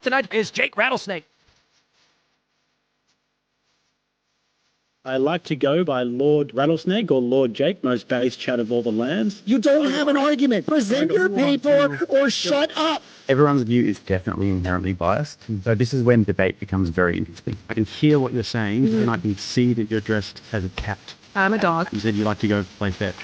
Tonight is Jake Rattlesnake. I like to go by Lord Rattlesnake or Lord Jake, most base chat of all the lands. You don't have an argument. Present your paper or shut up. Everyone's view is definitely inherently biased. So this is when debate becomes very interesting. I can hear what you're saying, and I can see that you're dressed as a cat. I'm a dog. You said you like to go play fetch.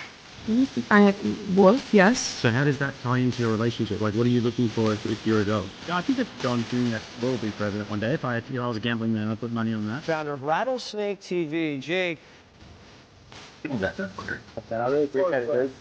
I wolf, yes. So how does that tie into your relationship? Like, what are you looking for if you're a dog? I think that John Jr. will be president one day. If I was a gambling man, I'd put money on that. Founder of Rattlesnake TV, Jake. I really appreciate it, dude.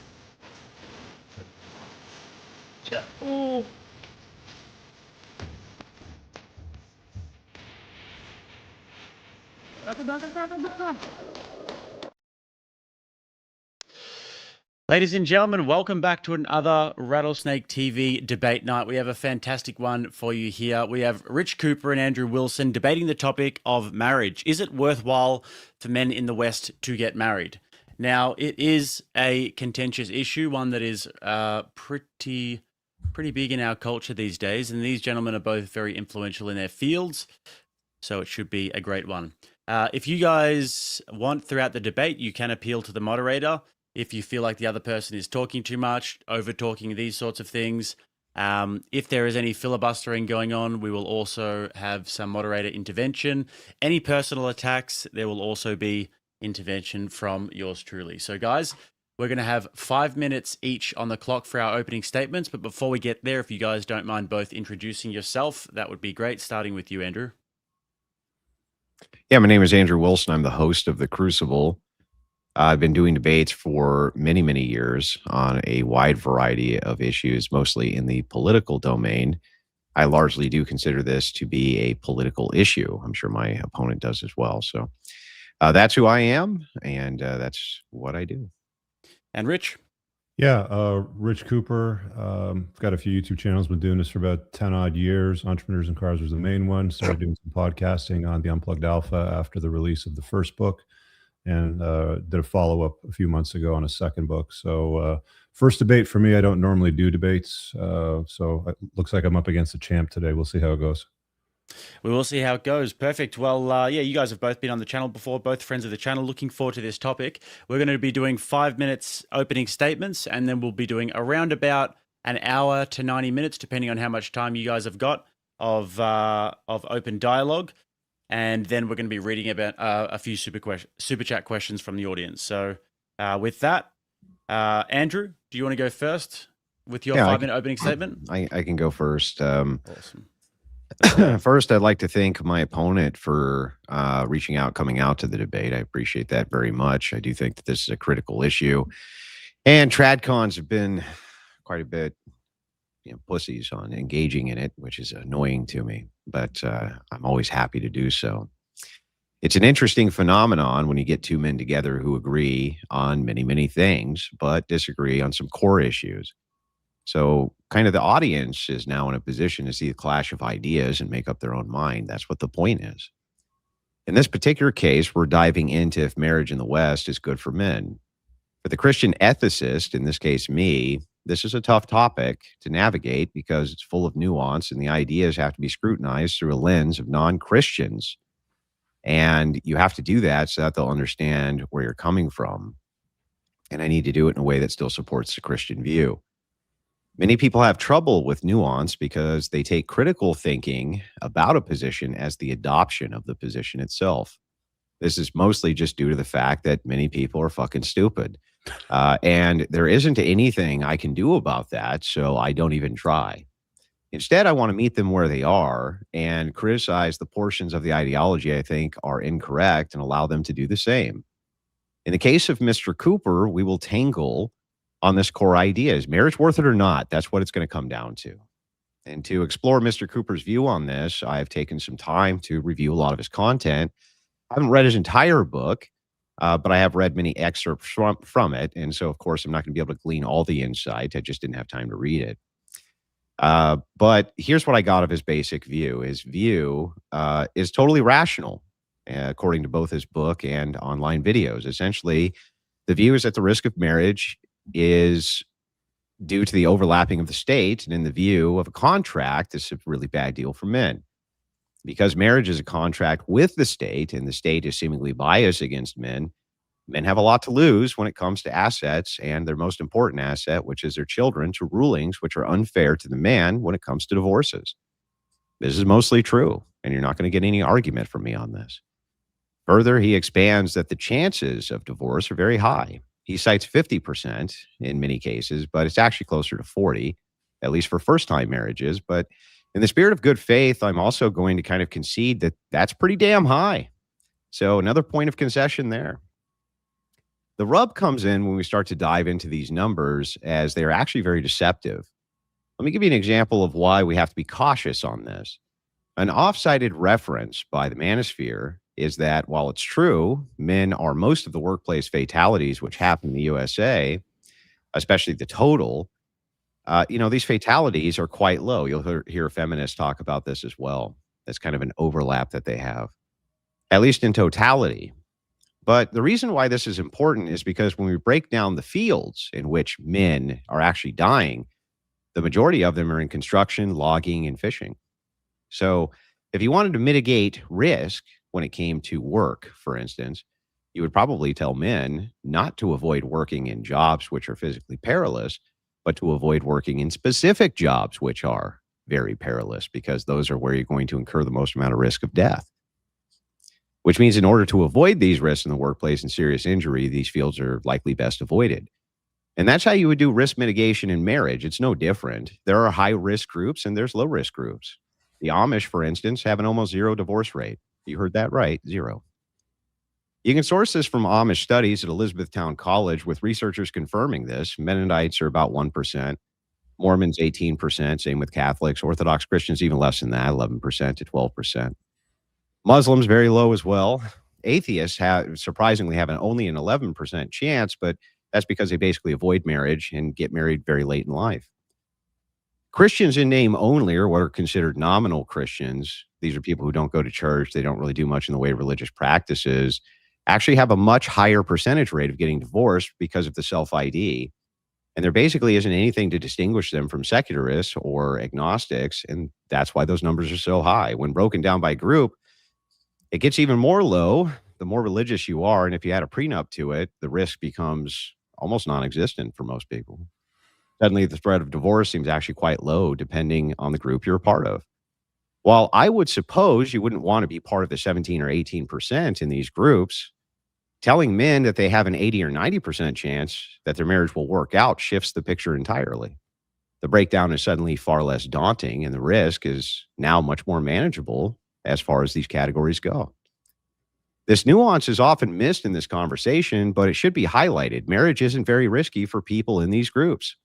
Ladies and gentlemen, welcome back to another Rattlesnake TV debate night. We have a fantastic one for you here. We have Rich Cooper and Andrew Wilson debating the topic of marriage. Is it worthwhile for men in the West to get married? Now, it is a contentious issue, one that is pretty big in our culture these days, and these gentlemen are both very influential in their fields, so it should be a great one. If you guys want throughout the debate, you can appeal to the moderator. If you feel like the other person is talking too much, over-talking, these sorts of things. If there is any filibustering going on, we will also have some moderator intervention. Any personal attacks, there will also be intervention from yours truly. So guys, we're going to have 5 minutes each on the clock for our opening statements. But before we get there, if you guys don't mind both introducing yourself, that would be great. Starting with you, Andrew. Yeah, my name is Andrew Wilson. I'm the host of The Crucible. I've been doing debates for many, many years on a wide variety of issues, mostly in the political domain. I largely do consider this to be a political issue. I'm sure my opponent does as well. So that's who I am, and that's what I do. And Rich? Yeah, Rich Cooper. Got a few YouTube channels. Been doing this for about 10 odd years. Entrepreneurs in Cars was the main one. Started doing some podcasting on the Unplugged Alpha after the release of the first book, and did a follow-up a few months ago on a second book. So first debate for me. I don't normally do debates, so it looks like I'm up against a champ today. We'll see how it goes. We will see how it goes. Perfect. Well, yeah, you guys have both been on the channel before, both friends of the channel. Looking forward to this topic. We're going to be doing 5 minutes opening statements, and then we'll be doing around about an hour to 90 minutes, depending on how much time you guys have got of open dialogue. And then we're going to be reading about a few super chat questions from the audience. So with that, Andrew, do you want to go first with your 5 minute opening statement? I can go first. Awesome. First, I'd like to thank my opponent for reaching out, coming out to the debate. I appreciate that very much. I do think that this is a critical issue. And TradCons have been quite a bit pussies on engaging in it, which is annoying to me, but I'm always happy to do so. It's an interesting phenomenon when you get two men together who agree on many, many things, but disagree on some core issues. So kind of the audience is now in a position to see a clash of ideas and make up their own mind. That's what the point is. In this particular case, we're diving into if marriage in the West is good for men. For the Christian ethicist, in this case me, this is a tough topic to navigate because it's full of nuance and the ideas have to be scrutinized through a lens of non-Christians. And you have to do that so that they'll understand where you're coming from. And I need to do it in a way that still supports the Christian view. Many people have trouble with nuance because they take critical thinking about a position as the adoption of the position itself. This is mostly just due to the fact that many people are fucking stupid. And there isn't anything I can do about that, so I don't even try. Instead, I want to meet them where they are and criticize the portions of the ideology I think are incorrect and allow them to do the same. In the case of Mr. Cooper, we will tangle on this core idea. Is marriage worth it or not? That's what it's going to come down to. And to explore Mr. Cooper's view on this, I've taken some time to review a lot of his content. I haven't read his entire book, but I have read many excerpts from it. And so, of course, I'm not going to be able to glean all the insight. I just didn't have time to read it. But here's what I got of his basic view. His view is totally rational, according to both his book and online videos. Essentially, the view is that the risk of marriage is due to the overlapping of the state and in the view of a contract, this is a really bad deal for men. Because marriage is a contract with the state and the state is seemingly biased against men, men have a lot to lose when it comes to assets and their most important asset, which is their children, to rulings which are unfair to the man when it comes to divorces. This is mostly true, and you're not going to get any argument from me on this. Further, he expands that the chances of divorce are very high. He cites 50% in many cases, but it's actually closer to 40, at least for first-time marriages. But in the spirit of good faith, I'm also going to kind of concede that that's pretty damn high. So another point of concession there. The rub comes in when we start to dive into these numbers, as they are actually very deceptive. Let me give you an example of why we have to be cautious on this. An off-cited reference by the Manosphere is that while it's true, men are most of the workplace fatalities which happen in the USA, especially the total, these fatalities are quite low. You'll hear feminists talk about this as well. That's kind of an overlap that they have, at least in totality. But the reason why this is important is because when we break down the fields in which men are actually dying, the majority of them are in construction, logging, and fishing. So if you wanted to mitigate risk when it came to work, for instance, you would probably tell men not to avoid working in jobs which are physically perilous, but to avoid working in specific jobs which are very perilous, because those are where you're going to incur the most amount of risk of death. Which means in order to avoid these risks in the workplace and serious injury, these fields are likely best avoided. And that's how you would do risk mitigation in marriage. It's no different. There are high-risk groups and there's low-risk groups. The Amish, for instance, have an almost zero divorce rate. You heard that right, zero. You can source this from Amish studies at Elizabethtown College, with researchers confirming this. Mennonites are about 1%, Mormons 18%, same with Catholics, Orthodox Christians even less than that, 11% to 12%. Muslims very low as well. Atheists surprisingly have only an 11% chance, but that's because they basically avoid marriage and get married very late in life. Christians in name only, or what are considered nominal Christians, these are people who don't go to church, they don't really do much in the way of religious practices, actually have a much higher percentage rate of getting divorced because of the self-ID. And there basically isn't anything to distinguish them from secularists or agnostics, and that's why those numbers are so high. When broken down by group, it gets even more low the more religious you are, and if you add a prenup to it, the risk becomes almost non-existent for most people. Suddenly, the threat of divorce seems actually quite low, depending on the group you're a part of. While I would suppose you wouldn't want to be part of the 17 or 18% in these groups, telling men that they have an 80 or 90% chance that their marriage will work out shifts the picture entirely. The breakdown is suddenly far less daunting, and the risk is now much more manageable as far as these categories go. This nuance is often missed in this conversation, but it should be highlighted. Marriage isn't very risky for people in these groups.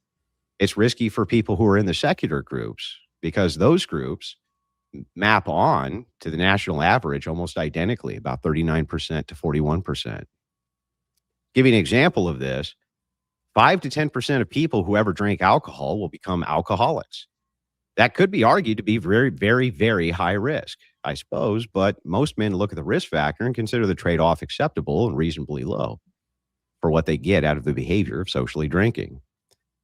It's risky for people who are in the secular groups, because those groups map on to the national average almost identically, about 39% to 41%. Give you an example of this, 5 to 10% of people who ever drink alcohol will become alcoholics. That could be argued to be very, very, very high risk, I suppose, but most men look at the risk factor and consider the trade-off acceptable and reasonably low for what they get out of the behavior of socially drinking.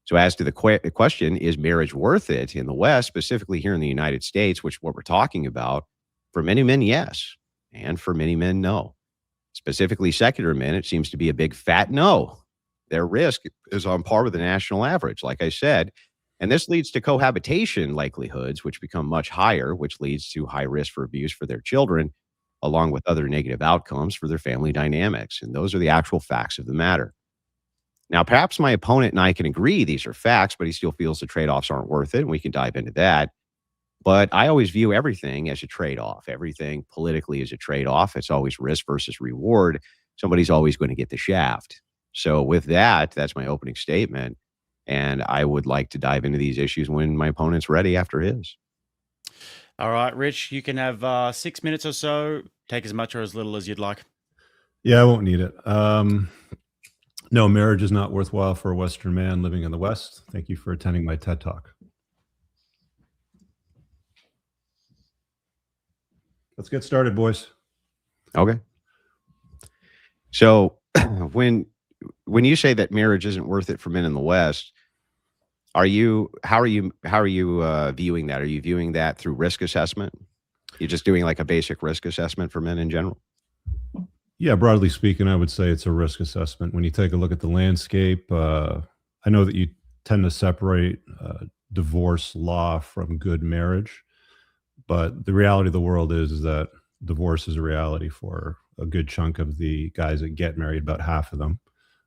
So as to the question, is marriage worth it in the West, specifically here in the United States, which is what we're talking about, for many men, yes, and for many men, no. Specifically secular men, it seems to be a big fat no. Their risk is on par with the national average, like I said. And this leads to cohabitation likelihoods, which become much higher, which leads to high risk for abuse for their children, along with other negative outcomes for their family dynamics. And those are the actual facts of the matter. Now, perhaps my opponent and I can agree these are facts, but he still feels the trade-offs aren't worth it, and we can dive into that. But I always view everything as a trade-off. Everything politically is a trade-off. It's always risk versus reward. Somebody's always going to get the shaft. So with that, that's my opening statement. And I would like to dive into these issues when my opponent's ready after his. All right, Rich, you can have 6 minutes or so. Take as much or as little as you'd like. Yeah, I won't need it. No, marriage is not worthwhile for a Western man living in the West. Thank you for attending my TED Talk. Let's get started, boys. Okay. So when you say that marriage isn't worth it for men in the West, How are you viewing that? Are you viewing that through risk assessment? You're just doing like a basic risk assessment for men in general? Yeah, broadly speaking, I would say it's a risk assessment. When you take a look at the landscape, I know that you tend to separate divorce law from good marriage, but the reality of the world is that divorce is a reality for a good chunk of the guys that get married, about half of them.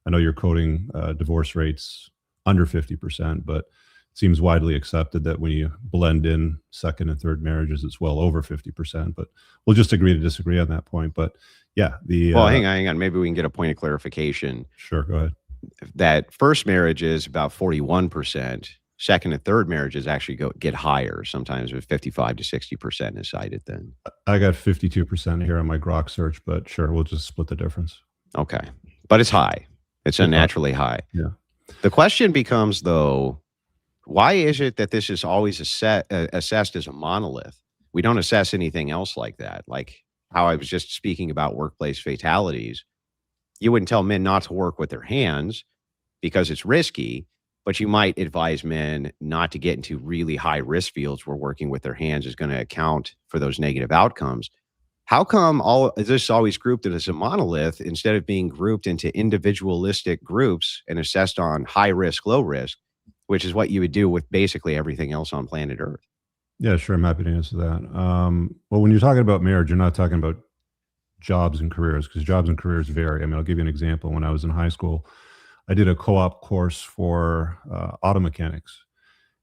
I know you're quoting divorce rates under 50%, but it seems widely accepted that when you blend in second and third marriages, it's well over 50%. But we'll just agree to disagree on that point. But yeah, Well, hang on. Maybe we can get a point of clarification. Sure, go ahead. That first marriage is about 41%. Second and third marriages actually get higher. Sometimes with 55 to 60% is cited then. I got 52% here on my Grok search, but sure, we'll just split the difference. Okay. But it's high. It's unnaturally high. Yeah. The question becomes, though, why is it that this is always assessed as a monolith? We don't assess anything else like that. Like how I was just speaking about workplace fatalities. You wouldn't tell men not to work with their hands because it's risky, but you might advise men not to get into really high risk fields where working with their hands is going to account for those negative outcomes. How come is this always grouped as a monolith instead of being grouped into individualistic groups and assessed on high risk, low risk, which is what you would do with basically everything else on planet Earth? Yeah, sure. I'm happy to answer that. Well, when you're talking about marriage, you're not talking about jobs and careers, because jobs and careers vary. I mean, I'll give you an example. When I was in high school, I did a co-op course for auto mechanics,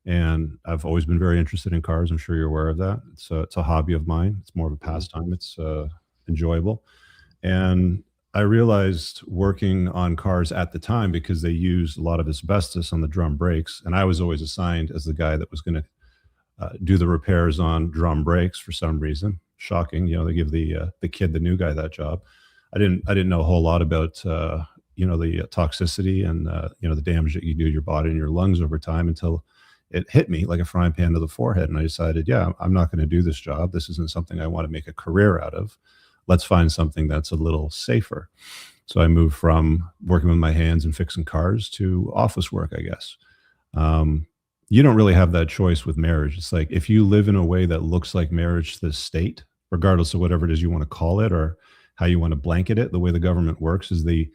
and I've always been very interested in cars. I'm sure you're aware of that. It's a hobby of mine. It's more of a pastime. It's enjoyable. And I realized working on cars at the time, because they used a lot of asbestos on the drum brakes, and I was always assigned as the guy that was going to do the repairs on drum brakes for some reason. Shocking, they give the new guy that job. I didn't know a whole lot about the toxicity and the damage that you do to your body and your lungs over time, until it hit me like a frying pan to the forehead. And I decided, yeah, I'm not going to do this job. This isn't something I want to make a career out of. Let's find something that's a little safer. So I moved from working with my hands and fixing cars to office work, I guess. You don't really have that choice with marriage. It's like, if you live in a way that looks like marriage to the state, regardless of whatever it is you want to call it or how you want to blanket it, the way the government works is they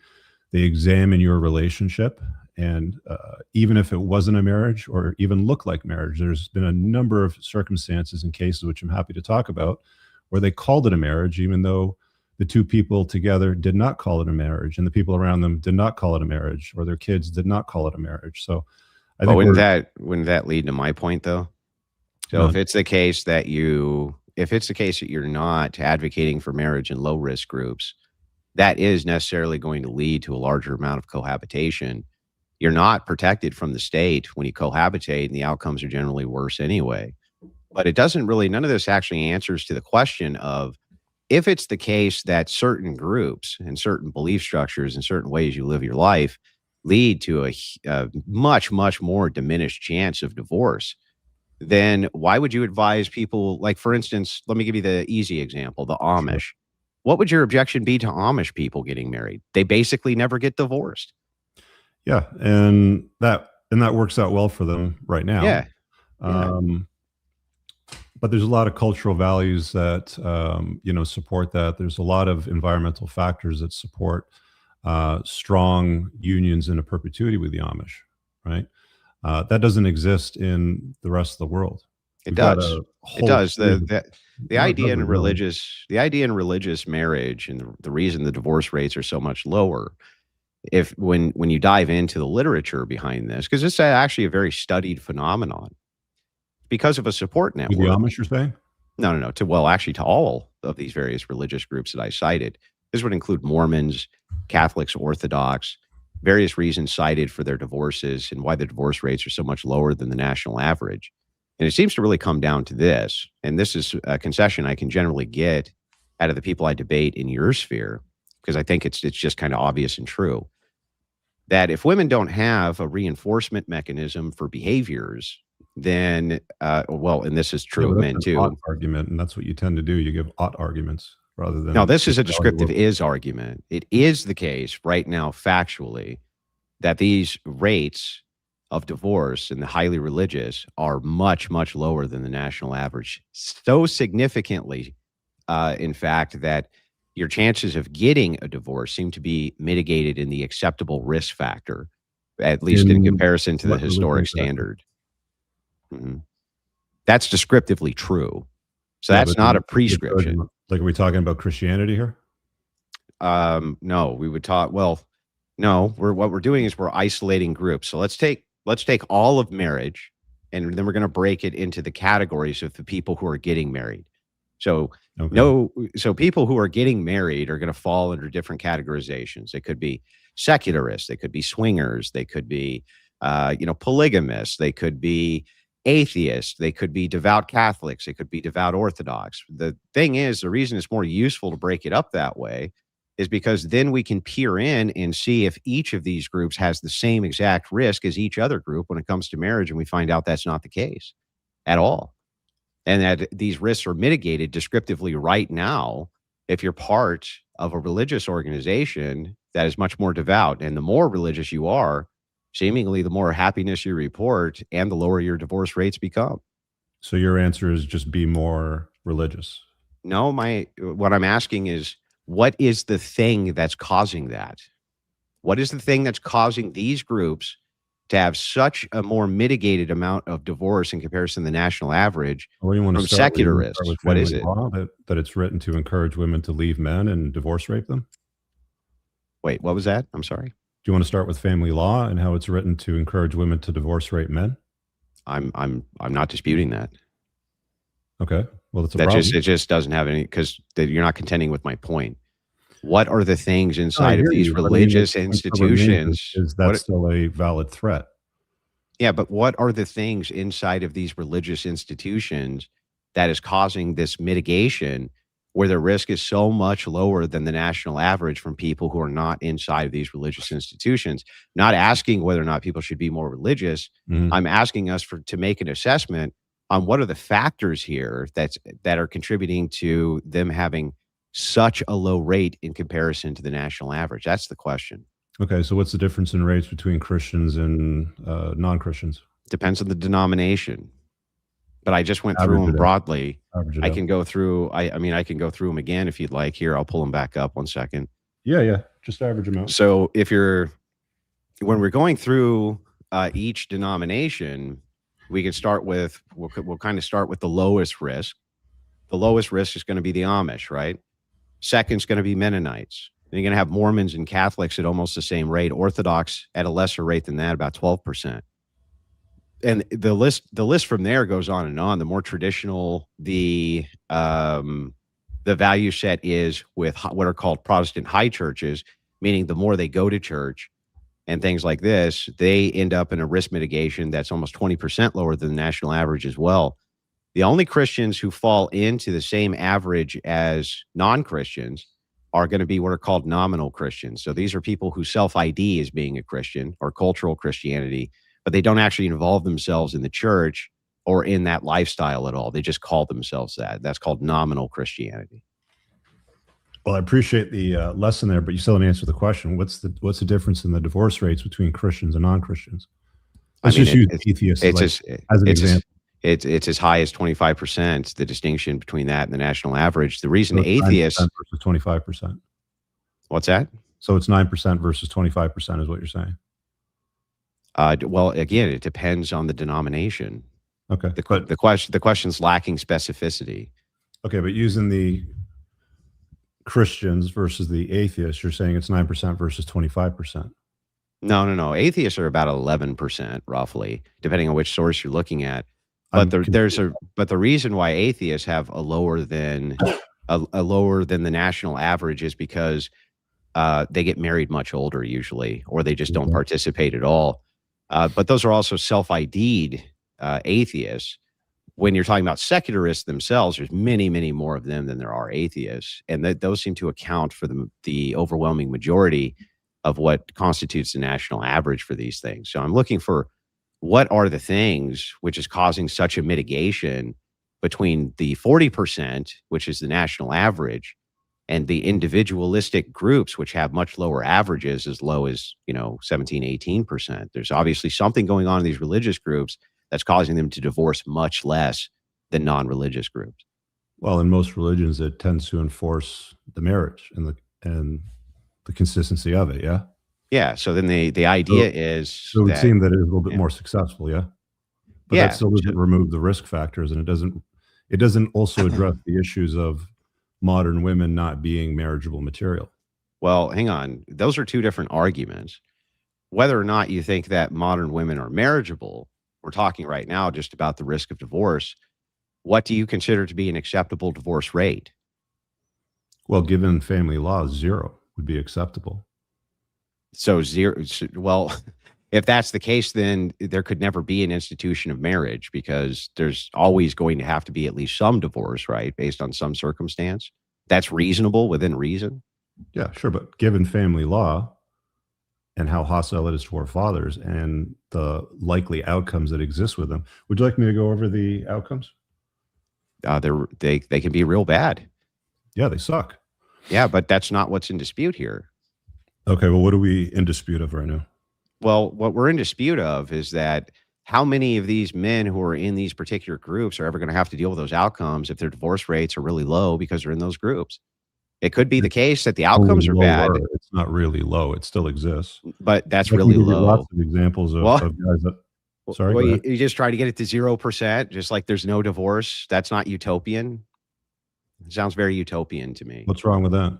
examine your relationship. And even if it wasn't a marriage or even looked like marriage, there's been a number of circumstances and cases, which I'm happy to talk about, where they called it a marriage, even though the two people together did not call it a marriage, and the people around them did not call it a marriage, or their kids did not call it a marriage. So I think wouldn't that lead to my point, though? So if it's the case that you're not advocating for marriage in low risk groups, that is necessarily going to lead to a larger amount of cohabitation. You're not protected from the state when you cohabitate, and the outcomes are generally worse anyway. But it doesn't really, none of this actually answers to the question of, if it's the case that certain groups and certain belief structures and certain ways you live your life lead to a much, much more diminished chance of divorce, then why would you advise people, like, for instance, let me give you the easy example, the Amish. Sure. What would your objection be to Amish people getting married? They basically never get divorced. Yeah, and that works out well for them right now. Yeah. But there's a lot of cultural values that support that. There's a lot of environmental factors that support strong unions in a perpetuity with the Amish, right? That doesn't exist in the rest of the world. It does. It does. The idea in religious marriage, and the reason the divorce rates are so much lower, when you dive into the literature behind this, because it's actually a very studied phenomenon, because of a support network. With the Amish, you're saying? No. To all of these various religious groups that I cited. This would include Mormons, Catholics, Orthodox, various reasons cited for their divorces and why the divorce rates are so much lower than the national average. And it seems to really come down to this, and this is a concession I can generally get out of the people I debate in your sphere, because I think it's just kind of obvious and true, that if women don't have a reinforcement mechanism for behaviors, then, and this is true of men too. Argument, and that's what you tend to do. You give ought arguments rather than. No, this is a descriptive is argument. It is the case right now, factually, that these rates of divorce and the highly religious are much, much lower than the national average. So significantly, in fact, that your chances of getting a divorce seem to be mitigated in the acceptable risk factor, at least in comparison to the what religion historic is that? standard. Mhm. That's descriptively true. So Yeah, that's but not then a prescription. like, are we talking about Christianity here? No, we would talk. Well, no, what we're doing is we're isolating groups. So let's take all of marriage, and then we're going to break it into the categories of the people who are getting married. So Okay. so people who are getting married are going to fall under different categorizations. They could be secularists, they could be swingers, they could be polygamists, they could be atheists, they could be devout Catholics, they could be devout Orthodox. The thing is, the reason it's more useful to break it up that way is because then we can peer in and see if each of these groups has the same exact risk as each other group when it comes to marriage, and we find out that's not the case at all, and that these risks are mitigated descriptively right now if you're part of a religious organization that is much more devout. And the more religious you are, seemingly the more happiness you report and the lower your divorce rates become. So your answer is just be more religious. No, what I'm asking is, what is the thing that's causing that? What is the thing that's causing these groups to have such a more mitigated amount of divorce in comparison to the national average Or you want to from start with, secularists? What is family it? law, that it's written to encourage women to leave men and divorce rape them? Wait, what was that? I'm sorry. Do you want to start with family law and how it's written to encourage women to divorce rape men? I'm not disputing that. Okay. Well, that's a That problem. it just doesn't have any, because you're not contending with my point. What are the things I inside hear of these you, but I mean, religious the point still remains institutions? is that's still a valid threat. Yeah, but what are the things inside of these religious institutions that is causing this mitigation where the risk is so much lower than the national average from people who are not inside of these religious institutions? Not asking whether or not people should be more religious. Mhm. I'm asking us to make an assessment on what are the factors here that are contributing to them having such a low rate in comparison to the national average. That's the question. Okay. So what's the difference in rates between Christians and non-Christians? Depends on the denomination. But I just went through Average them it out. broadly. Average it I out. can go through. I mean, I can go through them again if you'd like. Here, I'll pull them back up 1 second. Yeah. Just average them out. So when we're going through each denomination, we can start with, we'll kind of start with the lowest risk. The lowest risk is going to be the Amish, right? Second is going to be Mennonites. Then you're going to have Mormons and Catholics at almost the same rate. Orthodox at a lesser rate than that, about 12%. And the list from there goes on and on. The more traditional the value set is with what are called Protestant high churches, meaning the more they go to church and things like this, they end up in a risk mitigation that's almost 20% lower than the national average as well. The only Christians who fall into the same average as non-Christians are going to be what are called nominal Christians. So these are people who self-ID as being a Christian or cultural Christianity, but they don't actually involve themselves in the church or in that lifestyle at all. They just call themselves that. That's called nominal Christianity. Well, I appreciate the lesson there, but you still haven't answered the question. What's the difference in the divorce rates between Christians and non-Christians? Let's just use atheists as an example. It's as high as 25%, the distinction between that and the national average. The reason So it's atheists 9% versus 25%. What's that? So it's 9% versus 25% is what you're saying. Well, again, it depends on the denomination. Okay. The question's lacking specificity. Okay, but using the Christians versus the atheists, you're saying it's 9% versus 25%. No. Atheists are about 11%, roughly, depending on which source you're looking at. But the reason why atheists have a lower than the national average is because they get married much older usually, or they just don't participate at all. But those are also self-ID'd atheists. When you're talking about secularists themselves, there's many, many more of them than there are atheists, and those seem to account for the overwhelming majority of what constitutes the national average for these things. So I'm looking for what are the things which is causing such a mitigation between the 40%, which is the national average, And the individualistic groups, which have much lower averages, as low as, 17, 18%, there's obviously something going on in these religious groups that's causing them to divorce much less than non-religious groups. Well, in most religions, it tends to enforce the marriage and the consistency of it. Yeah. Yeah. So then the idea is So it would that, seem that it is a little bit yeah. more successful. Yeah. But Yeah. that still doesn't remove the risk factors, and it doesn't also address the issues of modern women not being marriageable material. Well, hang on. Those are two different arguments. Whether or not you think that modern women are marriageable, we're talking right now just about the risk of divorce. What do you consider to be an acceptable divorce rate? Well, given family law, 0 would be acceptable. So zero. Well, if that's the case, then there could never be an institution of marriage, because there's always going to have to be at least some divorce, right? Based on some circumstance. That's reasonable within reason. Yeah, sure. But given family law and how hostile it is to our fathers and the likely outcomes that exist with them, would you like me to go over the outcomes? They can be real bad. Yeah, they suck. Yeah, but that's not what's in dispute here. Okay, well, what are we in dispute of right now? Well, what we're in dispute of is that how many of these men who are in these particular groups are ever going to have to deal with those outcomes if their divorce rates are really low because they're in those groups. It could be the case that the outcomes are bad, Lower. It's not really low. It still exists. but that's I can really give you low. lots of examples of, Well- of guys that. Sorry, Well, go you, ahead. you just try to get it to 0%, just like there's no divorce. That's not utopian. It sounds very utopian to me. What's wrong with that?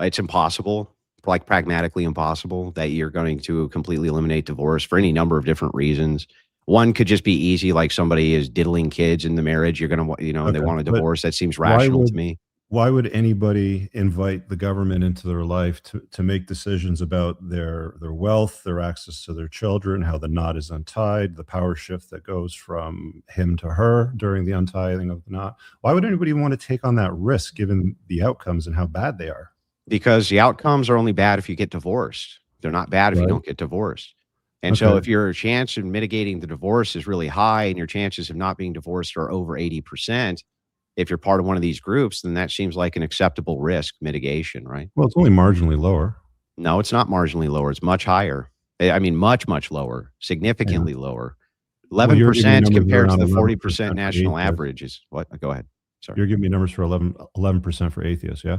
It's impossible, like pragmatically impossible, that you're going to completely eliminate divorce for any number of different reasons. One could just be easy, like somebody is diddling kids in the marriage. You're going to, and they Okay, want a but divorce. That seems rational to me. Why would anybody invite the government into their life to make decisions about their wealth, their access to their children, how the knot is untied, the power shift that goes from him to her during the untying of the knot? Why would anybody want to take on that risk given the outcomes and how bad they are? Because the outcomes are only bad if you get divorced. They're not bad if you Right. don't get divorced. And so Okay. if your chance of mitigating the divorce is really high and your chances of not being divorced are over 80%, if you're part of one of these groups, then that seems like an acceptable risk mitigation, right? Well, it's only marginally lower. No, it's not marginally lower. It's much higher. I mean, much, much lower, significantly lower. Well, you're giving me 11% numbers compared to around the 11% 40% for national atheists. average is what? Go ahead. Sorry. You're giving me numbers for 11% for atheists, yeah?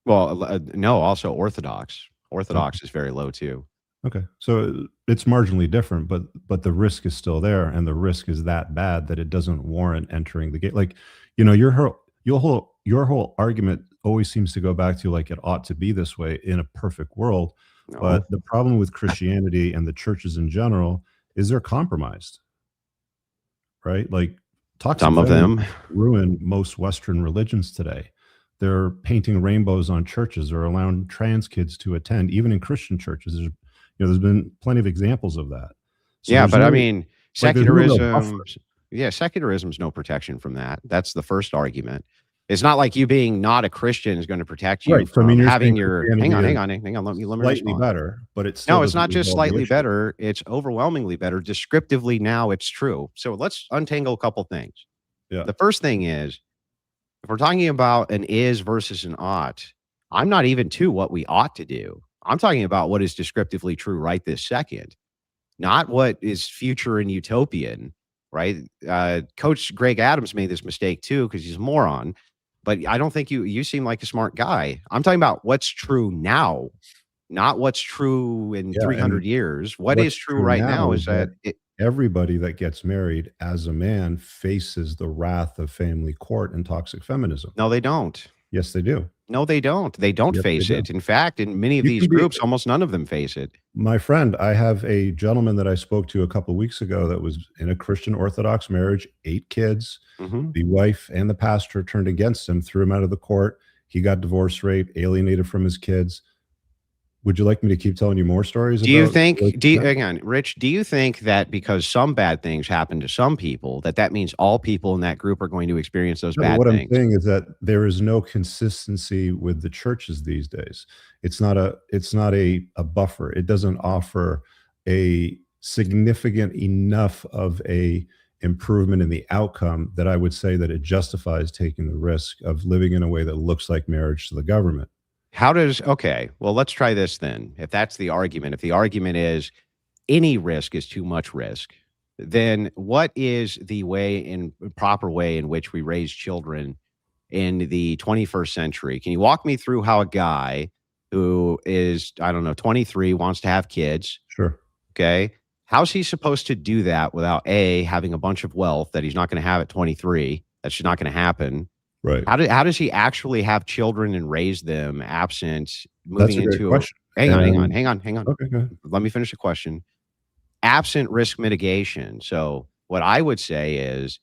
Well, no, also Orthodox. Orthodox is very low too. Okay. So it's marginally different, but the risk is still there, and the risk is that bad that it doesn't warrant entering the gate. Like, your whole argument always seems to go back to like it ought to be this way in a perfect world. No. But the problem with Christianity and the churches in general is they're compromised. Right? Like toxic Some of them. feminism ruin most Western religions today. They're painting rainbows on churches or allowing trans kids to attend, even in Christian churches. There's been plenty of examples of that. So Yeah, there's but I no- mean, like, there's no real secularism. buffer. Yeah, secularism's no protection from that. That's the first argument. It's not like you being not a Christian is going to protect you Right, so I from mean, you're having saying your. Christianity Hang is on. Let me slightly respond. better, but it's still No, it's doesn't not just resolve the slightly issue. better. It's overwhelmingly better. Descriptively, now it's true. So let's untangle a couple things. Yeah. The first thing is, if we're talking about an is versus an ought, I'm not even to what we ought to do. I'm talking about what is descriptively true right this second, not what is future and utopian, right? Coach Greg Adams made this mistake too because he's a moron. But I don't think you seem like a smart guy. I'm talking about what's true now, not what's true in Yeah, 300 and years. What what's is true right now is that everybody that gets married as a man faces the wrath of family court and toxic feminism. no, they don't. Yes, they do. No, they don't. They don't Yes, they face do. it. In fact, in many of You these can be- groups, almost none of them face it. My friend, I have a gentleman that I spoke to a couple of weeks ago that was in a Christian Orthodox marriage, 8 kids. Mhm. The wife and the pastor turned against him, threw him out of the court. He got divorce rate, alienated from his kids. Would you like me to keep telling you more stories? Do you about, think, like, that? hang on, Rich, do you think that because some bad things happen to some people, that means all people in that group are going to experience those No, bad what things? I'm saying is that there is no consistency with the churches these days. It's not a buffer. It doesn't offer a significant enough of a improvement in the outcome that I would say that it justifies taking the risk of living in a way that looks like marriage to the government. Okay, well, let's try this then. If that's the argument, if the argument is any risk is too much risk, then what is the proper way in which we raise children in the 21st century? Can you walk me through how a guy who is, I don't know, 23 wants to have kids? Sure. Okay. How's he supposed to do that without having a bunch of wealth that he's not going to have at 23? That's just not going to happen. Right. How does he actually have children and raise them absent That's moving a great into question. hang on. Okay, go ahead. Let me finish the question. Absent risk mitigation. So what I would say is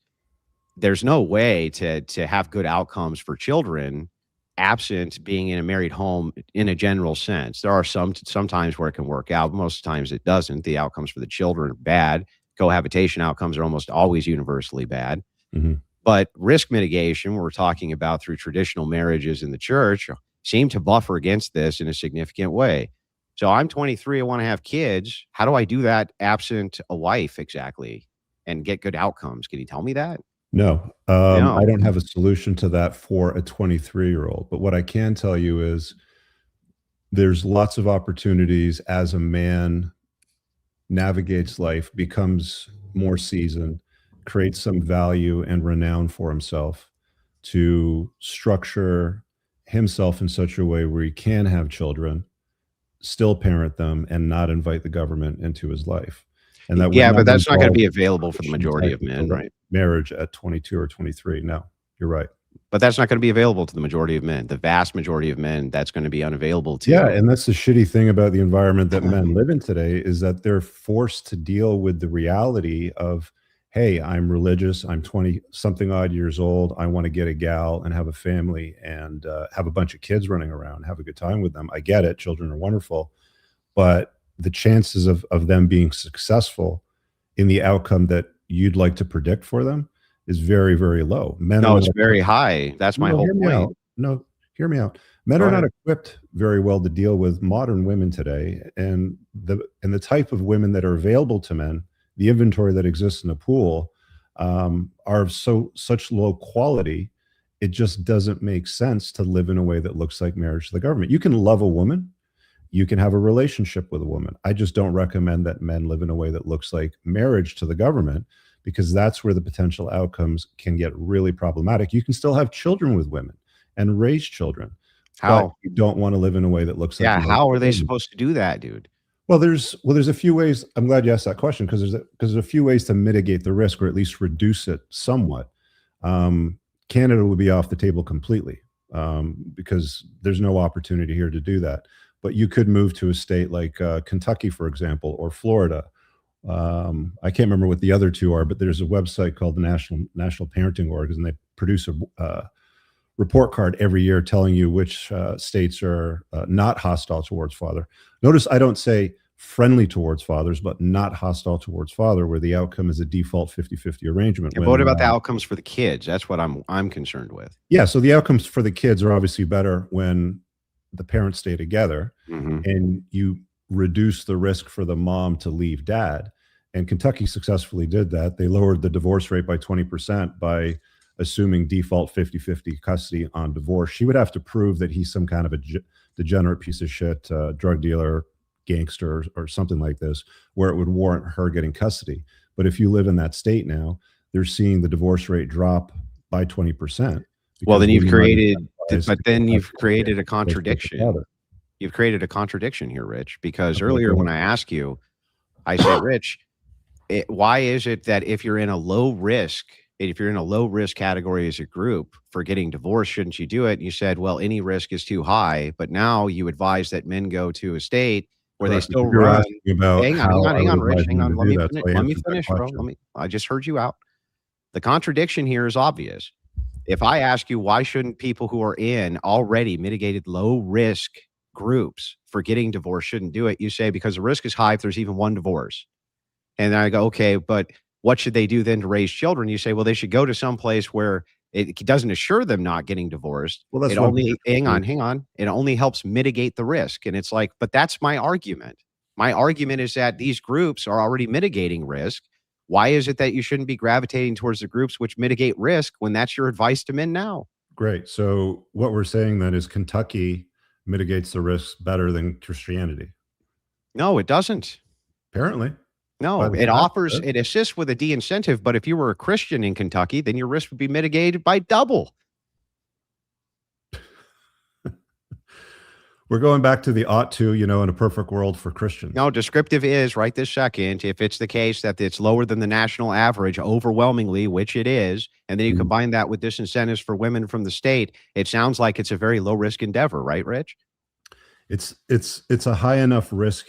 there's no way to have good outcomes for children absent being in a married home in a general sense. There are sometimes where it can work out. Most times it doesn't. The outcomes for the children are bad. Cohabitation outcomes are almost always universally bad. Mm-hmm. But risk mitigation, we're talking about through traditional marriages in the church, seem to buffer against this in a significant way. So I'm 23, I want to have kids. How do I do that absent a wife exactly and get good outcomes? Can you tell me that? No, No. I don't have a solution to that for a 23-year-old. But what I can tell you is there's lots of opportunities as a man navigates life, becomes more seasoned, creates some value and renown for himself, to structure himself in such a way where he can have children, still parent them, and not invite the government into his life. And that Yeah, but that's not going to be available for the majority of men, right? Marriage at 22 or 23. No, you're right. But that's not going to be available to the majority of men. The vast majority of men, that's going to be unavailable to. Yeah, and that's the shitty thing about the environment that men live in today, is that they're forced to deal with the reality of, hey, I'm religious, I'm 20 something odd years old, I want to get a gal and have a family and have a bunch of kids running around, have a good time with them. I get it, children are wonderful, but the chances of them being successful in the outcome that you'd like to predict for them is very, very low. No, it's very high. That's my whole point. No, hear me out. Men are not equipped very well to deal with modern women today, and the type of women that are available to men, the inventory that exists in the pool, are of such low quality. It just doesn't make sense to live in a way that looks like marriage to the government. You can love a woman, you can have a relationship with a woman. I just don't recommend that men live in a way that looks like marriage to the government, because that's where the potential outcomes can get really problematic. You can still have children with women and raise children. How? You don't want to live in a way that looks like. Yeah, how are they supposed to do that, dude? Well, there's a few ways. I'm glad you asked that question, because there's a few ways to mitigate the risk, or at least reduce it somewhat. Canada would be off the table completely, because there's no opportunity here to do that. But you could move to a state like Kentucky, for example, or Florida. I can't remember what the other two are, but there's a website called the National Parenting Org, and they produce a report card every year telling you which states are not hostile towards father. Notice I don't say friendly towards fathers, but not hostile towards father, where the outcome is a default 50-50 arrangement. Yeah, what about the outcomes for the kids? That's what I'm concerned with. Yeah, so the outcomes for the kids are obviously better when the parents stay together, and you reduce the risk for the mom to leave dad. And Kentucky successfully did that. They lowered the divorce rate by 20% by assuming default 50-50 custody on divorce. She would have to prove that he's some kind of a degenerate piece of shit, drug dealer, gangster, or something like this, where it would warrant her getting custody. But if you live in that state now, they're seeing the divorce rate drop by 20%. Well, then you've created a contradiction. You've created a contradiction here, Rich, because earlier when I asked you, I said, Rich, why is it that if you're in a low risk category as a group for getting divorced, shouldn't you do it? And you said, well, any risk is too high. But now you advise that men go to a state where they still run. Hang on, Rich. Hang on. Let me finish, bro. I just heard you out. The contradiction here is obvious. If I ask you, why shouldn't people who are in already mitigated low risk groups for getting divorced shouldn't do it? You say, because the risk is high if there's even one divorce. And then I go, okay, but what should they do then to raise children? You say, well, they should go to some place where it doesn't assure them not getting divorced. Well, that's hang on. It only helps mitigate the risk. And it's like, but that's my argument. My argument is that these groups are already mitigating risk. Why is it that you shouldn't be gravitating towards the groups which mitigate risk when that's your advice to men now? Great. So what we're saying then is Kentucky mitigates the risks better than Christianity. No, it doesn't. Apparently. No, it assists with a de-incentive, but if you were a Christian in Kentucky, then your risk would be mitigated by double. We're going back to the ought to, in a perfect world for Christians. No, descriptive is right this second. If it's the case that it's lower than the national average overwhelmingly, which it is, and then you combine that with disincentives for women from the state, it sounds like it's a very low risk endeavor, right, Rich? It's a high enough risk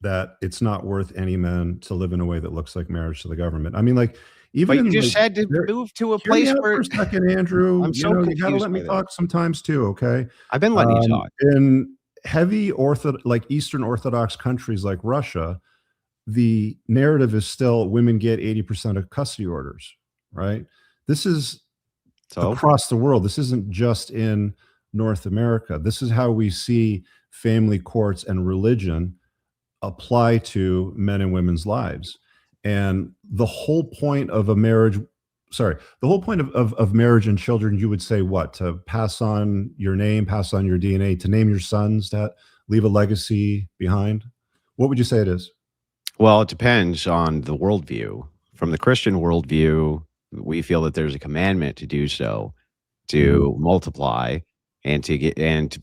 that it's not worth any man to live in a way that looks like marriage to the government. I mean, like, even but you just said to move to a place where. For a second, Andrew, I'm so confused. You gotta let me talk sometimes too. Okay, I've been letting you talk. In heavy Eastern Orthodox countries like Russia, the narrative is still women get 80% of custody orders. Right. This is across the world. This isn't just in North America. This is how we see family courts and religion apply to men and women's lives. And the whole point of marriage and children, you would say what? To pass on your name, pass on your DNA, to name your sons, to leave a legacy behind? What would you say it is? Well, it depends on the worldview. From the Christian worldview, we feel that there's a commandment to do so, to multiply and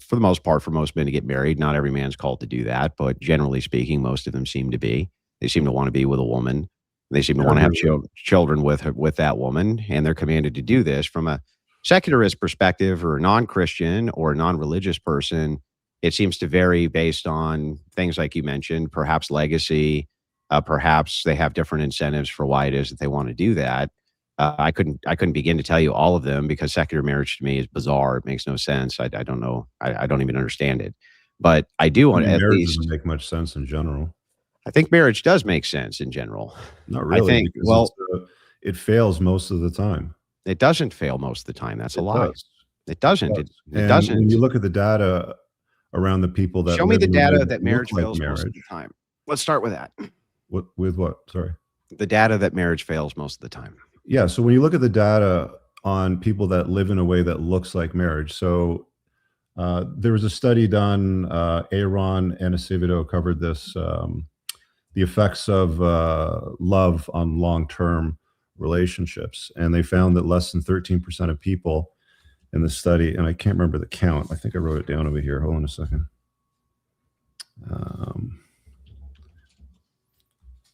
for the most part, for most men to get married. Not every man's called to do that, but generally speaking, most of them seem to be. They seem to want to be with a woman. They seem to want to have children with that woman, and they're commanded to do this. From a secularist perspective, or a non-Christian or a non-religious person, it seems to vary based on things like you mentioned, perhaps legacy, perhaps they have different incentives for why it is that they want to do that. I couldn't begin to tell you all of them, because secular marriage to me is bizarre. It makes no sense. I don't know. I don't even understand it. But I do want at marriage least doesn't make much sense in general. I think marriage does make sense in general. Not really. I think, well, it fails most of the time. It doesn't fail most of the time. That's a lie. It doesn't. It And doesn't. when you look at the data around the people that Show me live the in a way data that that look marriage like fails most of the time. Let's start with that. With what? Sorry. The data that marriage fails most of the time. Yeah. So when you look at the data on people that live in a way that looks like marriage, so there was a study done. Aaron and Acevedo covered this. The effects of love on long-term relationships, and they found that less than 13% of people in the study, and I can't remember the count. I think I wrote it down over here. Hold on a second.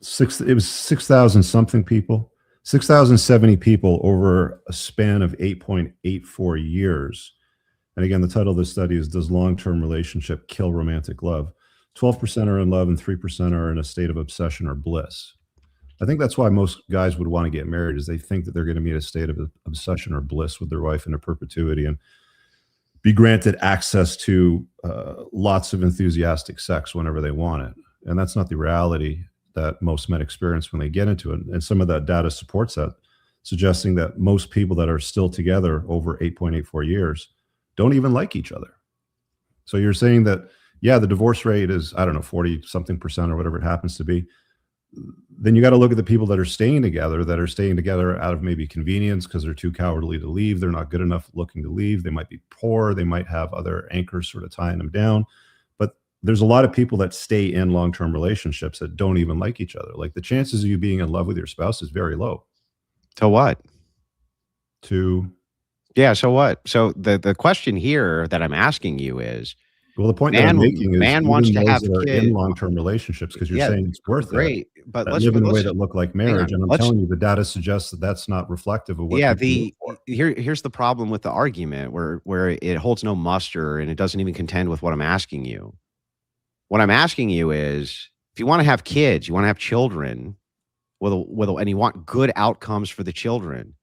It was 6,000 something people, 6,070 people over a span of 8.84 years. And again, the title of the study is, Does Long-Term Relationship Kill Romantic Love? 12% are in love and 3% are in a state of obsession or bliss. I think that's why most guys would want to get married, is they think that they're going to be in a state of obsession or bliss with their wife into perpetuity and be granted access to lots of enthusiastic sex whenever they want it. And that's not the reality that most men experience when they get into it. And some of that data supports that, suggesting that most people that are still together over 8.84 years don't even like each other. So you're saying that, yeah, the divorce rate is, I don't know, 40 something percent or whatever it happens to be. Then you got to look at the people that are staying together out of maybe convenience, because they're too cowardly to leave. They're not good enough looking to leave. They might be poor. They might have other anchors sort of tying them down. But there's a lot of people that stay in long-term relationships that don't even like each other. Like, the chances of you being in love with your spouse is very low. So what? Yeah, so what? So the question here that I'm asking you is, well, the point that I'm making is, man wants to have kids in long-term relationships, because you're saying it's worth it. But let's live in a way that look like marriage, and I'm telling you, the data suggests that that's not reflective of what. Here's the problem with the argument, where it holds no muster and it doesn't even contend with what I'm asking you. What I'm asking you is, if you want to have kids, you want to have children, and you want good outcomes for the children,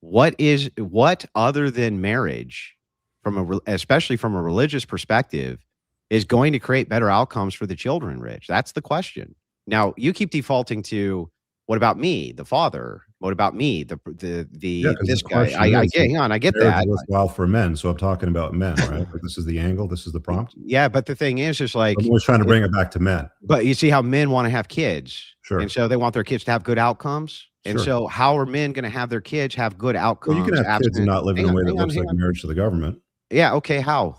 what other than marriage, especially from a religious perspective, is going to create better outcomes for the children, Rich? That's the question. Now, you keep defaulting to What about me, the father? What about me, Yeah, 'cause this the guy? question is, Hang on, I get marriage that. is worthwhile for men, so I'm talking about men, right? Like, this is the angle, this is the prompt. Yeah, but the thing is like, I'm always trying to bring it back to men. but you see how men want to have kids, Sure. and so they want their kids to have good outcomes. And Sure. so, how are men going to have their kids have good Well, outcomes? you can have kids and not live in a way that looks Hang like on. marriage to the government. Yeah. Okay. How?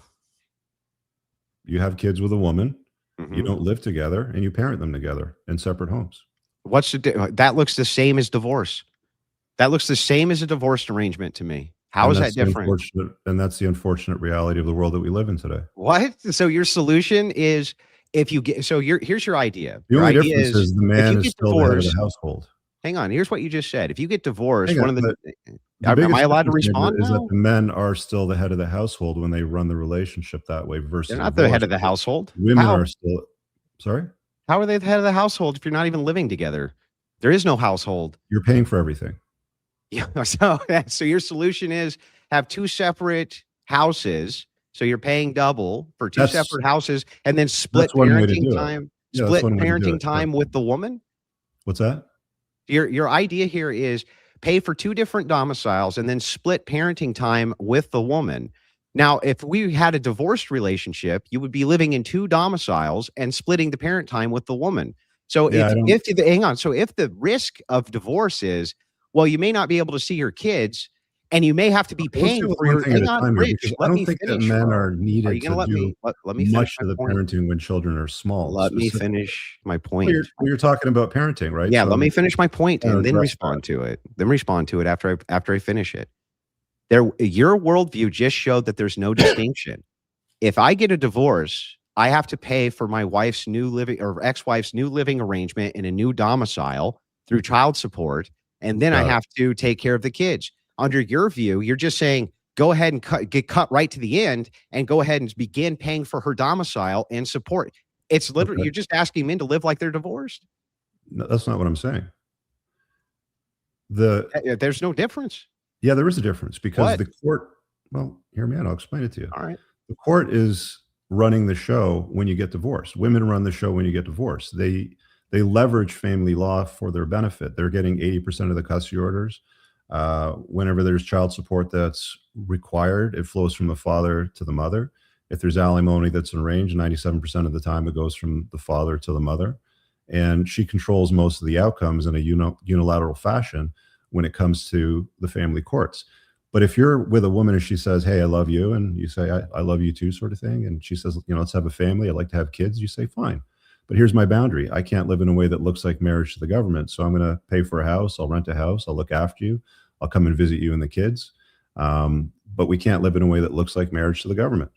You have kids with a woman, you Mhm. don't live together, and you parent them together in separate homes. What's that looks the same as divorce. That looks the same as a divorced arrangement to me. How is that different? That's the unfortunate reality of the world that we live in today. What? So your solution is if you get here's your idea. The Your only idea difference is the if man you is get still the head of the divorced, household. hang on, here's what you just said. If you get divorced, Hang one on, of the The am biggest I allowed to difference, Andrew, respond is that now? the men are still the head of the household when they run the relationship that way versus They're not the head of the divorce. household. Women How? are still sorry? How are they the head of the household if you're not even living together? There is no household. You're paying for everything. Yeah. So your solution is have two separate houses. So you're paying double for two That's separate houses and then split that's one way to parenting do it. time. Yeah, that's Split one way to do parenting it, time sure. with the woman. What's that? Your idea here is pay for two different domiciles and then split parenting time with the woman. Now, if we had a divorced relationship, you would be living in two domiciles and splitting the parent time with the woman. So Yeah, I don't hang on. So if the risk of divorce is, well, you may not be able to see your kids and you may have to be let's paying deal with for one your thing at hang a on, time here, Rich, because I let don't me think that finish, men bro. are Are needed you gonna to do let me finish much my of the point? parenting when children are small. Let me Specific finish my Well, point. you're talking about parenting, right? Yeah, So let I'm me finish my point trying to and then address that. respond to it. Then respond to it after I finish it. Your worldview just showed that there's no distinction. If I get a divorce, I have to pay for my wife's new living or ex-wife's new living arrangement in a new domicile through child support, and then I Got it. have to take care of the kids. Under your view, you're just saying go ahead and get cut right to the end and go ahead and begin paying for her domicile and support. It's literally Okay. you're just asking men to live like they're divorced. No, that's not what I'm saying. There's no difference. Yeah, there is a difference because What? the court well, hear me out, I'll explain it to you. All right. The court is running the show when you get divorced. Women run the show when you get divorced. They leverage family law for their benefit. They're getting 80% of the custody orders. Whenever there's child support that's required, it flows from the father to the mother. If there's alimony that's arranged, 97% of the time it goes from the father to the mother. And she controls most of the outcomes in a unilateral fashion when it comes to the family courts. But if you're with a woman and she says, "Hey, I love you," and you say, I love you too," sort of thing, and she says, "Let's have a family. I'd like to have kids," you say, "Fine. But here's my boundary. I can't live in a way that looks like marriage to the government. So I'm going to pay for a house. I'll rent a house. I'll look after you. I'll come and visit you and the kids. But we can't live in a way that looks like marriage to the government."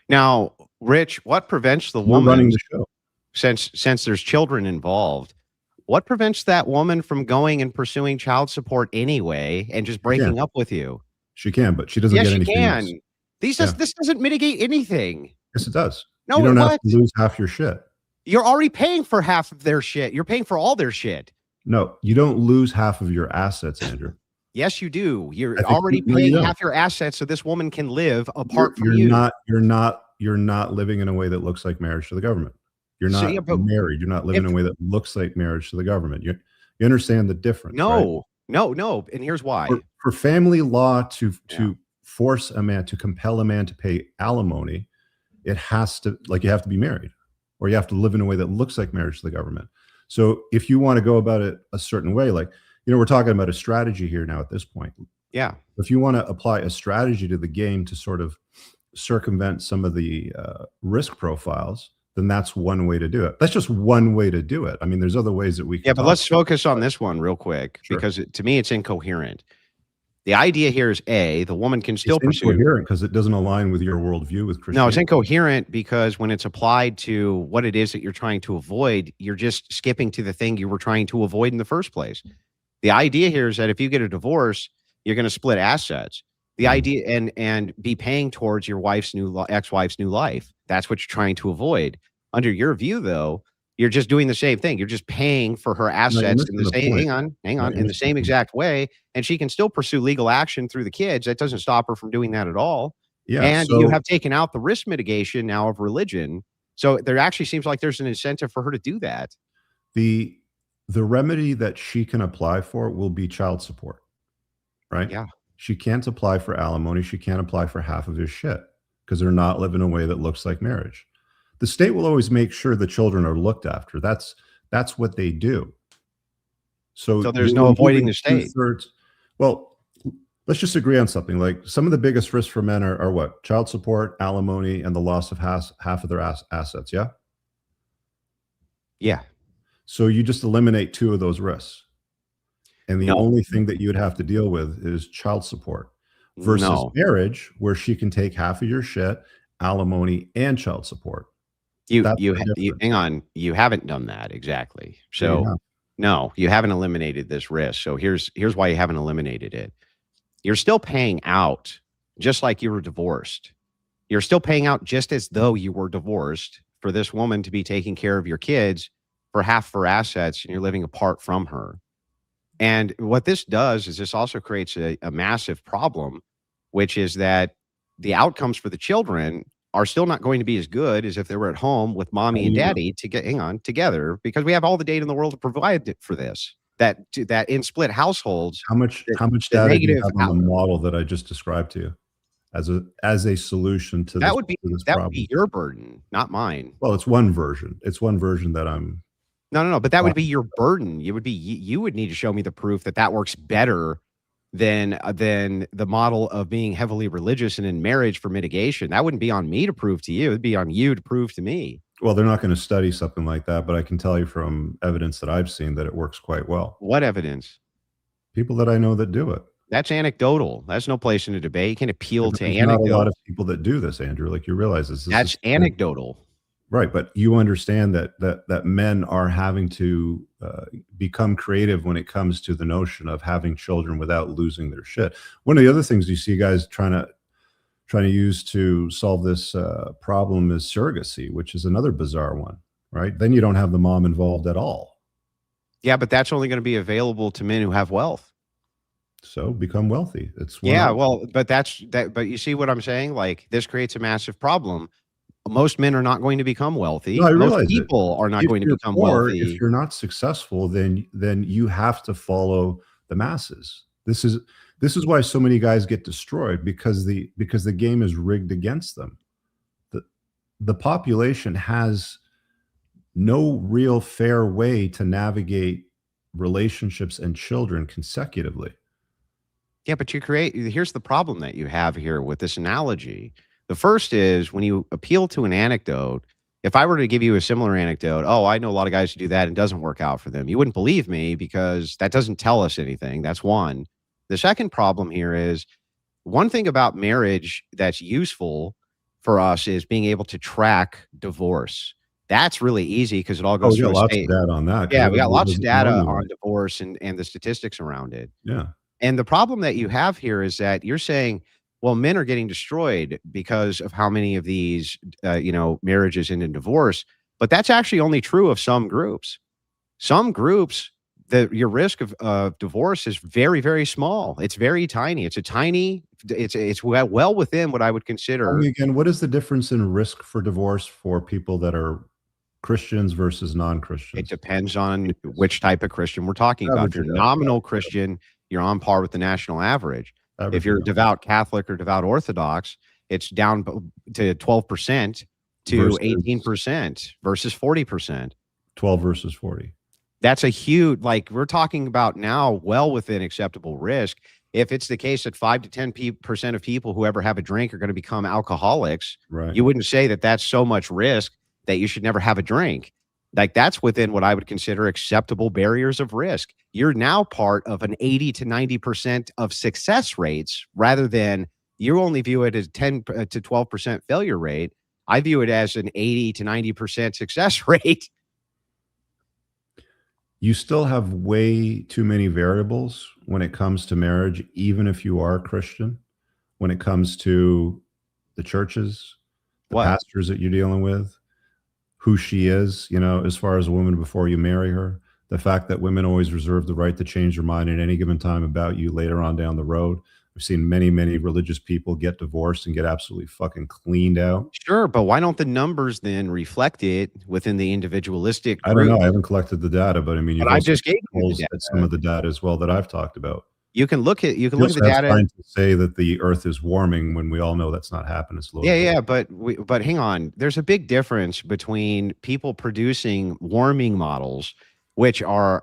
Now, Rich, what prevents the We're running woman the show. since there's children involved? What prevents that woman from going and pursuing child support anyway and just breaking up with you? She can, but she doesn't Yes, get she anything else. can. Yeah. This doesn't mitigate anything. Yes, it does. No, You don't have what? to lose half your shit. You're already paying for half of their shit. You're paying for all their shit. No, you don't lose half of your assets, Andrew. Yes, you do. You're I think already no, you paying don't. half your assets so this woman can live apart from You're you. you're not living in a way that looks like marriage to the government. You're So, not yeah, but married. You're not living in a way that looks like marriage to the government. You understand the difference, right? No. And here's why. For family law to Yeah. force a man to compel a man to pay alimony, it has to you have to be married, or you have to live in a way that looks like marriage to the government. So if you want to go about it a certain way, we're talking about a strategy here now at this point. Yeah. If you want to apply a strategy to the game to sort of circumvent some of the risk profiles, then that's one way to do it. That's just one way to do it. I mean, there's other ways that we can. Yeah, but let's focus on this one real quick because to me it's incoherent. The idea here is the woman can still pursue. It's incoherent because it doesn't align with your worldview with Christianity. No, it's incoherent because when it's applied to what it is that you're trying to avoid, you're just skipping to the thing you were trying to avoid in the first place. The idea here is that if you get a divorce, you're going to split assets. The idea and be paying towards your ex-wife's new life. That's what you're trying to avoid. Under your view, though, you're just doing the same thing. You're just paying for her assets in the same. Hang on, in the same exact way, and she can still pursue legal action through the kids. That doesn't stop her from doing that at all. Yeah, and you have taken out the risk mitigation now of religion. So there actually seems like there's an incentive for her to do that. the remedy that she can apply for will be child support, right? Yeah. She can't apply for alimony. She can't apply for half of his shit because they're not living a way that looks like marriage. The state will always make sure the children are looked after. That's what they do. So there's no avoiding the state. Well, let's just agree on something. Like some of the biggest risks for men are what? Child support, alimony, and the loss of half of their assets. Yeah. Yeah. So you just eliminate 2 of those risks. And the No. only thing that you'd have to deal with is child support versus No. marriage, where she can take half of your shit, alimony, and child support. You That's the hang difference. on. You haven't done that exactly. Yeah, you So have. no, you haven't eliminated this risk. So here's why you haven't eliminated it. You're still paying out just like you were divorced. You're still paying out just as though you were divorced for this woman to be taking care of your kids for half for assets, and you're living apart from her. And what this does is this also creates a massive problem, which is that the outcomes for the children are still not going to be as good as if they were at home with mommy and daddy together, because we have all the data in the world to provide for this. That in split households, How much the data do you negative have on the model that I just described to you as a solution to that would be this that problem? would be your burden, not mine. Well, it's one version. It's one version that I'm. No, but that would be your burden. You would need to show me the proof that works better than the model of being heavily religious and in marriage for mitigation. That wouldn't be on me to prove to you. It'd be on you to prove to me. Well, they're not going to study something like that, but I can tell you from evidence that I've seen that it works quite well. What evidence? People that I know that do it. That's anecdotal. That's no place in a debate. You can appeal to There's anecdote. not a lot of people that do this, Andrew. Like you realize this. That's anecdotal. Right, but you understand that men are having to become creative when it comes to the notion of having children without losing their shit. One of the other things you see guys trying to use to solve this problem is surrogacy, which is another bizarre one, right? Then you don't have the mom involved at all. Yeah, but that's only going to be available to men who have wealth. So become wealthy. It's but you see what I'm saying? Like this creates a massive problem. Most men are not going to become wealthy. No, I realize Most people are not If going to you're become poor, wealthy. If you're not successful, then you have to follow the masses. This is why so many guys get destroyed, because the game is rigged against them. The population has no real fair way to navigate relationships and children consecutively. Yeah, but here's the problem that you have here with this analogy. The first is when you appeal to an anecdote. If I were to give you a similar anecdote, oh, I know a lot of guys who do that and it doesn't work out for them. You wouldn't believe me because that doesn't tell us anything. That's one. The second problem here is one thing about marriage that's useful for us is being able to track divorce. That's really easy because it all goes through lots state. of data on that. Yeah, we got lots of data Normally. on divorce and the statistics around it. Yeah. And the problem that you have here is that you're saying, well, men are getting destroyed because of how many of these, marriages end in divorce. But that's actually only true of some groups. Some groups, your risk of divorce is very, very small. It's very tiny. It's well within what I would consider. Tell me again, what is the difference in risk for divorce for people that are Christians versus non-Christians? It depends on which type of Christian we're talking about. If you're nominal Christian, you're on par with the national average. If you're devout Catholic or devout Orthodox, it's down to 12% to 18% versus 40%. 12 versus 40. That's a huge, we're talking about now well within acceptable risk. If it's the case that 5 to 10% of people who ever have a drink are going to become alcoholics, right, you wouldn't say that that's so much risk that you should never have a drink. That's within what I would consider acceptable barriers of risk. You're now part of an 80 to 90% of success rates rather than you only view it as 10 to 12% failure rate. I view it as an 80 to 90% success rate. You still have way too many variables when it comes to marriage, even if you are a Christian, when it comes to the churches, the pastors that you're dealing with, who she is, as far as a woman before you marry her, the fact that women always reserve the right to change their mind at any given time about you later on down the road. We've seen many, many religious people get divorced and get absolutely fucking cleaned out. Sure, but why don't the numbers then reflect it within the individualistic I don't group? know. I haven't collected the data, but I mean, you've But I also just gave you the polls at some of the data as well that I've talked about. You can look at You the also have data. scientists say that the Earth is warming when we all know that's not happening. It's low. Yeah, but hang on. There's a big difference between people producing warming models, which are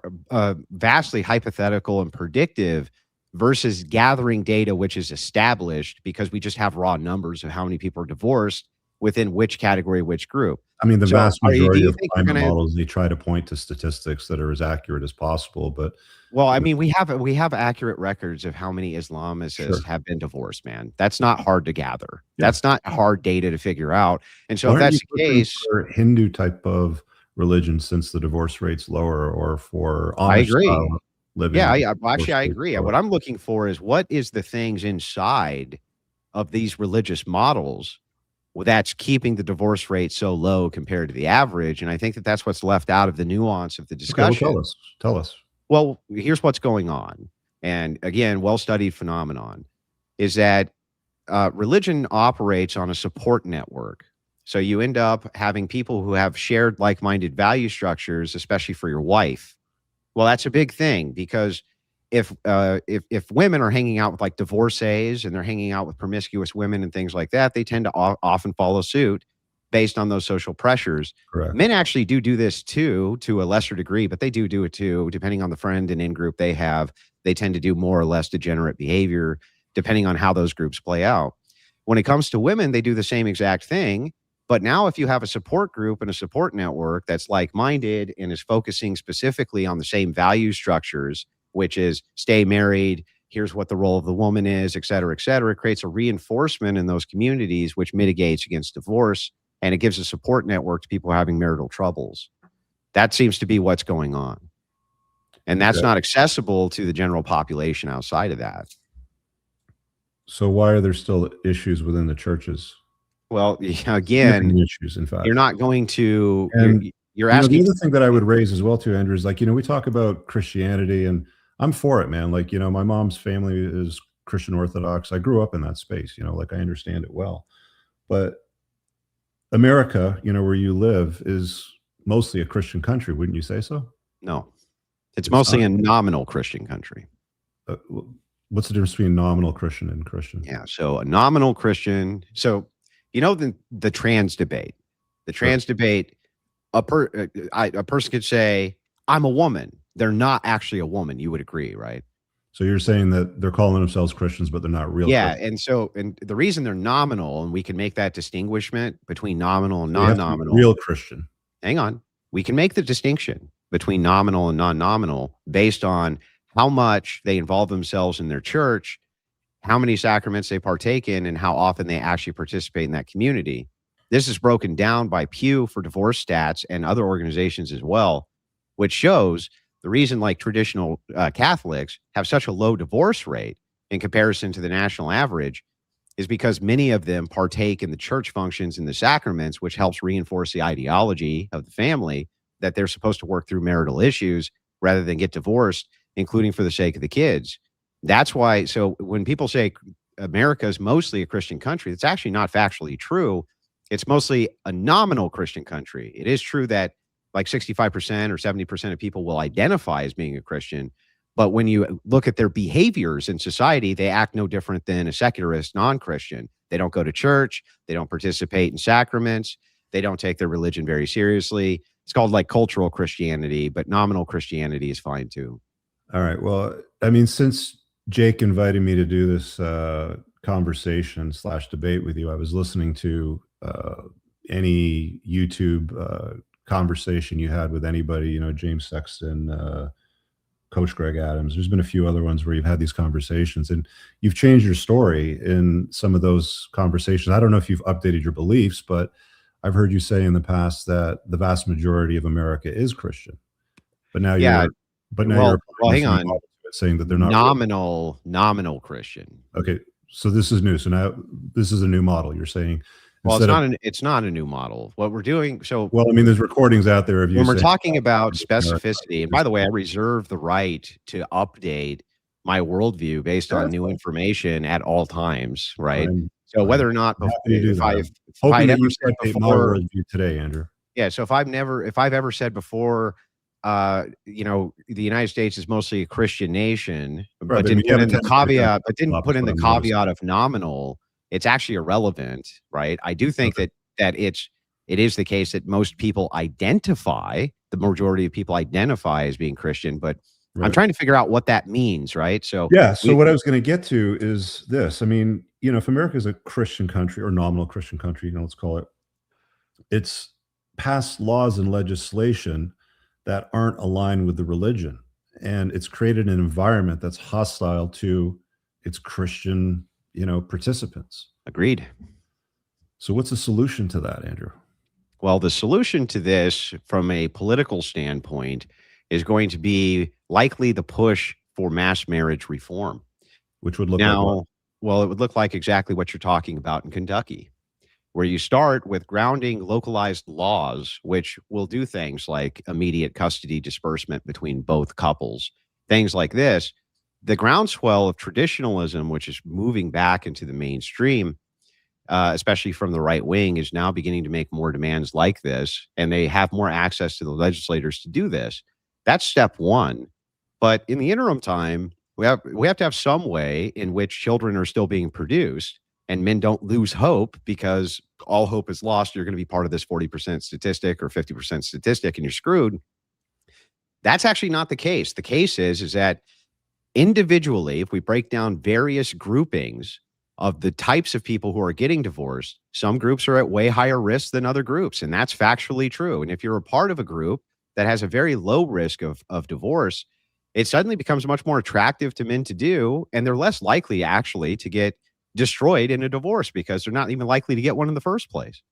vastly hypothetical and predictive, versus gathering data which is established because we just have raw numbers of how many people are divorced within which category, which group. I mean, the So, vast do majority you of think we're climate gonna? models, they try to point to statistics that are as accurate as possible, but Well, I mean, we have accurate records of how many Islamists Sure. have been divorced, man. That's not hard to gather. Yeah. That's not hard data to figure out. And so why if aren't that's you the pushing case, for Hindu type of religion since the divorce rate's lower, or for Amish I agree. style living? Yeah, divorce actually, I rate's agree. lower? What I'm looking for is what is the things inside of these religious models that's keeping the divorce rate so low compared to the average. And I think that that's what's left out of the nuance of the Okay, discussion. well, tell us. Well, here's what's going on. And again, well-studied phenomenon is that religion operates on a support network. So you end up having people who have shared like-minded value structures, especially for your wife. Well, that's a big thing because if women are hanging out with like divorcees and they're hanging out with promiscuous women and things like that, they tend to often follow suit based on those social pressures. Correct. Men actually do this too, to a lesser degree, but they do it too, depending on the friend and in-group they have. They tend to do more or less degenerate behavior, depending on how those groups play out. When it comes to women, they do the same exact thing. But now if you have a support group and a support network that's like-minded and is focusing specifically on the same value structures, which is stay married, here's what the role of the woman is, et cetera, it creates a reinforcement in those communities, which mitigates against divorce. And it gives a support network to people having marital troubles. That seems to be what's going on. And that's not accessible to the general population outside of that. So why are there still issues within the churches? Well, again, issues, in fact. you're not going to, And you're asking. The other thing that I would raise as well too, Andrew, is like, we talk about Christianity and I'm for it, man. Like, my mom's family is Christian Orthodox. I grew up in that space, like I understand it well. But America, where you live, is mostly a Christian country. Wouldn't you say so? No, it's mostly a nominal Christian country. What's the difference between nominal Christian and Christian? Yeah. So a nominal Christian. So, the trans debate, a person could say, I'm a woman. They're not actually a woman. You would agree, right? So you're saying that they're calling themselves Christians, but they're not real. Yeah. Christians. And the reason they're nominal, and we can make that distinguishment between nominal and non-nominal. Real Christian. Hang on. We can make the distinction between nominal and non-nominal based on how much they involve themselves in their church, how many sacraments they partake in, and how often they actually participate in that community. This is broken down by Pew for divorce stats and other organizations as well, which shows the reason like traditional Catholics have such a low divorce rate in comparison to the national average is because many of them partake in the church functions and the sacraments, which helps reinforce the ideology of the family that they're supposed to work through marital issues rather than get divorced, including for the sake of the kids. That's why. So when people say America is mostly a Christian country, it's actually not factually true. It's mostly a nominal Christian country. It is true that like 65% or 70% of people will identify as being a Christian. But when you look at their behaviors in society, they act no different than a secularist non-Christian. They don't go to church. They don't participate in sacraments. They don't take their religion very seriously. It's called like cultural Christianity, but nominal Christianity is fine too. All right. Well, I mean, since Jake invited me to do this conversation / debate with you, I was listening to any YouTube conversation you had with anybody, James Sexton, Coach Greg Adams. There's been a few other ones where you've had these conversations and you've changed your story in some of those conversations. I don't know if you've updated your beliefs, but I've heard you say in the past that the vast majority of America is Christian. But now you're hang on, saying that they're not nominal Christian. Okay, so this is new. So now this is a new model. You're saying. Well, it's not a new model. What we're doing. So, well, I mean, there's recordings out there of you. When we're talking about specificity, and by the way, I reserve the right to update my worldview based on new information at all times, right? So I'm whether or not happy to do if that. I I'm if hoping I'd that ever you said update my before, worldview today, Andrew. yeah. So if I've ever said before, you know, the United States is mostly a Christian nation, Right, but but didn't you put have a in the tendency to kind of caveat, but didn't flip-flop put is in what the I'm noticing. caveat of nominal, it's actually irrelevant, right? I do think Okay. that it is the case that most people identify, the majority of people identify as being Christian, but I'm Right. trying to figure out what that means, right? So Yeah. So we, what I was going to get to is this. I mean, you know, if America is a Christian country or nominal Christian country, you know, let's call it, it's passed laws and legislation that aren't aligned with the religion. And it's created an environment that's hostile to its Christian, you know, participants. agreed. So what's the solution to that, Andrew? Well, the solution to this from a political standpoint is going to be likely the push for mass marriage reform. Which would look like what? Now, well, it would look like exactly what you're talking about in Kentucky, where you start with grounding localized laws, which will do things like immediate custody disbursement between both couples, things like this. The groundswell of traditionalism, which is moving back into the mainstream, especially from the right wing, is now beginning to make more demands like this, and they have more access to the legislators to do this. That's step one. But in the interim time, we have to have some way in which children are still being produced and men don't lose hope because all hope is lost. You're going to be part of this 40% statistic or 50% statistic and you're screwed. That's actually not the case. The case is that individually, if we break down various groupings of the types of people who are getting divorced, some groups are at way higher risk than other groups. And that's factually true. And if you're a part of a group that has a very low risk of divorce, it suddenly becomes much more attractive to men to do. And they're less likely actually to get destroyed in a divorce because they're not even likely to get one in the first place.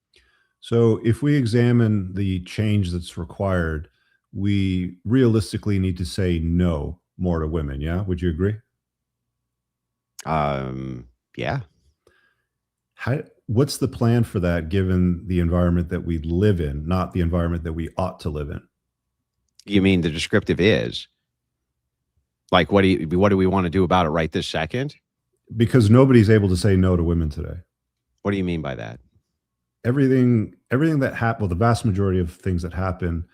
So if we examine the change that's required, we realistically need to say no more to women. Yeah. Would you agree? Yeah. What's the plan for that given the environment that we live in, not the environment that we ought to live in? You mean the descriptive is? Like, what do we want to do about it right this second? Because nobody's able to say no to women today. What do you mean by that? Everything that happened, well, the vast majority of things that happen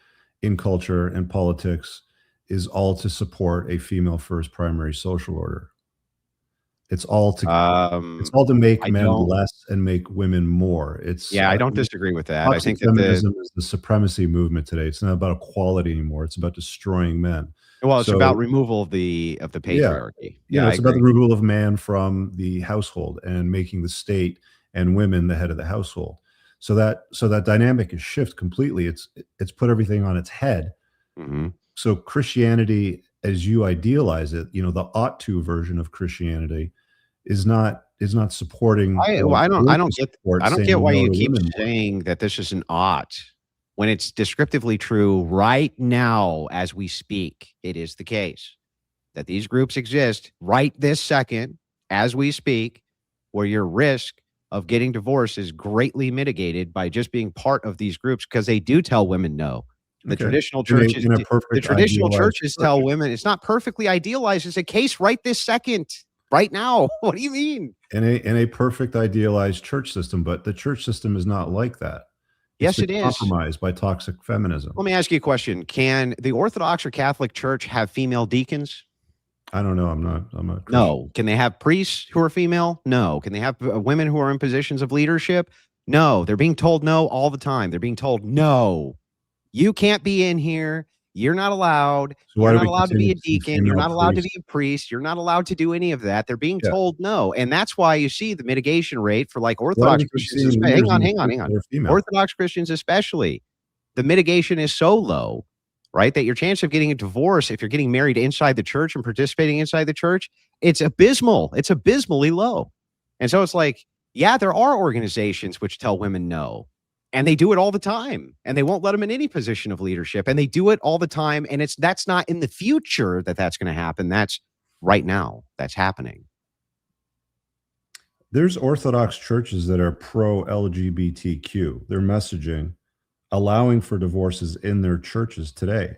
in culture and politics is all to support a female first primary social order. It's all to make men less and make women more. I don't disagree with that. I think that feminism is the supremacy movement today. It's not about equality anymore. It's about destroying men. Well, it's about removal of the patriarchy. Yeah, it's about the removal of man from the household and making the state and women the head of the household. So that dynamic is shift completely. It's put everything on its head. Mm-hmm. So Christianity, as you idealize it, you know, the ought to version of Christianity is not supporting. I don't get why you keep saying that this is an ought when it's descriptively true right now as we speak. It is the case that these groups exist right this second as we speak, where your risk of getting divorced is greatly mitigated by just being part of these groups because they do tell women no. The traditional churches, tell women it's not perfectly idealized. It's a case right this second, right now. What do you mean? In a perfect idealized church system, but the church system is not like that. Yes, it is compromised by toxic feminism. Let me ask you a question: can the Orthodox or Catholic Church have female deacons? I don't know. I'm not. No. Can they have priests who are female? No. Can they have women who are in positions of leadership? No. They're being told no all the time. They're being told no. You can't be in here. You're not allowed. So you're not allowed to be a deacon. You're not allowed to be a priest. You're not allowed to do any of that. They're being told no. And that's why you see the mitigation rate for like Orthodox Christians. Hang on. Orthodox Christians especially. The mitigation is so low, right? That your chance of getting a divorce, if you're getting married inside the church and participating inside the church, it's abysmal. It's abysmally low. And so it's like, yeah, there are organizations which tell women no. And they do it all the time, and they won't let them in any position of leadership, and they do it all the time. And that's not in the future that's going to happen. That's right now. That's happening. There's Orthodox churches that are pro LGBTQ. Their messaging allowing for divorces in their churches today.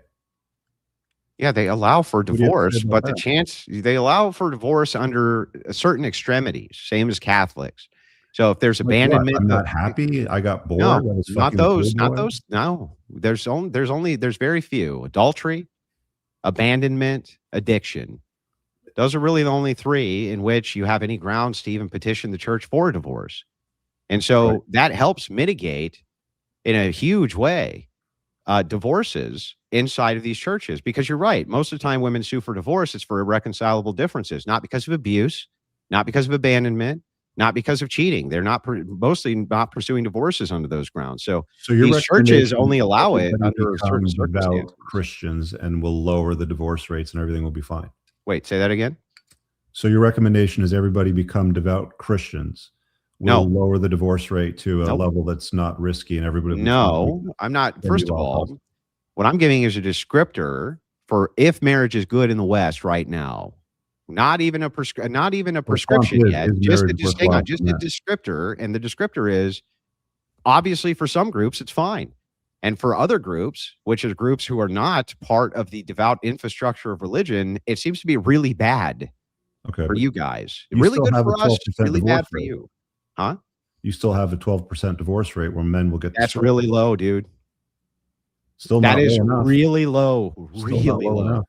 Yeah, they allow for do you have to say divorce, about but the that? chance they allow for divorce under certain extremities, same as Catholics. So if there's Like what? abandonment I'm of not happy. I got bored. no, I was not fucking the pool those, not boy. those. No, there's very few. Adultery, abandonment, addiction. Those are really the only three in which you have any grounds to even petition the church for a divorce. And Right. so that helps mitigate in a huge way divorces inside of these churches, because you're right. Most of the time women sue for divorce, it's for irreconcilable differences, not because of abuse, not because of abandonment, not because of cheating. They're mostly not pursuing divorces under those grounds. So So your these churches recommendation only is allow it everybody under certain become devout circumstances. Christians and will lower the divorce rates and everything will be fine. Wait, say that again. So your recommendation is everybody become devout Christians will No. lower the divorce rate to a Nope. level that's not risky and everybody will be No, fine. I'm not. Then First you of all all, help. what I'm giving is a descriptor for if marriage is good in the West right now. Not even a prescription is, yet. is Just marriage hang worthwhile on, just for a men? descriptor, and the descriptor is obviously for some groups it's fine, and for other groups, which is groups who are not part of the devout infrastructure of religion, it seems to be really bad Okay. for but you guys. you Really still good have a for us, 12% really divorce bad for rate. you. Huh? You still have a 12% divorce rate where men will get That's destroyed. really low, dude. Still That not is low enough. really low. Still Really not low low. enough.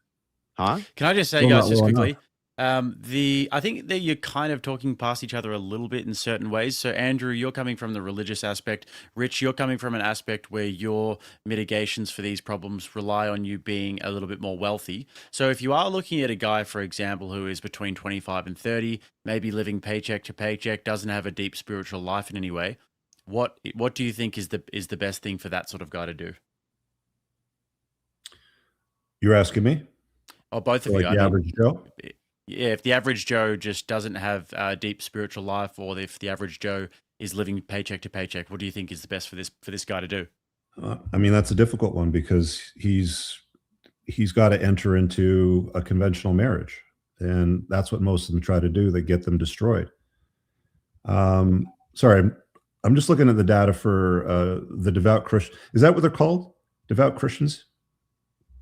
Huh? Can I just say, Still guys, not just low quickly, I think that you're kind of talking past each other a little bit in certain ways. So, Andrew, you're coming from the religious aspect. Rich, you're coming from an aspect where your mitigations for these problems rely on you being a little bit more wealthy. So, if you are looking at a guy, for example, who is between 25 and 30, maybe living paycheck to paycheck, doesn't have a deep spiritual life in any way, what do you think is the best thing for that sort of guy to do? You're asking me? Or both For of like you? the I mean, average Joe? yeah, if the average Joe just doesn't have a deep spiritual life, or if the average Joe is living paycheck to paycheck, what do you think is the best for this guy to do? I mean, that's a difficult one because he's got to enter into a conventional marriage, and that's what most of them try to do. They get them destroyed. Sorry, I'm just looking at the data for the devout Christian. Is that what they're called? Devout Christians?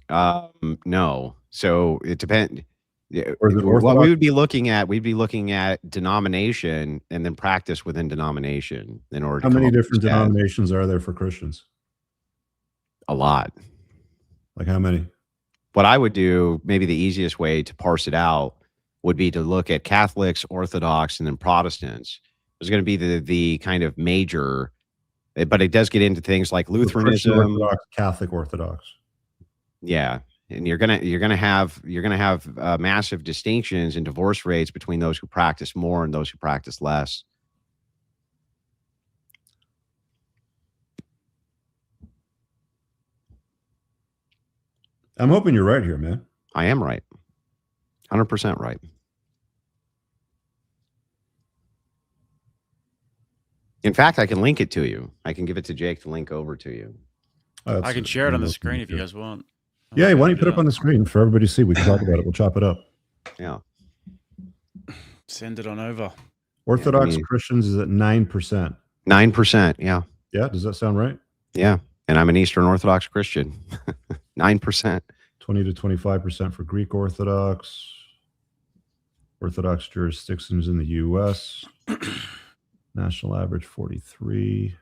No. So it depends. Or the What we Orthodox? would be looking at, we'd be looking at denomination and then practice within denomination in order to How come many up with different stats. denominations are there for Christians? A lot. Like how many? What I would do, maybe the easiest way to parse it out would be to look at Catholics, Orthodox, and then Protestants. There's going to be the kind of major, but it does get into things like So Christian Lutheranism. Orthodox, Catholic Orthodox. Yeah. And you're gonna have massive distinctions in divorce rates between those who practice more and those who practice less. I'm hoping you're right here, man. I am right. 100% right. In fact, I can link it to you. I can give it to Jake to link over to you. I can share it on the screen if you guys want. Yeah, why don't you put it up on the screen for everybody to see? We can talk about it. We'll chop it up. Yeah. Send it on over. Orthodox Yeah, Christians is at 9%. 9%. Yeah. Yeah, does that sound right? Yeah. And I'm an Eastern Orthodox Christian. 9%. 20 to 25% for Greek Orthodox. Orthodox jurisdictions in the U.S. National average 43.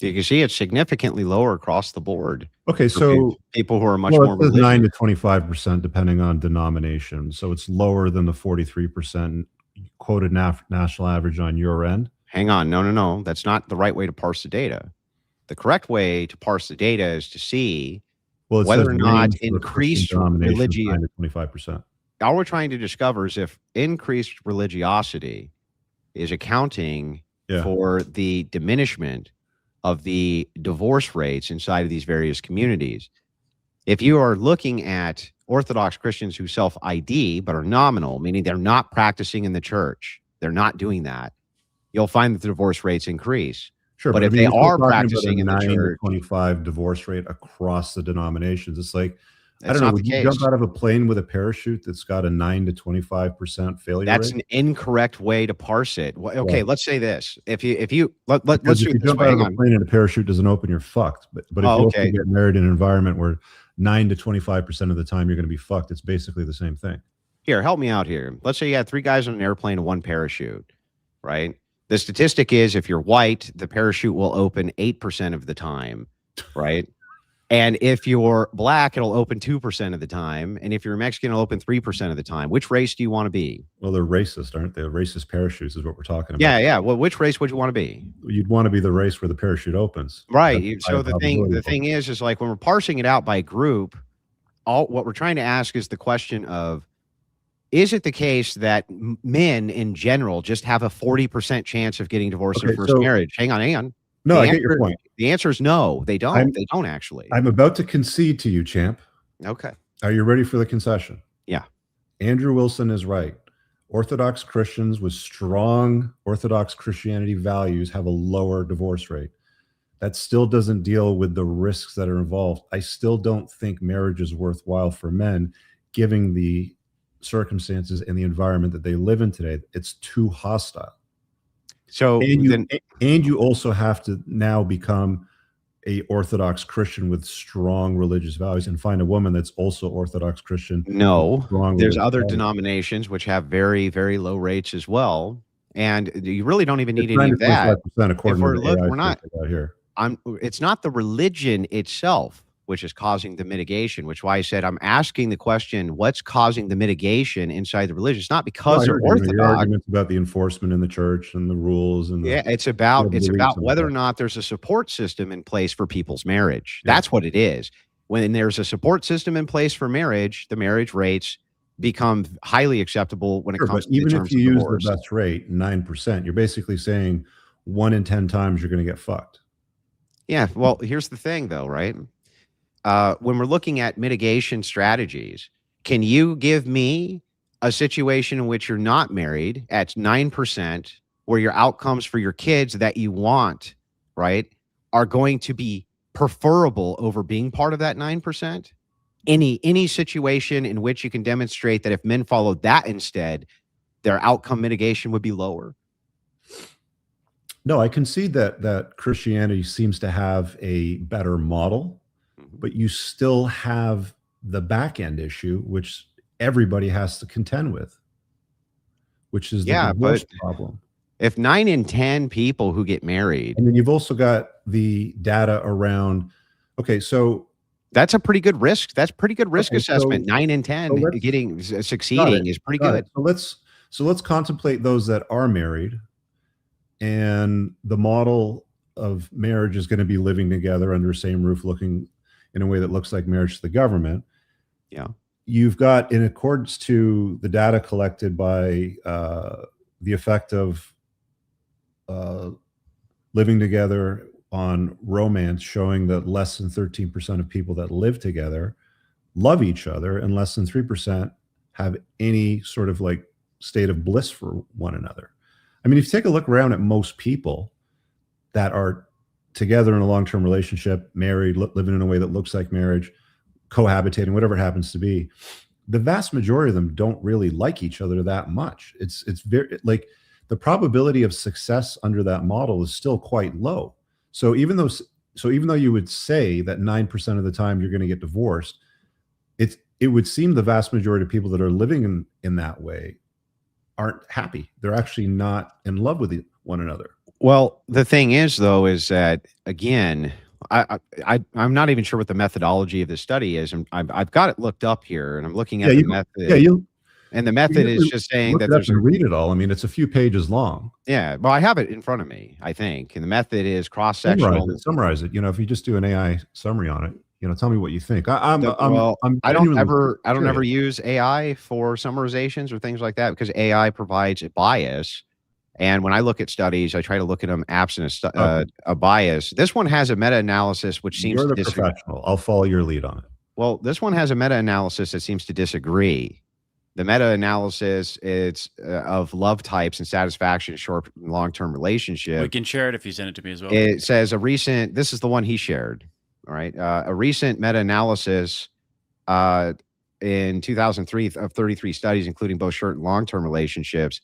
You can see it's significantly lower across the board. Okay, for so people who are much well, more it says religious. 9 to 25% depending on denomination. So it's lower than the 43% quoted national average on your end. Hang on. No. That's not the right way to parse the data. The correct way to parse the data is to see Well, it whether says or not range for increased Christian denominations, religion. 9 to 25%. All we're trying to discover is if increased religiosity is accounting Yeah. for the diminishment of the divorce rates inside of these various communities. If you are looking at Orthodox Christians who self-ID but are nominal, meaning they're not practicing in the church, they're not doing that, you'll find that the divorce rates increase. Sure, But if I mean, they you're still are talking about practicing a in the 9 to church, 25 divorce rate across the denominations. It's like I That's don't know. not the Would you case. jump out of a plane with a parachute that's got a 9 to 25% failure That's rate? an incorrect way to parse it. Well, okay, Well, let's say this. Let's do because if it you this jump way. out Hang of a on. plane and a parachute doesn't open, you're fucked. But if Oh, you also okay. get married in an environment where 9 to 25% of the time you're going to be fucked, it's basically the same thing. Here, help me out here. Let's say you had 3 guys on an airplane and 1 parachute, right? The statistic is if you're white, the parachute will open 8% of the time, right? And if you're black, it'll open 2% of the time. And if you're Mexican, it'll open 3% of the time. Which race do you want to be? Well, they're racist, aren't they? Racist parachutes is what we're talking about. Yeah, yeah. Well, which race would you want to be? You'd want to be the race where the parachute opens. Right. That's So high the probability. thing is like when we're parsing it out by group, what we're trying to ask is the question of, is it the case that men in general just have a 40% chance of getting divorced in Okay, first so- marriage? Hang on. No, The I get your answer- point. The answer is no, they don't. I'm- They don't actually. I'm about to concede to you, champ. Okay. Are you ready for the concession? Yeah. Andrew Wilson is right. Orthodox Christians with strong Orthodox Christianity values have a lower divorce rate. That still doesn't deal with the risks that are involved. I still don't think marriage is worthwhile for men, given the circumstances and the environment that they live in today. It's too hostile. So And you also have to now become a Orthodox Christian with strong religious values and find a woman that's also Orthodox Christian. no, Strong there's religious other values. denominations which have very, very low rates as well. And you really don't even need It's any of that. 95% according If we're to the look- AI we're not- stuff I got here. It's not the religion itself which is causing the mitigation, which why I said I'm asking the question, what's causing the mitigation inside the religion? It's not because I they're heard you. Your Orthodox. arguments about the enforcement in the church and the rules and the, Yeah, it's about beliefs and whether stuff. or not there's a support system in place for people's marriage. That's what it is. When there's a support system in place for marriage, the marriage rates become highly acceptable when it Sure, comes but to even the if terms you of use divorce. the best rate, 9%, you're basically saying 1 in 10 times you're going to get fucked. Yeah, well, here's the thing, though, right? When we're looking at mitigation strategies, can you give me a situation in which you're not married at 9%, where your outcomes for your kids that you want, right, are going to be preferable over being part of that 9%? Any situation in which you can demonstrate that if men followed that instead, their outcome mitigation would be lower? No, I concede that Christianity seems to have a better model, but you still have the back end issue, which everybody has to contend with, which is the Yeah, divorce but- problem. If 9 in 10 people who get married, And then you've also got the data around, okay, so that's a pretty good risk. That's pretty good risk Okay, so- assessment. 9 in 10 so let's- getting got succeeding it, is pretty got good. it. So let's contemplate those that are married, and the model of marriage is going to be living together under the same roof, looking in a way that looks like marriage to the government. Yeah. You've got, in accordance to the data collected by the effect of living together on romance, showing that less than 13% of people that live together love each other, and less than 3% have any sort of like state of bliss for one another. I mean, if you take a look around at most people that are together in a long-term relationship, married, living in a way that looks like marriage, cohabitating, whatever it happens to be, the vast majority of them don't really like each other that much. It's very like the probability of success under that model is still quite low. So even though you would say that 9% of the time you're going to get divorced, it would seem the vast majority of people that are living in that way aren't happy. They're actually not in love with one another. Well, the thing is, though, is that again, I'm not even sure what the methodology of the study is, and I've got it looked up here, and I'm looking at the method. Yeah, and the method is just saying look that it up there's and read it all. I mean, it's a few pages long. yeah. Well, I have it in front of me, I think, and the method is cross-sectional. Summarize it. You know, if you just do an AI summary on it, you know, tell me what you think. I don't genuinely ever curious. use AI for summarizations or things like that because AI provides a bias. And when I look at studies, I try to look at them absent a bias. This one has a meta-analysis which seems You're to the disagree. professional. I'll follow your lead on it. Well, this one has a meta-analysis that seems to disagree. The meta-analysis is of love types and satisfaction in short and long-term relationship. We can share it if you send it to me as well. It says this is the one he shared. All right. A recent meta-analysis uh, in 2003 of 33 studies, including both short and long-term relationships,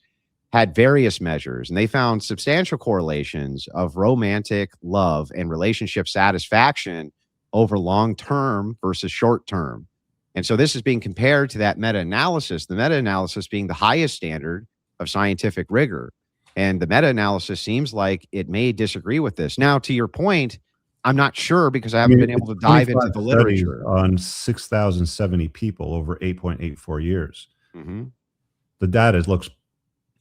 had various measures, and they found substantial correlations of romantic love and relationship satisfaction over long-term versus short-term. And so this is being compared to that meta-analysis, the meta-analysis being the highest standard of scientific rigor. And the meta-analysis seems like it may disagree with this. Now, to your point, I'm not sure because I haven't been able to dive into the 25 studies literature. on 6,070 people over 8.84 years. Mhm. The data looks,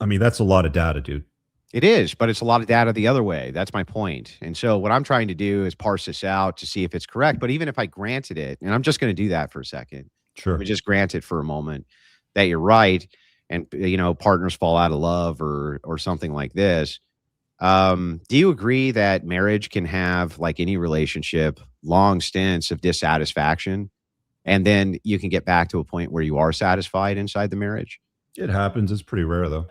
I mean, that's a lot of data, dude. It is, but it's a lot of data the other way. That's my point. And so what I'm trying to do is parse this out to see if it's correct. But even if I granted it, and I'm just going to do that for a second, Sure. let me just grant it for a moment that you're right, and partners fall out of love or something like this. Do you agree that marriage can have, like any relationship, long stints of dissatisfaction, and then you can get back to a point where you are satisfied inside the marriage? It happens. It's pretty rare, though.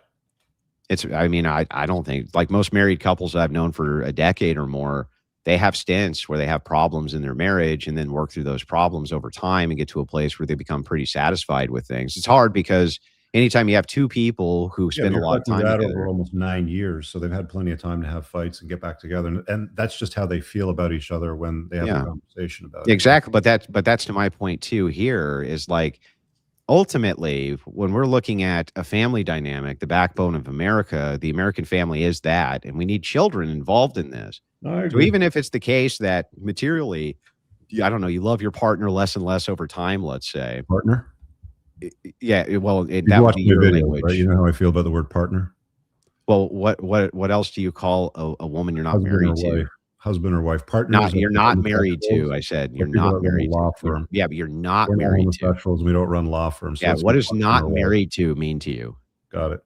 I don't think, like most married couples that I've known for a decade or more, they have stints where they have problems in their marriage and then work through those problems over time and get to a place where they become pretty satisfied with things. It's hard because anytime you have two people who spend a lot of time that together, over almost 9 years, so they've had plenty of time to have fights and get back together, and that's just how they feel about each other when they have Yeah. a conversation about it. exactly. But that's to my point too. Here is like, ultimately, when we're looking at a family dynamic, the backbone of America, the American family is that, and we need children involved in this. I So agree. even if it's the case that materially, I don't know, you love your partner less and less over time, let's say. Partner. Yeah, well, You that would watch be my your videos, language. right? You know how I feel about the word partner. Well, what else do you call a woman you're not Husband or married to? wife. Husband or wife. Partners. You're are not married homosexuals. to. I said Or you're people that not run a married law to. firm. Yeah, but you're not We're not married to. homosexuals. We don't run law firms. So Yeah, let's what be does husband not or wife. married to mean to you? Got it.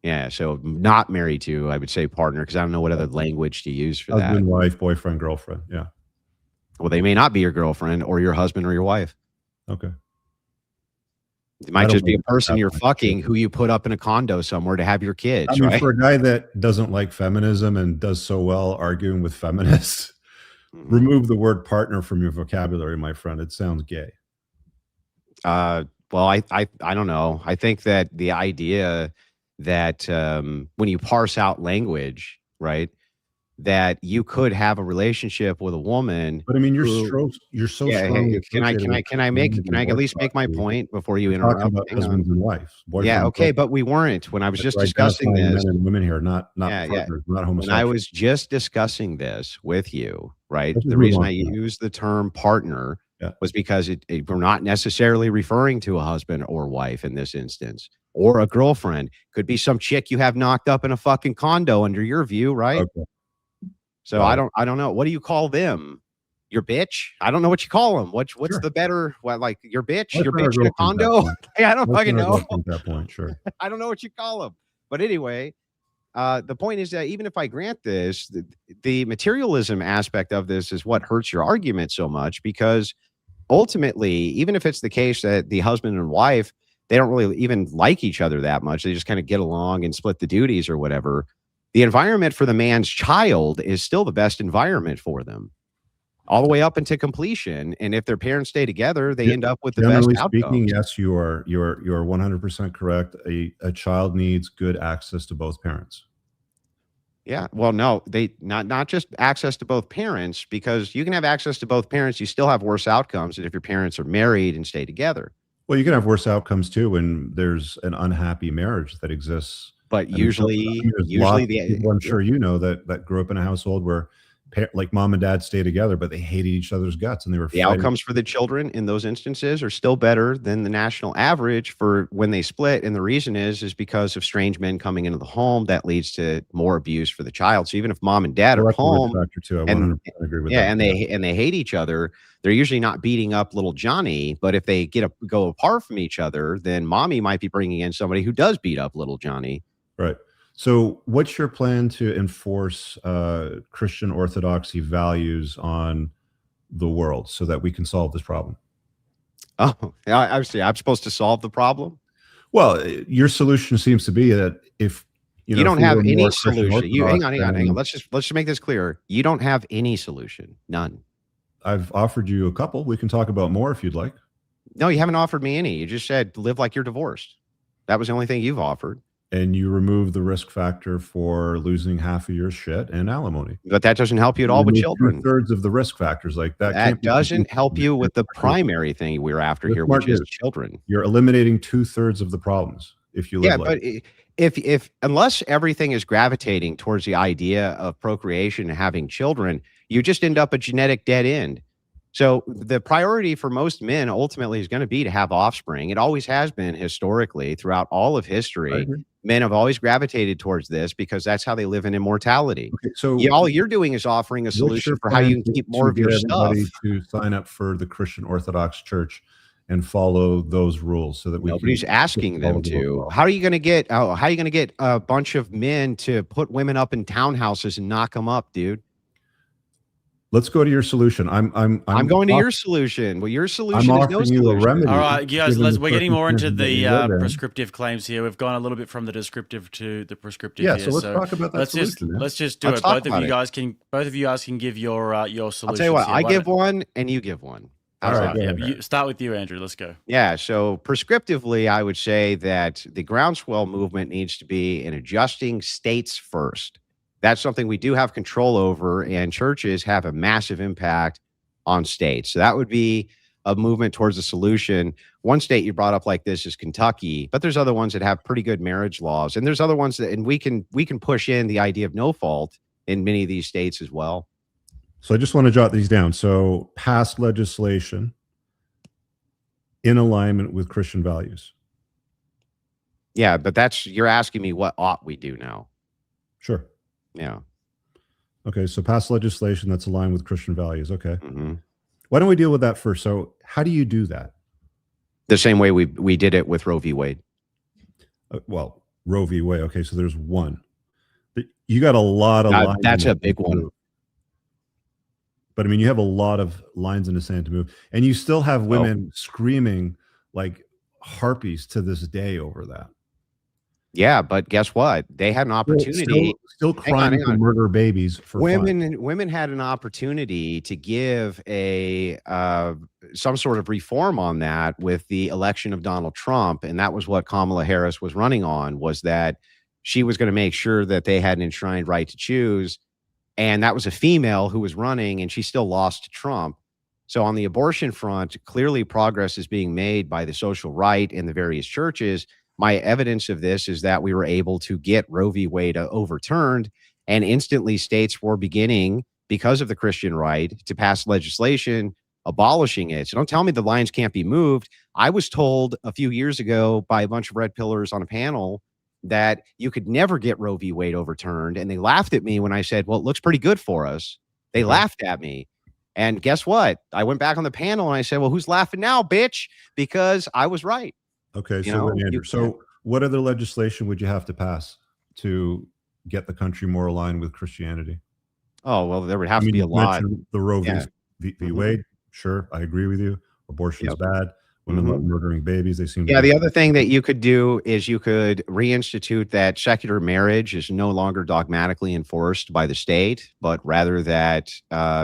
Yeah, so not married to, I would say partner, because I don't know what other language to use for that. Husband, wife, boyfriend, girlfriend. Yeah. Well, they may not be your girlfriend or your husband or your wife. Okay. It I might don't just be know a person that you're much. fucking who you put up in a condo somewhere to have your kids, I mean, right? for a guy that doesn't like feminism and does so well arguing with feminists, Mhm. remove the word partner from your vocabulary, my friend. It sounds gay. Well, I don't know. I think that the idea that when you parse out language, right, that you could have a relationship with a woman But I mean, who, you're so yeah, strongly hey, associated with can I Christianity and at least make my orthodoxy. point before you We're talking interrupt? about Hang on. husbands and wives, boyfriend Yeah, and okay, girlfriend. but we weren't when I was just We're discussing identifying this. men and women here, not Yeah, yeah. partners, not When I homosexuals. was just discussing this with you, right? Let's just The move reason on I from that. used the term partner Yeah. was because we're not necessarily referring to a husband or wife in this instance, or a girlfriend. Could be some chick you have knocked up in a fucking condo under your view, right? Okay. So Got it. I don't know. What do you call them? Your bitch? I don't know what you call them. What's Sure. the better? What, like your bitch? Your Boyfriend or bitch in a girlfriend at that condo? point. Hey, I don't fucking Boyfriend or know. girlfriend at that point, sure. I don't know what you call them. But anyway, the point is that even if I grant this, the materialism aspect of this is what hurts your argument so much, because ultimately, even if it's the case that the husband and wife, they don't really even like each other that much, they just kind of get along and split the duties or whatever, the environment for the man's child is still the best environment for them, all the way up into completion. And if their parents stay together, they end up with the best Generally outcomes. speaking, yes, you're 100% correct. A child needs good access to both parents. Yeah. Well, no, they not just access to both parents, because you can have access to both parents. You still have worse outcomes than if your parents are married and stay together. Well, you can have worse outcomes too when there's an unhappy marriage that exists. But And usually there's lots of the people, I'm sure you know, that grew up in a household where like mom and dad stay together, but they hated each other's guts and they were the fighting. outcomes for the children in those instances are still better than the national average for when they split. And the reason is because of strange men coming into the home that leads to more abuse for the child. So even if mom and dad Well, are that's a risk home, factor too. I and 100% agree with yeah, that. and they hate each other, they're usually not beating up little Johnny. But if they go apart from each other, then mommy might be bringing in somebody who does beat up little Johnny. Right. So what's your plan to enforce Christian orthodoxy values on the world so that we can solve this problem? Oh, obviously, I'm supposed to solve the problem. Well, your solution seems to be that if You if don't we have were any more Christian solution. You hang on, Orthodox, then Let's just make this clear. You don't have any solution. None. I've offered you a couple. We can talk about more if you'd like. No, you haven't offered me any. You just said live like you're divorced. That was the only thing you've offered. And you remove the risk factor for losing half of your shit and alimony. But that doesn't help you at all with children. 2/3 of the risk factors like that. That doesn't help you with the primary thing we're after here, which is children. You're eliminating 2/3 of the problems if you live like but if unless everything is gravitating towards the idea of procreation and having children, you just end up a genetic dead end. So the priority for most men ultimately is going to be to have offspring. It always has been historically throughout all of history. Men have always gravitated towards this because that's how they live in immortality. Okay, so all you're doing is offering a solution for how you can keep more of your stuff. To sign up for the Christian Orthodox Church and follow those rules so that nobody's asking them to. How are you going to get a bunch of men to put women up in townhouses and knock them up, dude? Let's go to your solution. I'm going to your solution. Well, your solution is no solution. All right, guys, we're getting more into the prescriptive claims here. We've gone a little bit from the descriptive to the prescriptive. Yeah, here, so let's talk about that solution. Let's just do it. Both of you guys can give your solution. I'll tell you what. I give one, and you give one. All right. Yeah, start with you, Andrew. Let's go. Yeah. So prescriptively, I would say that the groundswell movement needs to be in adjusting states first. That's something we do have control over, and churches have a massive impact on states. So that would be a movement towards a solution. One state you brought up like this is Kentucky, but there's other ones that have pretty good marriage laws, and there's other ones that, and we can push in the idea of no fault in many of these states as well. So I just want to jot these down. So pass legislation in alignment with Christian values. Yeah, but you're asking me what ought we do now? Sure. Yeah. Okay, so pass legislation that's aligned with Christian values. Okay. Mm-hmm. Why don't we deal with that first? So how do you do that? The same way we did it with Roe v. Wade. Well, Roe v. Wade. Okay, so there's one. You got a lot of lines. That's a big one. But I mean, you have a lot of lines in the sand to move, and you still have women screaming like harpies to this day over that. Yeah, but guess what? They had an opportunity. Still crying to murder babies for women. Women had an opportunity to give some sort of reform on that with the election of Donald Trump, and that was what Kamala Harris was running on. Was that she was going to make sure that they had an enshrined right to choose, and that was a female who was running, and she still lost to Trump. So on the abortion front, clearly progress is being made by the social right and the various churches. My evidence of this is that we were able to get Roe v. Wade overturned, and instantly states were beginning, because of the Christian right, to pass legislation abolishing it. So don't tell me the lines can't be moved. I was told a few years ago by a bunch of red pillars on a panel that you could never get Roe v. Wade overturned, and they laughed at me when I said, well, it looks pretty good for us. They laughed at me. And guess what? I went back on the panel and I said, well, who's laughing now, bitch? Because I was right. Okay, so what other legislation would you have to pass to get the country more aligned with Christianity? Oh, well, there would have to be a lot. The Roe v. Wade, sure, I agree with you. Abortion is bad. Women love murdering babies. They seem the other thing that you could do is you could reinstitute that secular marriage is no longer dogmatically enforced by the state, but rather that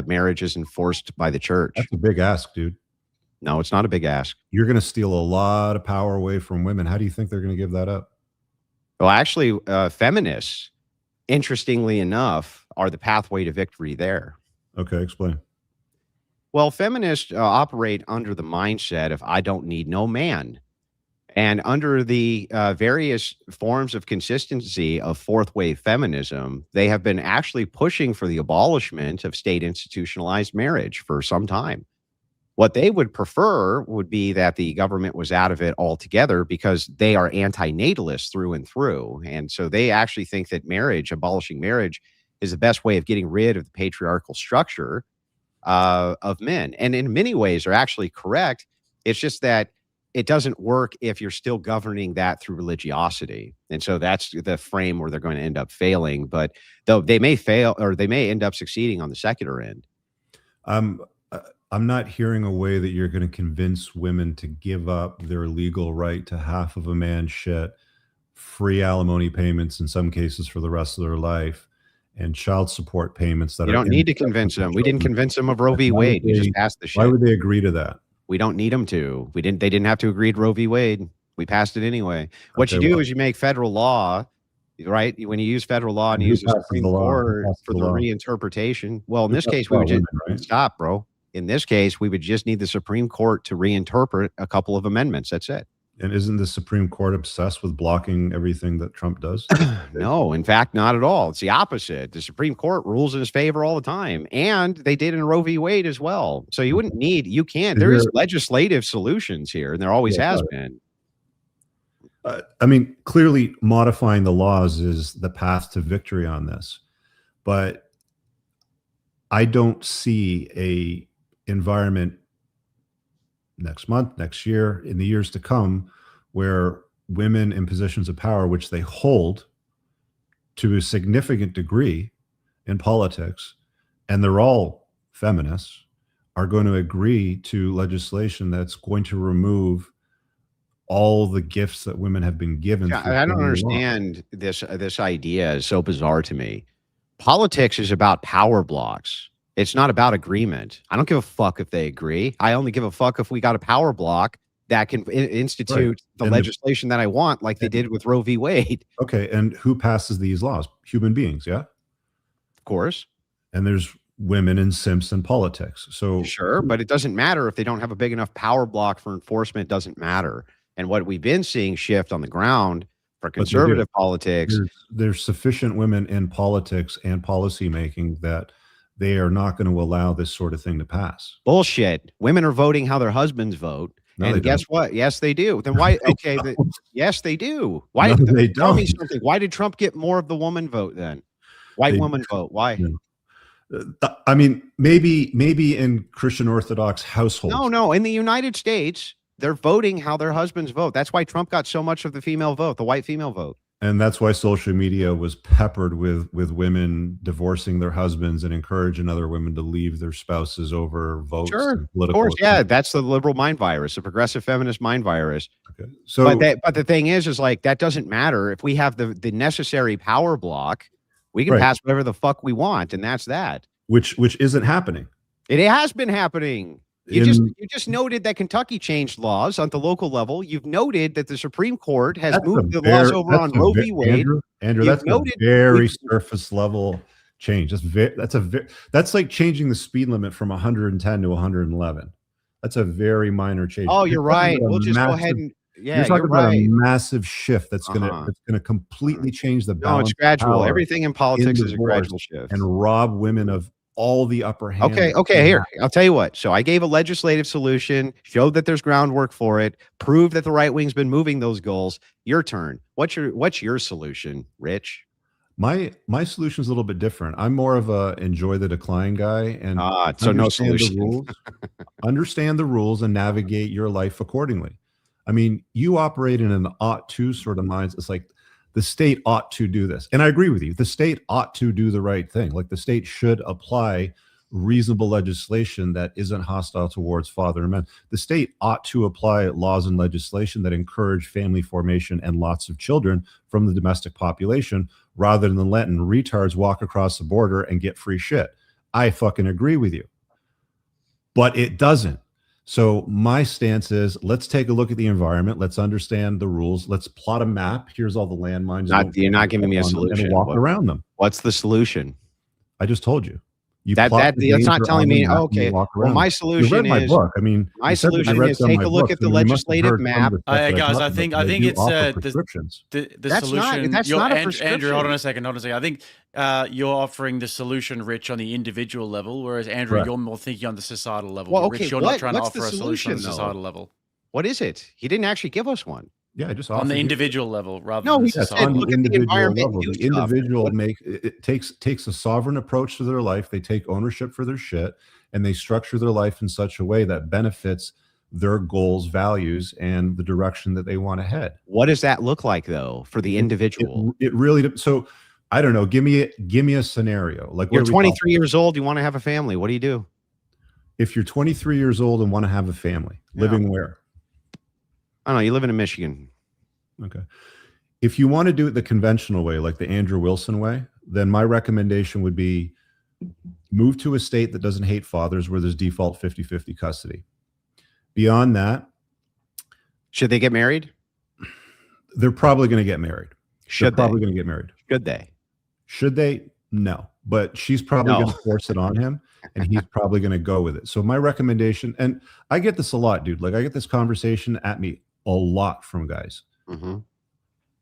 marriage is enforced by the church. That's a big ask, dude. No, it's not a big ask. You're going to steal a lot of power away from women. How do you think they're going to give that up? Well, actually, feminists, interestingly enough, are the pathway to victory there. Okay, explain. Well, feminists operate under the mindset of I don't need no man. And under the various forms of consistency of fourth wave feminism, they have been actually pushing for the abolishment of state institutionalized marriage for some time. What they would prefer would be that the government was out of it altogether because they are anti-natalists through and through. And so they actually think that abolishing marriage, is the best way of getting rid of the patriarchal structure of men. And in many ways are actually correct. It's just that it doesn't work if you're still governing that through religiosity. And so that's the frame where they're going to end up failing. But though they may fail, or they may end up succeeding on the secular end. I'm not hearing a way that you're going to convince women to give up their legal right to half of a man's shit, free alimony payments in some cases for the rest of their life, and child support payments that you don't need to convince them. We didn't convince them of Roe v. Wade. We just passed the shit. Why would they agree to that? We don't need them to. They didn't have to agree to Roe v. Wade. We passed it anyway. What Okay, you do well- is you make federal law, right? When you use federal law and And you who use the passes Supreme the law? Who Court passes for the the law? reinterpretation. Well, in Who this passes case, the we law? would just Women, right? stop, bro. In this case, we would just need the Supreme Court to reinterpret a couple of amendments. That's it. And isn't the Supreme Court obsessed with blocking everything that Trump does? No, in fact, not at all. It's the opposite. The Supreme Court rules in his favor all the time. And they did in Roe v. Wade as well. So you wouldn't need, you can't. There is legislative solutions here, and there always has been. I mean, clearly modifying the laws is the path to victory on this. But I don't see a environment next month, next year, in the years to come, where women in positions of power, which they hold to a significant degree in politics, and they're all feminists, are going to agree to legislation that's going to remove all the gifts that women have been given. Yeah, through I don't family law. understand this idea is so bizarre to me. Politics is about power blocks. It's not about agreement. I don't give a fuck if they agree. I only give a fuck if we got a power block that can institute the And legislation that I want, like they did with Roe v. Wade. Okay, and who passes these laws? Human beings, yeah? Of course. And there's women and simps in politics. So Sure, but it doesn't matter if they don't have a big enough power block for enforcement. It doesn't matter. And what we've been seeing shift on the ground for conservative politics. There's sufficient women in politics and policy making that they are not going to allow this sort of thing to pass. Bullshit. Women are voting how their husbands vote. No, and they guess don't. what? Yes, they do. Then why? Okay. Yes, they do. Why? No, they Tell me don't. something. Why did Trump get more of the woman vote then? White They- woman vote. Why? Yeah. I mean, maybe in Christian Orthodox households. No. In the United States, they're voting how their husbands vote. That's why Trump got so much of the female vote, the white female vote. And that's why social media was peppered with women divorcing their husbands and encouraging other women to leave their spouses over votes. Sure, and of political course. Yeah, that's the liberal mind virus, the progressive feminist mind virus. Okay. So, But the thing is like that doesn't matter if we have the necessary power block. We can Right. pass whatever the fuck we want, and that's that. which isn't happening. It has been happening. You just noted that Kentucky changed laws on the local level. You've noted that the Supreme Court has moved the laws over on Roe v. Wade. Andrew, You've that's noted- a very surface level change. That's like changing the speed limit from 110 to 111. That's a very minor change. Oh, you're right. We'll just go massive- ahead and yeah, you're talking you're about right. a massive shift that's Uh-huh. gonna completely change the No, balance. it's of gradual. power Everything in politics is a divorce gradual shift. and rob women of all the upper hand. Okay, here. I'll tell you what. So I gave a legislative solution, showed that there's groundwork for it, proved that the right wing's been moving those goals. Your turn. What's your solution, Rich? My solution is a little bit different. I'm more of a enjoy the decline guy and So no understand the solution. rules, understand the rules and navigate your life accordingly. I mean, you operate in an ought to sort of minds. It's like the state ought to do this. And I agree with you. The state ought to do the right thing. Like the state should apply reasonable legislation that isn't hostile towards father and men. The state ought to apply laws and legislation that encourage family formation and lots of children from the domestic population rather than letting retards walk across the border and get free shit. I fucking agree with you. But it doesn't. So my stance is let's take a look at the environment. Let's understand the rules. Let's plot a map. Here's all the landmines. You're not giving me a and solution. walk around them. What's the solution? I just told you. That's not telling me. Okay. Well, my You solution read my is book. I mean, my you said that you solution read is some of take my a look books, at the so you must have legislative heard some of map. the stuff that Guys, talked I about, think but think do it's offer the prescriptions. the That's not- solution. that's you're- not a Andrew, prescription. hold on a second. I think you're offering the solution, Rich, on the individual level, whereas Andrew, Correct. you're more thinking on the societal level. Well, okay, Rich, you're not trying to what's offer the a solution on the solution, though? societal level. What is it? He didn't actually give us one. Yeah, I just On offered the you- individual level, rather No, than the he just Yes, said, on societal. look the at the individual environment level. and The do stuff. individual What- it takes a sovereign approach to their life. They take ownership for their shit, and they structure their life in such a way that benefits their goals, values, and the direction that they want to head. What does that look like though for the individual? It really. So I don't know. Give me a scenario. Like You're what are we 23 years old. You want to have a family. What do you do? If you're 23 years old and want to have a family, living where? I don't know. You live in Michigan. Okay. If you want to do it the conventional way, like the Andrew Wilson way, then my recommendation would be move to a state that doesn't hate fathers where there's default 50-50 custody. Beyond that, Should they get married? they're probably going to get married. Should They're probably they? going to get married. Should they? Should they? No. But she's probably No. going to force it on him, and he's probably going to go with it. So my recommendation, and I get this a lot, dude. Like I get this conversation at me a lot from guys. Mm-hmm.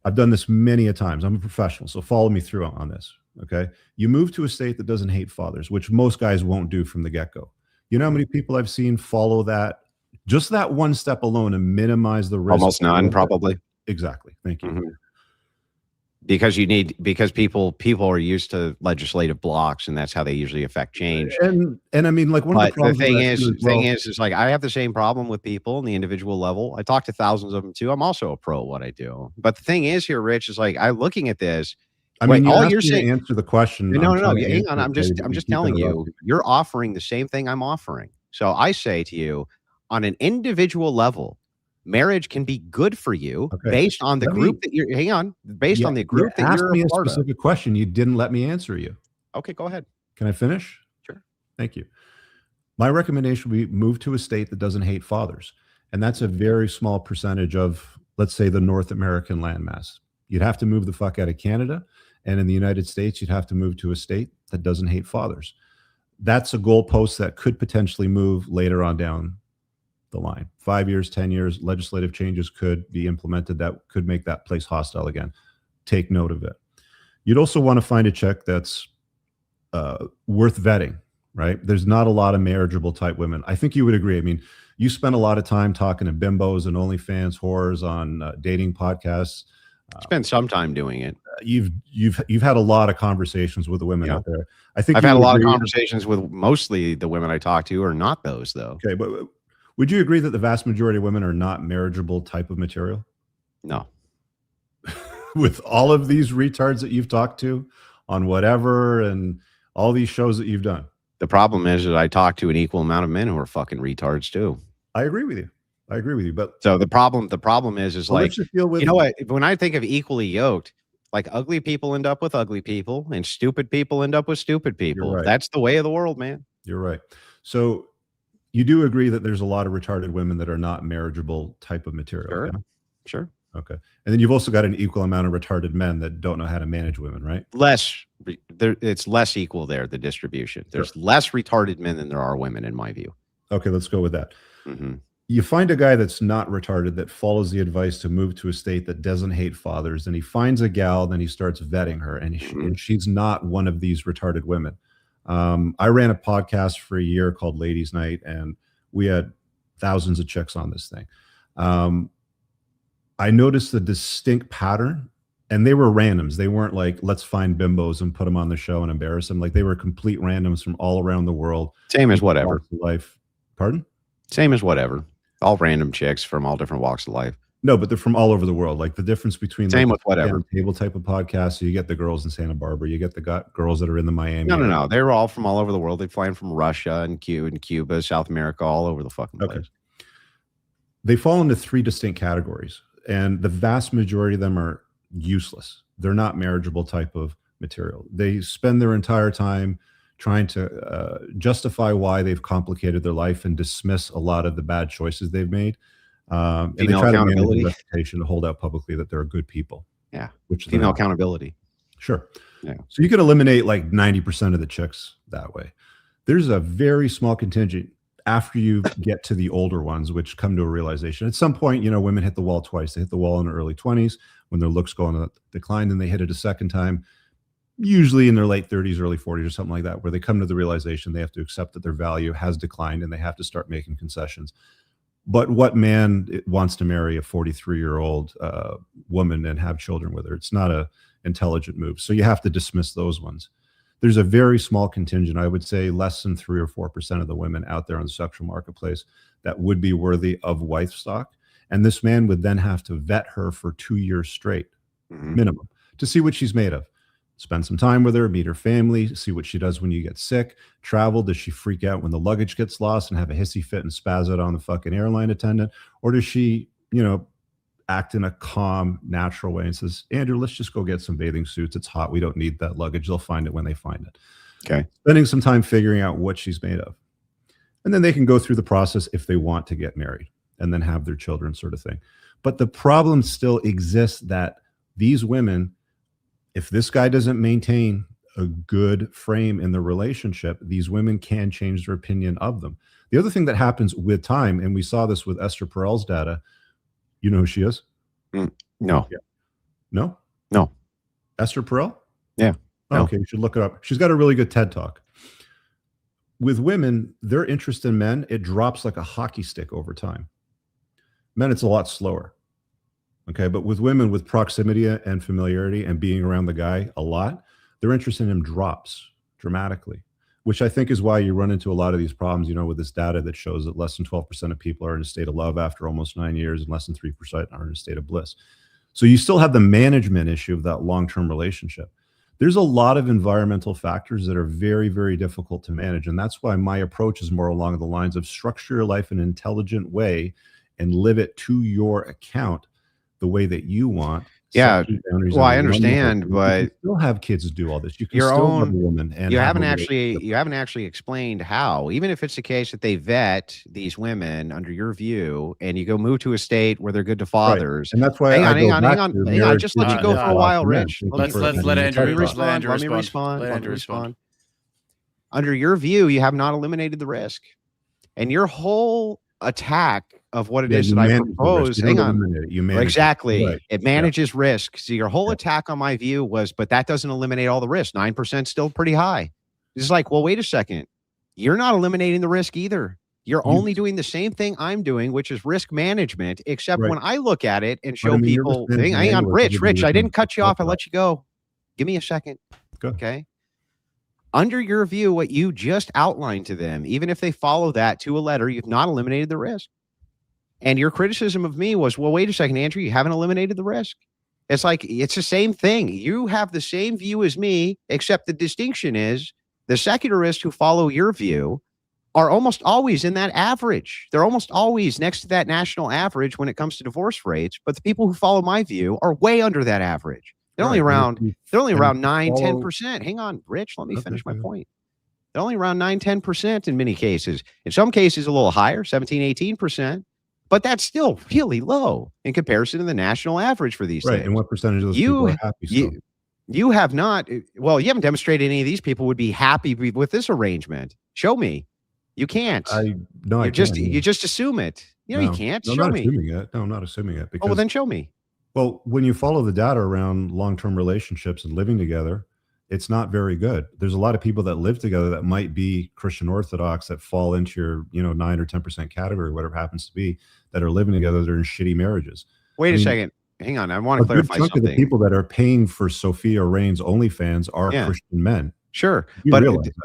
I've done this many a times. I'm a professional, so follow me through on this. Okay. You move to a state that doesn't hate fathers, which most guys won't do from the get-go. You know how many people I've seen follow that, just that one step alone, and minimize the risk? Almost none, probably. Exactly. Thank you. Mm-hmm. Because people are used to legislative blocks, and that's how they usually affect change. And I mean, like one of the But problems the thing with that is, too the thing is like I have the same problem with people on the individual level. I talk to thousands of them too. I'm also a pro at what I do. But the thing is here, Rich, is like I'm looking at this. I mean, all you you're asked me saying. to answer the question. No. trying to Hang answer on. it, I'm Dave, just keep telling you, interrupting. you're offering the same thing I'm offering. So I say to you, on an individual level, marriage can be good for you based on the group that you're. Hang on, based on the group that you're me a a part of. specific question. You didn't let me answer you. Okay, go ahead. Can I finish? Sure. Thank you. My recommendation would be move to a state that doesn't hate fathers, and that's a very small percentage of, let's say, the North American landmass. You'd have to move the fuck out of Canada, and in the United States, you'd have to move to a state that doesn't hate fathers. That's a goalpost that could potentially move later on down the line. 5 years, 10 years, legislative changes could be implemented that could make that place hostile again. Take note of it. You'd also want to find a chick that's worth vetting, right? There's not a lot of marriageable type women. I think you would agree. I mean, you spend a lot of time talking to bimbos and OnlyFans whores on dating podcasts. Spend some time doing it. You've had a lot of conversations with the women out there. I think I've had a lot of conversations with mostly the women I talk to are not those though. Okay, but would you agree that the vast majority of women are not marriageable type of material? No. With all of these retards that you've talked to on whatever and all these shows that you've done. The problem is that I talk to an equal amount of men who are fucking retards too. I agree with you. But so the problem is well, like, you know what, when I think of equally yoked, like ugly people end up with ugly people and stupid people end up with stupid people. Right. That's the way of the world, man. You're right. So you do agree that there's a lot of retarded women that are not marriageable type of material. Sure. Yeah? Sure. Okay. And then you've also got an equal amount of retarded men that don't know how to manage women, right? It's less equal there, the distribution. There's less retarded men than there are women, in my view. Okay, let's go with that. Mm-hmm. You find a guy that's not retarded that follows the advice to move to a state that doesn't hate fathers, and he finds a gal, then he starts vetting her, and she's not one of these retarded women. I ran a podcast for a year called Ladies Night, and we had thousands of chicks on this thing. I noticed a distinct pattern, and they were randoms. They weren't like, let's find bimbos and put them on the show and embarrass them. Like, they were complete randoms from all around the world. Same as whatever. Life. Pardon? Same as whatever. All random chicks from all different walks of life. No, but they're from all over the world. Like the difference between same with whatever table type of podcast. So you get the girls in Santa Barbara, you get the girls that are in the Miami. No. They were all from all over the world. They fly in from Russia and Cuba, South America, all over the fucking place. They fall into three distinct categories, and the vast majority of them are useless. They're not marriageable type of material. They spend their entire time trying to justify why they've complicated their life and dismiss a lot of the bad choices they've made. And they try to manage the reputation to hold out publicly that they're good people. Yeah. Which female accountability. Sure. Yeah. So you could eliminate like 90% of the chicks that way. There's a very small contingent after you get to the older ones, which come to a realization. At some point, you know, women hit the wall twice. They hit the wall in their early 20s when their looks go on a decline, then they hit it a second time, usually in their late 30s, early 40s or something like that, where they come to the realization they have to accept that their value has declined and they have to start making concessions. But what man wants to marry a 43-year-old woman and have children with her? It's not a intelligent move. So you have to dismiss those ones. There's a very small contingent, I would say less than 3 or 4% of the women out there on the sexual marketplace that would be worthy of wife stock. And this man would then have to vet her for 2 years straight, minimum, to see what she's made of. Spend some time with her, meet her family, see what she does when you get sick, travel. Does she freak out when the luggage gets lost and have a hissy fit and spaz out on the fucking airline attendant? Or does she, you know, act in a calm, natural way and says, Andrew, let's just go get some bathing suits. It's hot. We don't need that luggage. They'll find it when they find it. Okay. Spending some time figuring out what she's made of. And then they can go through the process if they want to get married and then have their children, sort of thing. But the problem still exists that these women, if this guy doesn't maintain a good frame in the relationship, these women can change their opinion of them. The other thing that happens with time, and we saw this with Esther Perel's data, you know who she is? No. Yeah. No? No. Esther Perel? Yeah. Oh, No. okay, you should look it up. She's got a really good TED Talk. With women, their interest in men, it drops like a hockey stick over time. Men, it's a lot slower. Okay, but with women, with proximity and familiarity and being around the guy a lot, their interest in him drops dramatically, which I think is why you run into a lot of these problems, with this data that shows that less than 12% of people are in a state of love after almost 9 years and less than 3% are in a state of bliss. So you still have the management issue of that long-term relationship. There's a lot of environmental factors that are very, very difficult to manage. And that's why my approach is more along the lines of structure your life in an intelligent way and live it to your account the way that you want. Yeah. Well, I and understand, but you can still have kids do all this. You can your still own love a woman. And you have haven't a actually explained how, even if it's the case that they vet these women under your view and you go move to a state where they're good to fathers. And that's why hang I on. Just let you go for a while, Rich. Let Andrew respond. Under your view, you have not eliminated the risk. And your whole attack of what it is that I propose, hang on. Exactly. Right. It manages risk. So your whole attack on my view was, but that doesn't eliminate all the risk. 9% still pretty high. It's like, well, wait a second. You're not eliminating the risk either. You're only doing the same thing I'm doing, which is risk management, except when I look at it and show people, hang on, Rich, I didn't cut you off. I let you go. Give me a second. Okay. Under your view, what you just outlined to them, even if they follow that to a letter, you've not eliminated the risk. And your criticism of me was, well, wait a second, Andrew, you haven't eliminated the risk. It's like, it's the same thing. You have the same view as me, except the distinction is the secularists who follow your view are almost always in that average. They're almost always next to that national average when it comes to divorce rates. But the people who follow my view are way under that average. They're only around 9, 10%. Hang on, Rich, let me finish my point. They're only around 9, 10% in many cases. In some cases, a little higher, 17, 18%. But that's still really low in comparison to the national average for these things. And what percentage of those people are happy still? You have not. Well, you haven't demonstrated any of these people would be happy with this arrangement. Show me. You can't. You just assume it. You can't. No, Show I'm me. assuming it. No, I'm not assuming it. Because, well, then show me. Well, when you follow the data around long-term relationships and living together, it's not very good. There's a lot of people that live together that might be Christian Orthodox that fall into your 9 or 10% category, whatever it happens to be, that are living together. They're in shitty marriages. Wait a second. Hang on. I want to clarify something. Of the people that are paying for Sophia Rain's OnlyFans are Christian men. Sure, but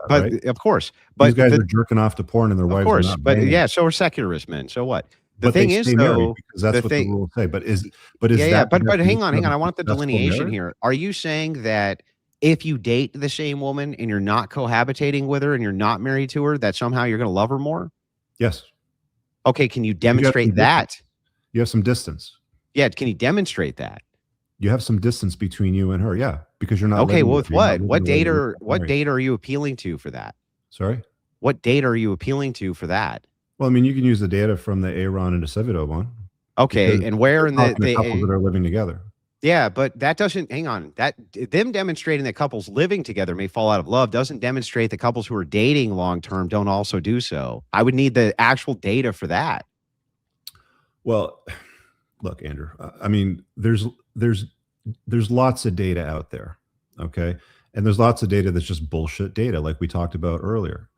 right? Of course, but these guys are jerking off to porn and their wives. Of course, but so are secularist men. So what? The thing is, though, because that's what the rules say. But hang on. I want the delineation here. Are you saying that if you date the same woman and you're not cohabitating with her and you're not married to her, that somehow you're going to love her more? Yes. Okay. Can you demonstrate that? You have some distance. Yeah. Can you demonstrate that? You have some distance between you and her. Yeah. Because you're not. Okay. Well, with what? What data are you appealing to for that? Sorry? What data are you appealing to for that? Well, I mean, you can use the data from the Aaron and the Acevedo one. Okay. And where in the couples that are living together. Yeah, but that doesn't, hang on, that them demonstrating that couples living together may fall out of love doesn't demonstrate that couples who are dating long-term don't also do so. I would need the actual data for that. Well, look, Andrew, I mean, there's lots of data out there. Okay. And there's lots of data that's just bullshit data, like we talked about earlier.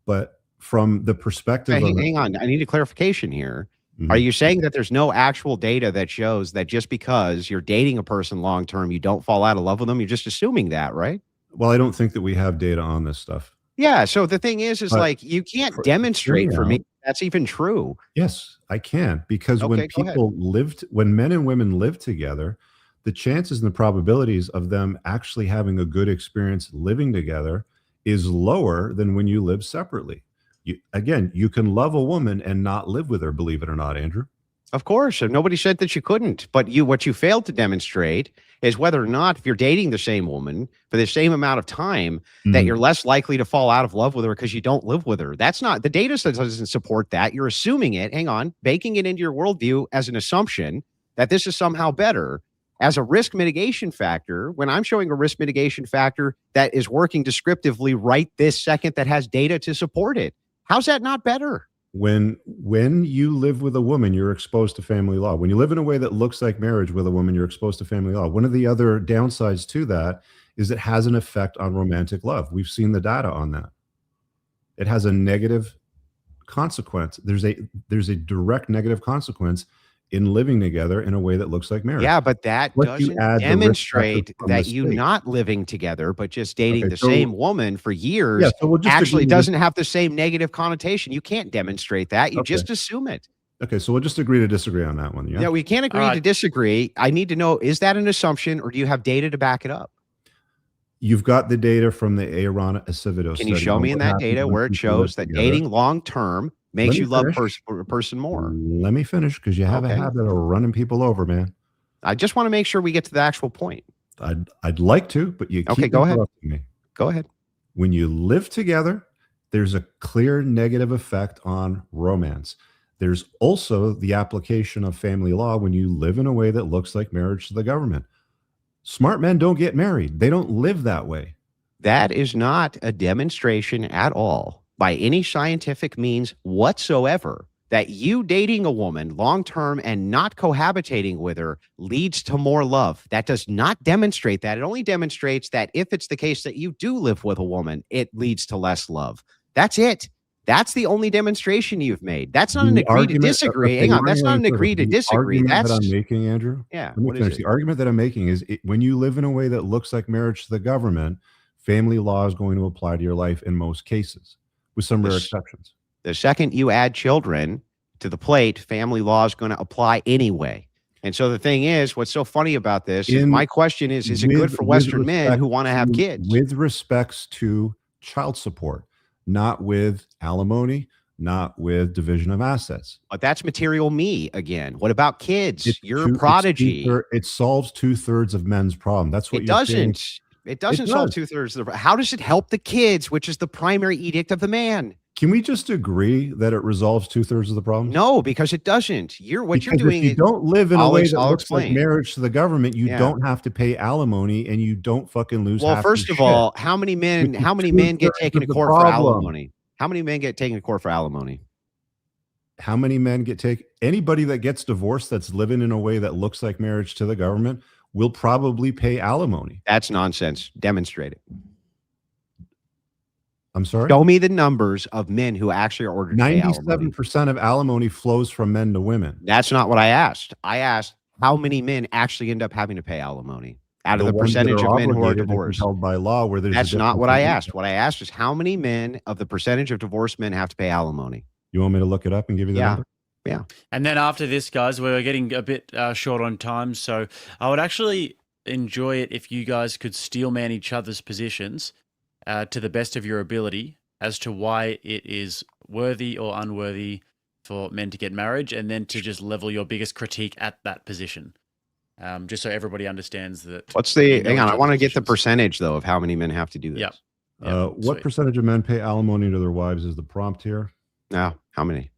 But from the perspective hang on, I need a clarification here. Are you saying that there's no actual data that shows that just because you're dating a person long term, you don't fall out of love with them? You're just assuming that, right? Well, I don't think that we have data on this stuff. Yeah. So the thing is like you can't demonstrate for me that's even true. Yes, I can, because when men and women live together, the chances and the probabilities of them actually having a good experience living together is lower than when you live separately. You can love a woman and not live with her, believe it or not, Andrew. Of course, and nobody said that you couldn't. But what you failed to demonstrate is whether or not, if you're dating the same woman for the same amount of time, that you're less likely to fall out of love with her because you don't live with her. That's not the data doesn't support that. You're assuming it. Hang on, baking it into your worldview as an assumption that this is somehow better as a risk mitigation factor. When I'm showing a risk mitigation factor that is working descriptively right this second, that has data to support it, how's that not better? When you live with a woman, you're exposed to family law. When you live in a way that looks like marriage with a woman, you're exposed to family law. One of the other downsides to that is it has an effect on romantic love. We've seen the data on that. It has a negative consequence. There's a direct negative consequence in living together in a way that looks like marriage. Yeah, but that Once you doesn't add the risk demonstrate factor from that the you state. not living together, but just dating Okay, the so- same woman for years Yeah, so we'll just actually agree to doesn't have the same negative connotation. You can't demonstrate that. You Okay. just assume it. Okay, so we'll just agree to disagree on that one. Yeah. Yeah, we can't agree to disagree. I need to know, is that an assumption or do you have data to back it up? You've got the data from the Arana Acevedo Can you study show on me in what that happens data when where it people live shows that together. dating long term makes Let me you love finish. a person more? Let me finish because you have Okay. a habit of running people over, man. I just want to make sure we get to the actual point. I'd like to, but you Okay, keep go ahead. interrupting me. Go ahead. When you live together, there's a clear negative effect on romance. There's also the application of family law when you live in a way that looks like marriage to the government. Smart men don't get married. They don't live that way. That is not a demonstration at all by any scientific means whatsoever that you dating a woman long term and not cohabitating with her leads to more love. That does not demonstrate that. It only demonstrates that if it's the case that you do live with a woman, it leads to less love. That's it. That's the only demonstration you've made. That's not an agree to disagree. Hang on. That's not an agree to disagree. The argument That's that I'm making, Andrew. yeah. Let me What is finish. it? The argument that I'm making is when you live in a way that looks like marriage to the government, family law is going to apply to your life in most cases, with some rare This- exceptions. The second you add children to the plate, family law is going to apply anyway. And so the thing is, what's so funny about this is my question is it good for Western men who want to have kids? With respects to child support, not with alimony, not with division of assets. But that's material me again. What about kids? You're a It's prodigy. it solves 2/3 of men's problem. That's what It you're saying. doesn't. It doesn't solve does. 2/3 of the. How does it help the kids, which is the primary edict of the man? Can we just agree that it resolves 2/3 of the problem? No, because it doesn't. You're doing. If you don't live in a I'll way ex- that I'll looks explain. like marriage to the government, you Yeah. don't have to pay alimony, and you don't fucking lose. Well, half first your of all, shit. how many men? Which is How many men get 2/3 taken to of the court for problem. alimony? How many men get taken to court for alimony? How many men get taken? Anybody that gets divorced that's living in a way that looks like marriage to the government will probably pay alimony. That's nonsense. Demonstrate it. I'm sorry. Show me the numbers of men who actually are ordered to pay alimony. 97% of alimony flows from men to women. That's not what I asked. I asked how many men actually end up having to pay alimony out of the ones that percentage of men who are obligated and divorced. compelled by law, where there's a That's not difference what I in asked. income. What I asked is how many men of the percentage of divorced men have to pay alimony? You want me to look it up and give you the Yeah. number? And then after this, guys, we're getting a bit short on time. So I would actually enjoy it if you guys could steelman each other's positions to the best of your ability as to why it is worthy or unworthy for men to get marriage, and then to just level your biggest critique at that position. Just so everybody understands that. What's you the know hang on? each I want to other's get the positions. percentage though of how many men have to do this. Yep. Yeah, What sweet. percentage of men pay alimony to their wives is the prompt here? Now, how many?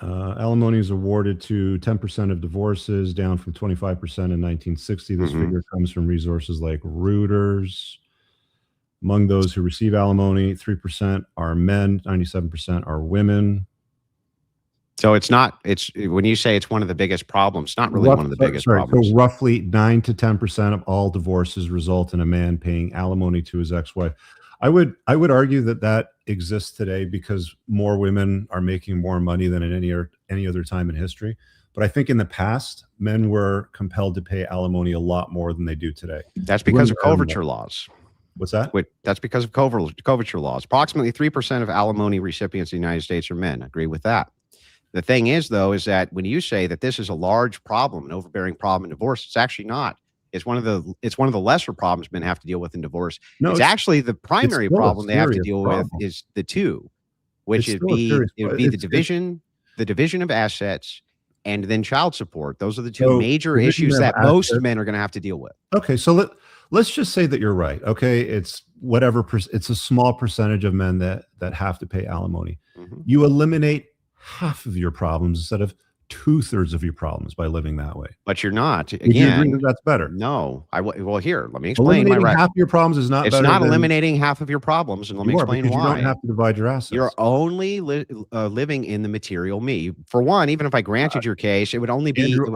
Alimony is awarded to 10% of divorces, down from 25% in 1960. This Mhm. figure comes from resources like Reuters. Among those who receive alimony, 3% are men, 97% are women. So it's not. It's when you say it's one of the biggest problems. It's not really one of the biggest problems. So roughly 9 to 10% of all divorces result in a man paying alimony to his ex-wife. I would argue that exists today because more women are making more money than at any other time in history. But I think in the past, men were compelled to pay alimony a lot more than they do today. That's because of Women are coverture laws. What's that? Wait, that's because of coverture laws. Approximately 3% of alimony recipients in the United States are men. I agree with that. The thing is, though, is that when you say that this is a large problem, an overbearing problem in divorce, it's actually not. It's one of the lesser problems men have to deal with in divorce. No, it's actually the primary still a problem they have to serious deal problem. with is the two. which It's would still a be serious it would que- be it's- the division of assets, and then child support. Those are the two So, major division issues of that most assets- men are going to have to deal with. Okay, so let's just say that you're right. Okay, it's whatever. It's a small percentage of men that have to pay alimony. Mhm. You eliminate half of your problems instead of 2/3 of your problems by living that way. But you're not. Would you agree Again, that that's better? no. Well, here, let me explain my Eliminating right. half your problems is not It's better not than eliminating half of your problems, and let me you are, explain because you why. don't have to divide your assets. You're only living in the material me. For one, even if I granted your case, it would only be. Andrew,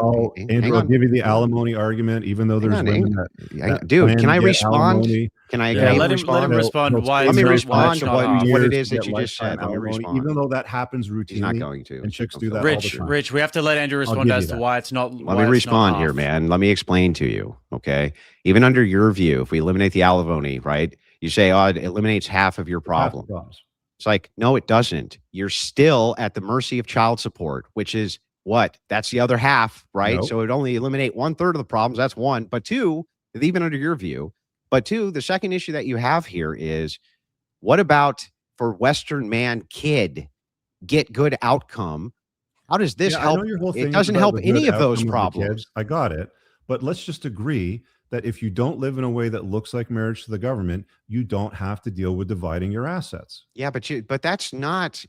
I'll give you the alimony argument, even though there's women that dude, plan can I to get respond? alimony. Can I Yeah, let him respond? respond. He'll Why stay Let me it's married respond for to not hard. what it years is to that get you just lifetime said. Let me alimony, respond. even though that happens routinely. He's not going to. And chicks do that all Rich, the time. Rich, we have to let Andrew respond give as you to that. why it's not. Let me respond here, man. Let me explain to you. Okay. Even under your view, if we eliminate the alimony, right? You say, oh, it eliminates half of your Half the problem. problems. It's like, no, it doesn't. You're still at the mercy of child support, which is what? That's the other half, right? No. So it only eliminate 1/3 of the problems. That's one. But two, even under your view, but two, the second issue that you have here is, what about for Western man kid get good outcome? How does this Yeah, I help? know your whole thing It is doesn't about help the good any of those outcome the problems. kids. I got it. But let's just agree that if you don't live in a way that looks like marriage to the government, you don't have to deal with dividing your assets. Yeah, but that's not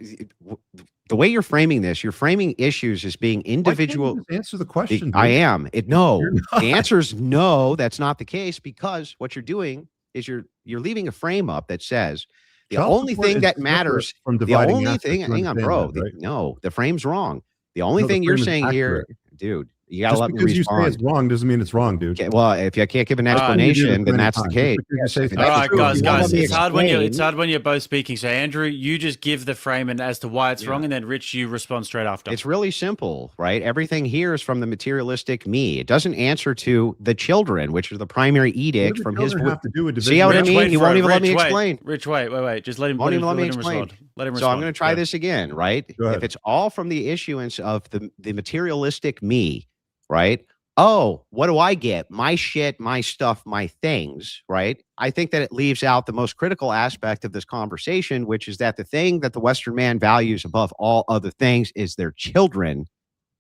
the way you're framing this. You're framing issues as being Why can't you individual. just answer the question. I dude? am. No. You're The not. answer is no. That's not the case, because what you're doing is you're leaving a frame up that says the Child only support thing is that separate matters. from The dividing only assets. thing. You Hang on, understand bro. that, right? No, the frame's wrong. The only No, the thing you're frame is saying here, accurate. dude, you gotta Just let me because you say respond. it's wrong doesn't mean it's wrong, dude. Okay, well, if I can't give an All right. explanation, then that's the case. Just because you say That's All right, true. guys, If you wanna guys, let me it's hard when explain- it's hard when you're both speaking. So, Andrew, you just give the frame and as to why it's Yeah. wrong, and then Rich, you respond straight after. It's really simple, right? Everything here is from the materialistic me. It doesn't answer to the children, which are the primary What do edict the from his. children have to do with See how I division? mean? wait He for won't it. even let me Rich, explain. Rich, wait. Just let him. Won't even let me him explain. respond. Let him So respond. I'm going to try Yeah. this again, right? Go ahead. If it's all from the issuance of the materialistic me, right? Oh, what do I get? My shit, my stuff, my things, right? I think that it leaves out the most critical aspect of this conversation, which is that the thing that the Western man values above all other things is their children.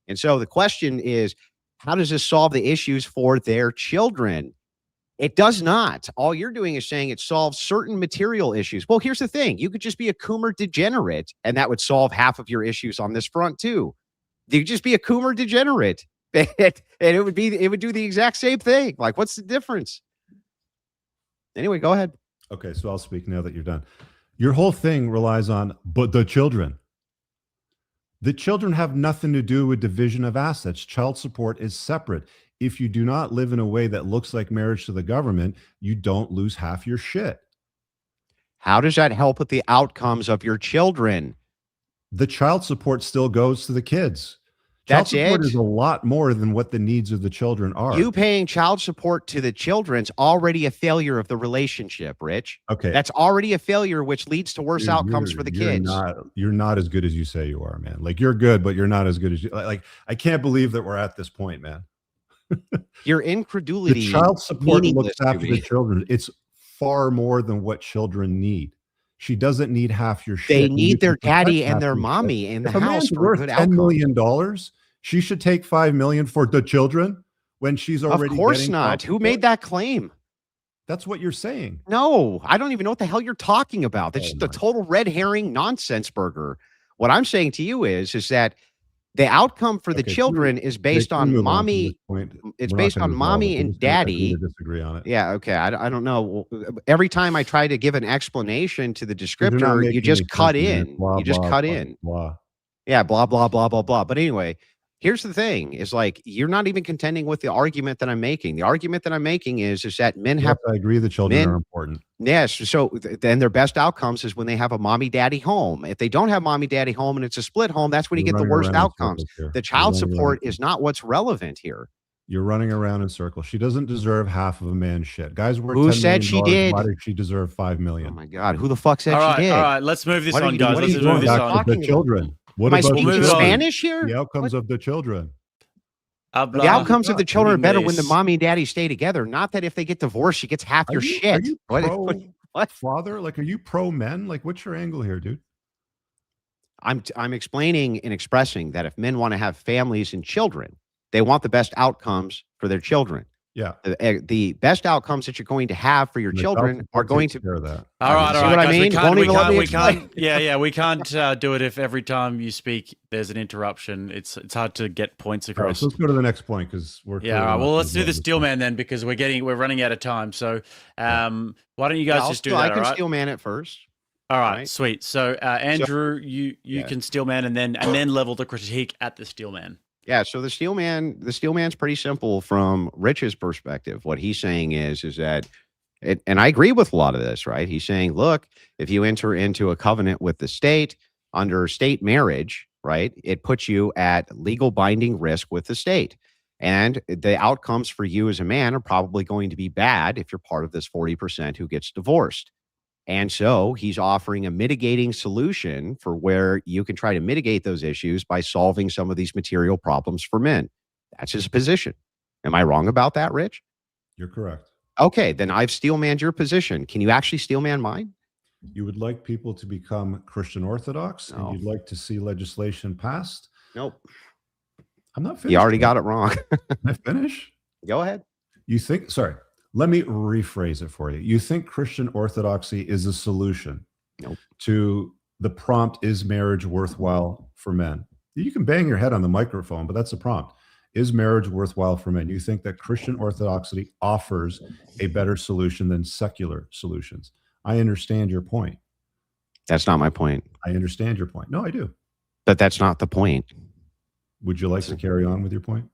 And so the question is, how does this solve the issues for their children? It does not. All you're doing is saying it solves certain material issues. Well, here's the thing. You could just be a Coomer degenerate, and that would solve half of your issues on this front, too. You could just be a Coomer degenerate, and it would do the exact same thing. Like, what's the difference? Anyway, go ahead. Okay, so I'll speak now that you're done. Your whole thing relies on, but the children. The children have nothing to do with division of assets. Child support is separate. If you do not live in a way that looks like marriage to the government, you don't lose half your shit. How does that help with the outcomes of your children? The child support still goes to the kids. That's Child support it? is a lot more than what the needs of the children are. You paying child support to the children's already a failure of the relationship, Rich. Okay. That's already a failure, which leads to worse Dude, outcomes for the kids. You're not as good as you say you are, man. Like, you're good, but you're not as good as you like. I can't believe that we're at this point, man. Your The incredulity. child support meaningless looks to after me. the children. It's far more than what children need. She doesn't need half your shit. They and you need their can protect daddy half and their your shit. mommy in the If a house man's for worth good $10 outcomes. million, she should take $5 million for the children when she's Of already course getting not. child Who support. made that claim? That's what you're saying. No, I don't even know what the hell you're talking about. That's Oh just a my total red herring nonsense burger. What I'm saying to you is that the outcome for the Okay, children is based Jake, can on we move on from mommy. this point? It's We're not based gonna on resolve mommy it. We're and just gonna agree daddy. to disagree on it. Yeah, okay. I don't know. Every time I try to give an explanation to the You're not descriptor, you making just any cut sense, man. in. Blah, You just blah, cut blah, in. Blah. Yeah, blah, blah, blah, blah, blah. But anyway, here's the thing is like, you're not even contending with the argument that I'm making. The argument that I'm making is that men Yes, have, I agree. The children men- are important. yes. So then their best outcomes is when they have a mommy daddy home. If they don't have mommy daddy home and it's a split home, that's when you You're get the running worst around in outcomes. circles here. The You're child running support around- is not what's relevant here. You're running around in circles. She doesn't deserve half of a man's shit. Guys worth Who $10 said million. she did? Why did she deserve $5 Oh million? my God. Who the fuck said All she did? right. Let's move this What are on, you- guys. what are Let's you move doing this back on. to- The talking about? children. What Am I about the speaking Move on. Spanish here? The outcomes of the children. The outcomes of the children are better when the Inglés. mommy and daddy stay together. Not that if they get divorced, she gets half your Are shit. you What- pro what? father? Like, are you pro men? Like, what's your angle here, dude? I'm explaining and expressing that if men want to have families and children, they want the best outcomes for their children. Yeah. The best outcomes that you're going to have for your And the children child are support going takes to. care of that. All right, See all right, what I guys. mean? Won't even let me explain. Yeah, we can't do it if every time you speak there's an interruption. It's hard to get points All right, across. so let's go to the next point because we're Yeah, all right. clearly Well, not let's do gonna the go steel this man then because we're running out of time. So, why don't you guys Yeah, just do I that? can All right. steel man it first. All right, right? sweet. So, Andrew, you Yeah. can steel man and then level the critique at the steel man. Yeah, so the steel man's pretty simple from Rich's perspective. What he's saying is that and I agree with a lot of this, right? He's saying, look, if you enter into a covenant with the state under state marriage, right, it puts you at legal binding risk with the state. And the outcomes for you as a man are probably going to be bad if you're part of this 40% who gets divorced. And so he's offering a mitigating solution for where you can try to mitigate those issues by solving some of these material problems for men. That's his position. Am I wrong about that, Rich? You're correct. Okay, then I've steelmanned your position. Can you actually steelman mine? You would like people to become Christian Orthodox, No. and you'd like to see legislation passed. Nope. I'm not finished. You already got it wrong. Can I finish? Go ahead. You think, sorry, let me rephrase it for you. You think Christian Orthodoxy is a solution Nope. to the prompt, is marriage worthwhile for men? You can bang your head on the microphone, but that's the prompt. Is marriage worthwhile for men? You think that Christian Orthodoxy offers a better solution than secular solutions. I understand your point. That's not my point. I understand your point. No, I do. But that's not the point. Would you like to carry on with your point?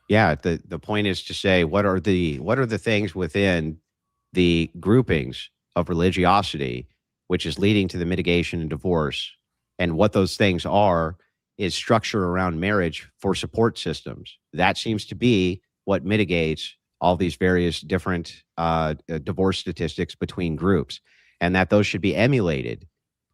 Yeah, the point is to say what are the things within the groupings of religiosity which is leading to the mitigation and divorce, and what those things are is structure around marriage for support systems. That seems to be what mitigates all these various different divorce statistics between groups, and that those should be emulated.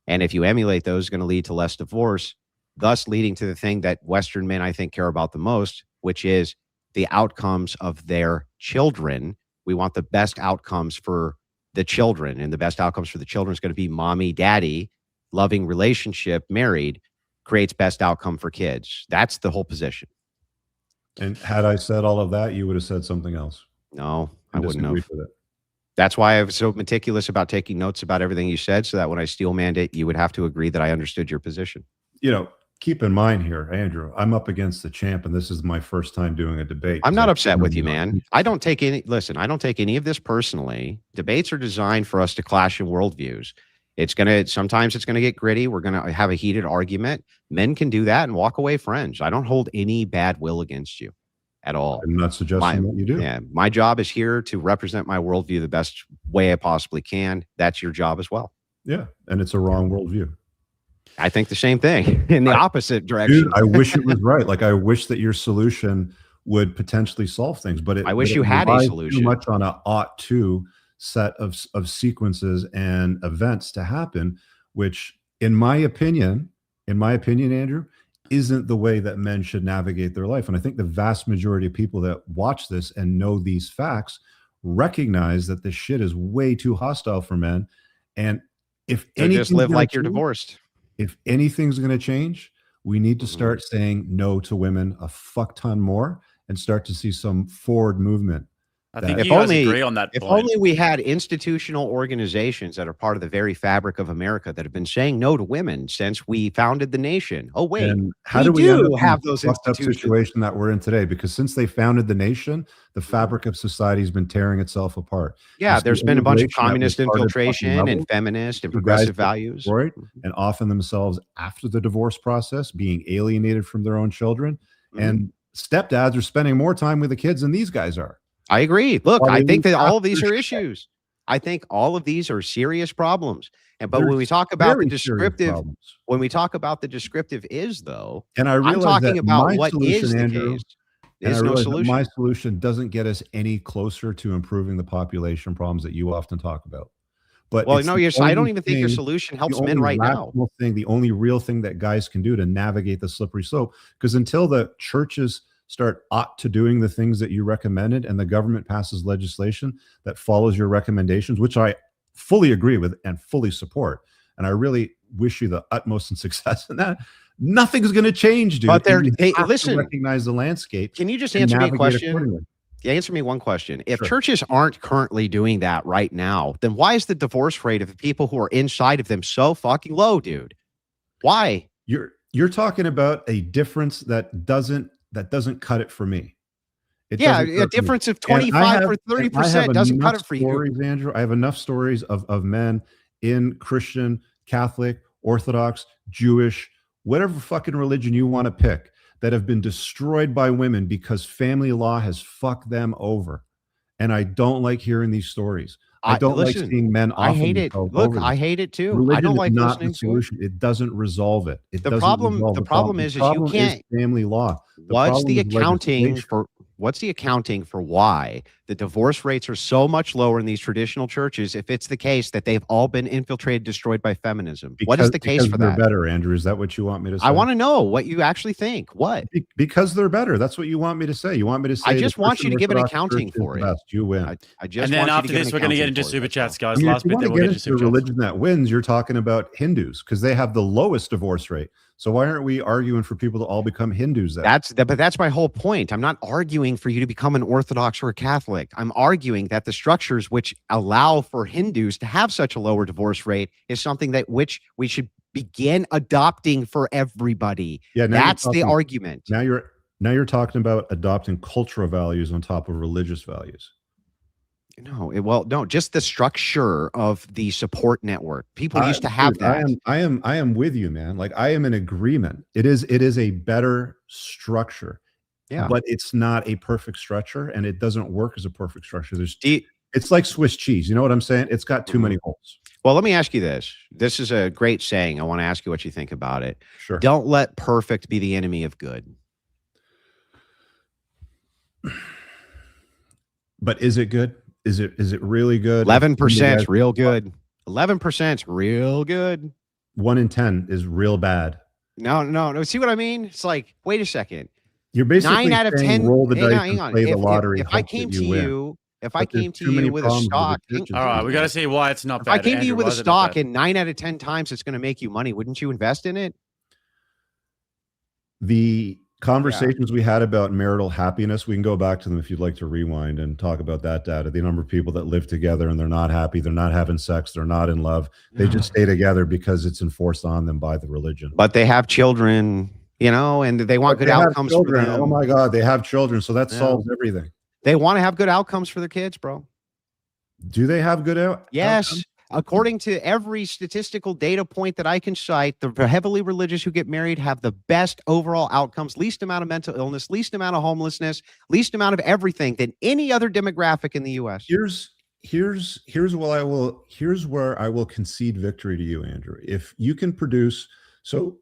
And if you emulate those, it's going to lead to less divorce, thus leading to the thing that Western men, I think, care about the most, which is the outcomes of their children. We want the best outcomes for the children, and the best outcomes for the children is going to be mommy, daddy, loving relationship, married, creates best outcome for kids. That's the whole position. And had I said all of that, you would have said something else. No, I wouldn't disagree have. with it. That's why I was so meticulous about taking notes about everything you said, so that when I steelmanned it, you would have to agree that I understood your position. You know, keep in mind here, Andrew, I'm up against the champ, and this is my first time doing a debate. I'm not upset with you, know, man. I don't take any of this personally. Debates are designed for us to clash in worldviews. Sometimes it's gonna get gritty. We're gonna have a heated argument. Men can do that and walk away friends. I don't hold any bad will against you at all. I'm not suggesting that you do. Yeah, my job is here to represent my worldview the best way I possibly can. That's your job as well. Yeah, and it's a wrong worldview. I think the same thing in the opposite direction. Dude, I wish it was right. Like, I wish that your solution would potentially solve things, but I wish you had a relies solution. Too much on a ought to set of sequences and events to happen, which, in my opinion, Andrew, isn't the way that men should navigate their life. And I think the vast majority of people that watch this and know these facts recognize that this shit is way too hostile for men. And if So just live like you're divorced. If anything's going to change, we need to start saying no to women a fuck ton more and start to see some forward movement. I think If you guys only- agree on that If point. only we had institutional organizations that are part of the very fabric of America that have been saying no to women since we founded the nation. Oh, wait. And how we do we end do up in have the those fucked up institutions. situation that we're in today? Because since they founded the nation, the fabric of society has been tearing itself apart. Yeah, It's the there's been a bunch of immigration that was communist started fucking infiltration rebels. and feminist and You guys progressive get values. destroyed and often themselves after the divorce process, being alienated from their own children. Mhm. And stepdads are spending more time with the kids than these guys are. I agree. Look, Well, I they think need that all of these after are shit. issues. I think all of these are serious problems. But They're when we talk about the very serious descriptive, problems. when we talk about the descriptive is though, And I I'm realize talking that about my what solution, is the Andrew, case. and I There's no realize that solution. my solution doesn't get us any closer to improving the population problems that you often talk about. But Well, it's no, the I don't only even think your thing- solution the helps men only right now. rational thing, the only real thing that guys can do to navigate the slippery slope. Because until the churches start ought to doing the things that you recommended and the government passes legislation that follows your recommendations, which I fully agree with and fully support. And I really wish you the utmost in success in that. Nothing's going to change, dude. But And you hey, have to listen. recognize the landscape. Can you just and answer me a navigate question? accordingly. Yeah, answer me one question. If Sure. churches aren't currently doing that right now, then why is the divorce rate of the people who are inside of them so fucking low, dude? Why? You're talking about a difference that doesn't cut it for me. It Yeah, doesn't cut a it for me. difference of And I 25 have- or and I 30% have doesn't cut enough it for you. stories, Andrew. I have enough stories of men in Christian, Catholic, Orthodox, Jewish, whatever fucking religion you want to pick, that have been destroyed by women because family law has fucked them over. And I don't like hearing these stories. I don't like seeing men I offing hate it. themselves Look, over I this. hate it too. I Religion don't is like not listening the solution. It doesn't resolve it. It The doesn't problem- resolve the the problem problem. is The you problem can't- family law. The What's problem the is legislation. what's the accounting for why the divorce rates are so much lower in these traditional churches if it's the case that they've all been infiltrated, destroyed by feminism? What is the case for they're that? better, Andrew. Is that what you want me to say? I want to know what you actually think. What? Because they're better. That's what you want me to say. You want me to say I just the want you Christian to give an Orthodox accounting Church is for the it. best. You win. I just And then want you after to give this, an we're going to get accounting into for it, super that's all. chats, guys. I mean, Last if you bit, want then to we'll get get into into super the chats. religion that wins, you're talking about Hindus because they have the lowest divorce rate. So why aren't we arguing for people to all become Hindus then? But that's my whole point. I'm not arguing for you to become an Orthodox or a Catholic. I'm arguing that the structures which allow for Hindus to have such a lower divorce rate is something that which we should begin adopting for everybody. Yeah, now you're That's the talking- argument. Now you're talking about adopting cultural values on top of religious values. No, just the structure of the support network. People used to have Dude, that. I am with you, man. Like I am in agreement. It is a better structure. Yeah. But it's not a perfect structure and it doesn't work as a perfect structure. Do It's like Swiss cheese. You know what I'm saying? It's got too Mhm. many holes. Well, let me ask you this. This is a great saying. I want to ask you what you think about it. Sure. Don't let perfect be the enemy of good. But is it good? Is it really good? 11% real good. 11% real good. 1 in 10 is real bad. No. See what I mean? It's like, wait a second. You're basically 9 out of saying 10. roll the hang dice on, hang on. and play the If- lottery. If I hope that came you to win. you, if I But there's came to too many you with a problems with the stock, churches. All right, we got to see why it's not if bad. I came to Andrew, you with why a is it not stock bad? and 9 out of 10 times it's going to make you money, wouldn't you invest in it? The conversations we had about marital happiness, we can go back to them if you'd like to rewind and talk about that data. The number of people that live together and they're not happy, they're not having sex, they're not in love. They just stay together because it's enforced on them by the religion. But they have children, and they want But good they have outcomes for children. them. Oh my God, they have children. So that Yeah. solves everything. They want to have good outcomes for their kids, bro. Do they have good Yes. outcomes? According to every statistical data point that I can cite, the heavily religious who get married have the best overall outcomes, least amount of mental illness, least amount of homelessness, least amount of everything than any other demographic in the US. Here's where I will concede victory to you, Andrew. If you can produce, so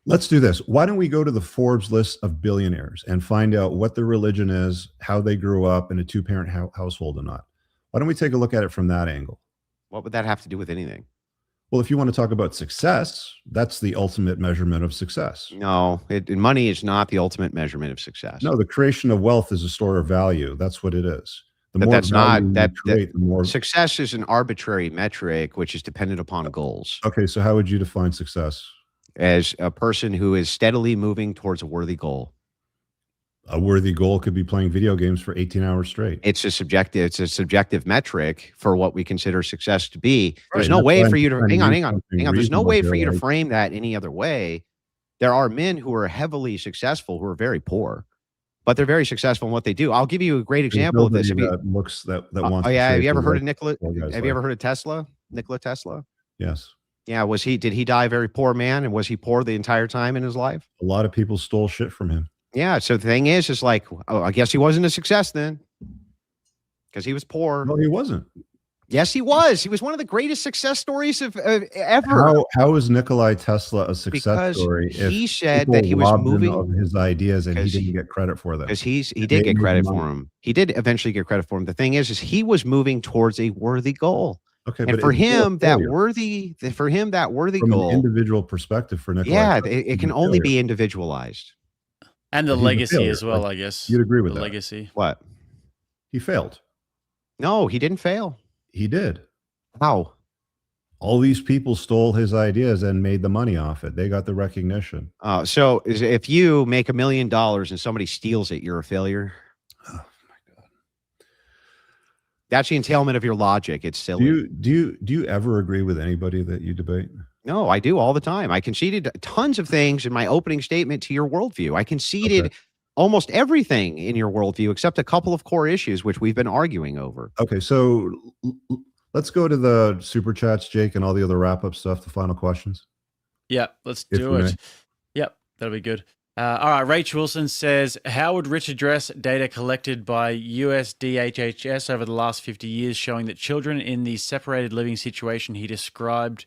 let's do this. Why don't we go to the Forbes list of billionaires and find out what their religion is, how they grew up in a two-parent household or not? Why don't we take a look at it from that angle? What would that have to do with anything? Well, if you want to talk about success, that's the ultimate measurement of success. No, money is not the ultimate measurement of success. No, the creation of wealth is a store of value. That's what it is. The But more that's not- value you that- create, the more. Success is an arbitrary metric which is dependent upon goals. Okay, so how would you define success? As a person who is steadily moving towards a worthy goal. A worthy goal could be playing video games for 18 hours straight. It's a subjective metric for what we consider success to be. There's Right, no that's way why for I'm you to trying to hang use on. something There's no reasonable way for here, you to like- frame that any other way. There are men who are heavily successful who are very poor, but they're very successful in what they do. I'll give you a great There's example of this. nobody Have you, that looks that wants. oh to yeah, say have you ever they're heard of like Nikola? poor guys Have like- you ever heard of Tesla? Nikola Tesla? Yes. Yeah, did he die a very poor man, and was he poor the entire time in his life? A lot of people stole shit from him. Yeah, so the thing is like, oh, I guess he wasn't a success then, because he was poor. No, he wasn't. Yes, he was. He was one of the greatest success stories of ever. How is Nikolai Tesla a success Because story? he if said people that he was robbed him moving- of his ideas and he because didn't get credit for them? Because he They did get made credit money. for him. He did eventually get credit for him. The thing is he was moving towards a worthy goal. Okay, And but for it's still a him, that failure. worthy From goal, an individual perspective for Nikolai. yeah, Tesla, it it's can a only failure. be individualized. And the He's a legacy failure, as well, like, I guess. you'd agree with the that. legacy. What? He failed. No, he didn't fail. He did. How? All these people stole his ideas and made the money off it. They got the recognition. So if you make $1 million and somebody steals it, you're a failure. Oh my God. That's the entailment of your logic. It's silly. Do you ever agree with anybody that you debate? No, I do all the time. I conceded tons of things in my opening statement to your worldview. I conceded almost everything in your worldview except a couple of core issues, which we've been arguing over. Okay, so let's go to the super chats, Jake, and all the other wrap-up stuff, the final questions. Yeah, let's do it. Yep, that'll be good. All right, Rach Wilson says, how would Rich address data collected by USDHHS over the last 50 years showing that children in the separated living situation he described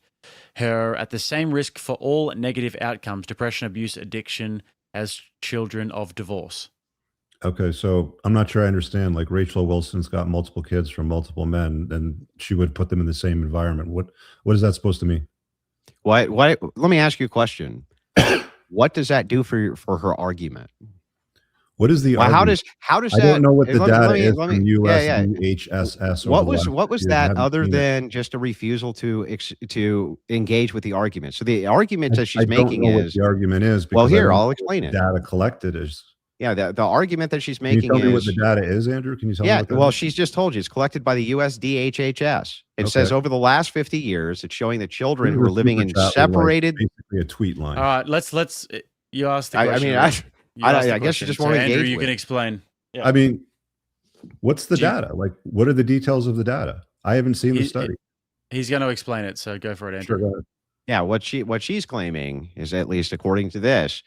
her at the same risk for all negative outcomes, depression, abuse, addiction, as children of divorce? Okay, so I'm not sure I understand. Like Rachel Wilson's got multiple kids from multiple men, and she would put them in the same environment. What is that supposed to mean? What? Let me ask you a question. What does that do for her argument? What is the argument? How does I that? don't know what the data is from from USDHSS. What was that other than just a refusal to engage with the argument? So the argument that she's making is what the argument is. Well, here I'll explain it. Data collected is. Yeah, the argument that she's making Can you tell me is what the data is, Andrew? Can you tell me? What that well, is? she's just told you it's collected by the USDHHS. It says over the last 50 years, it's showing that children who are living in separated. Basically, a tweet line. All right, let's. You asked the question. I guess you just want to engage. Andrew, you can explain. Yeah. I mean, what's the data? Like, what are the details of the data? I haven't seen the study. He's going to explain it, so go for it, Andrew. Sure, go ahead. Yeah, what she's claiming is, at least according to this,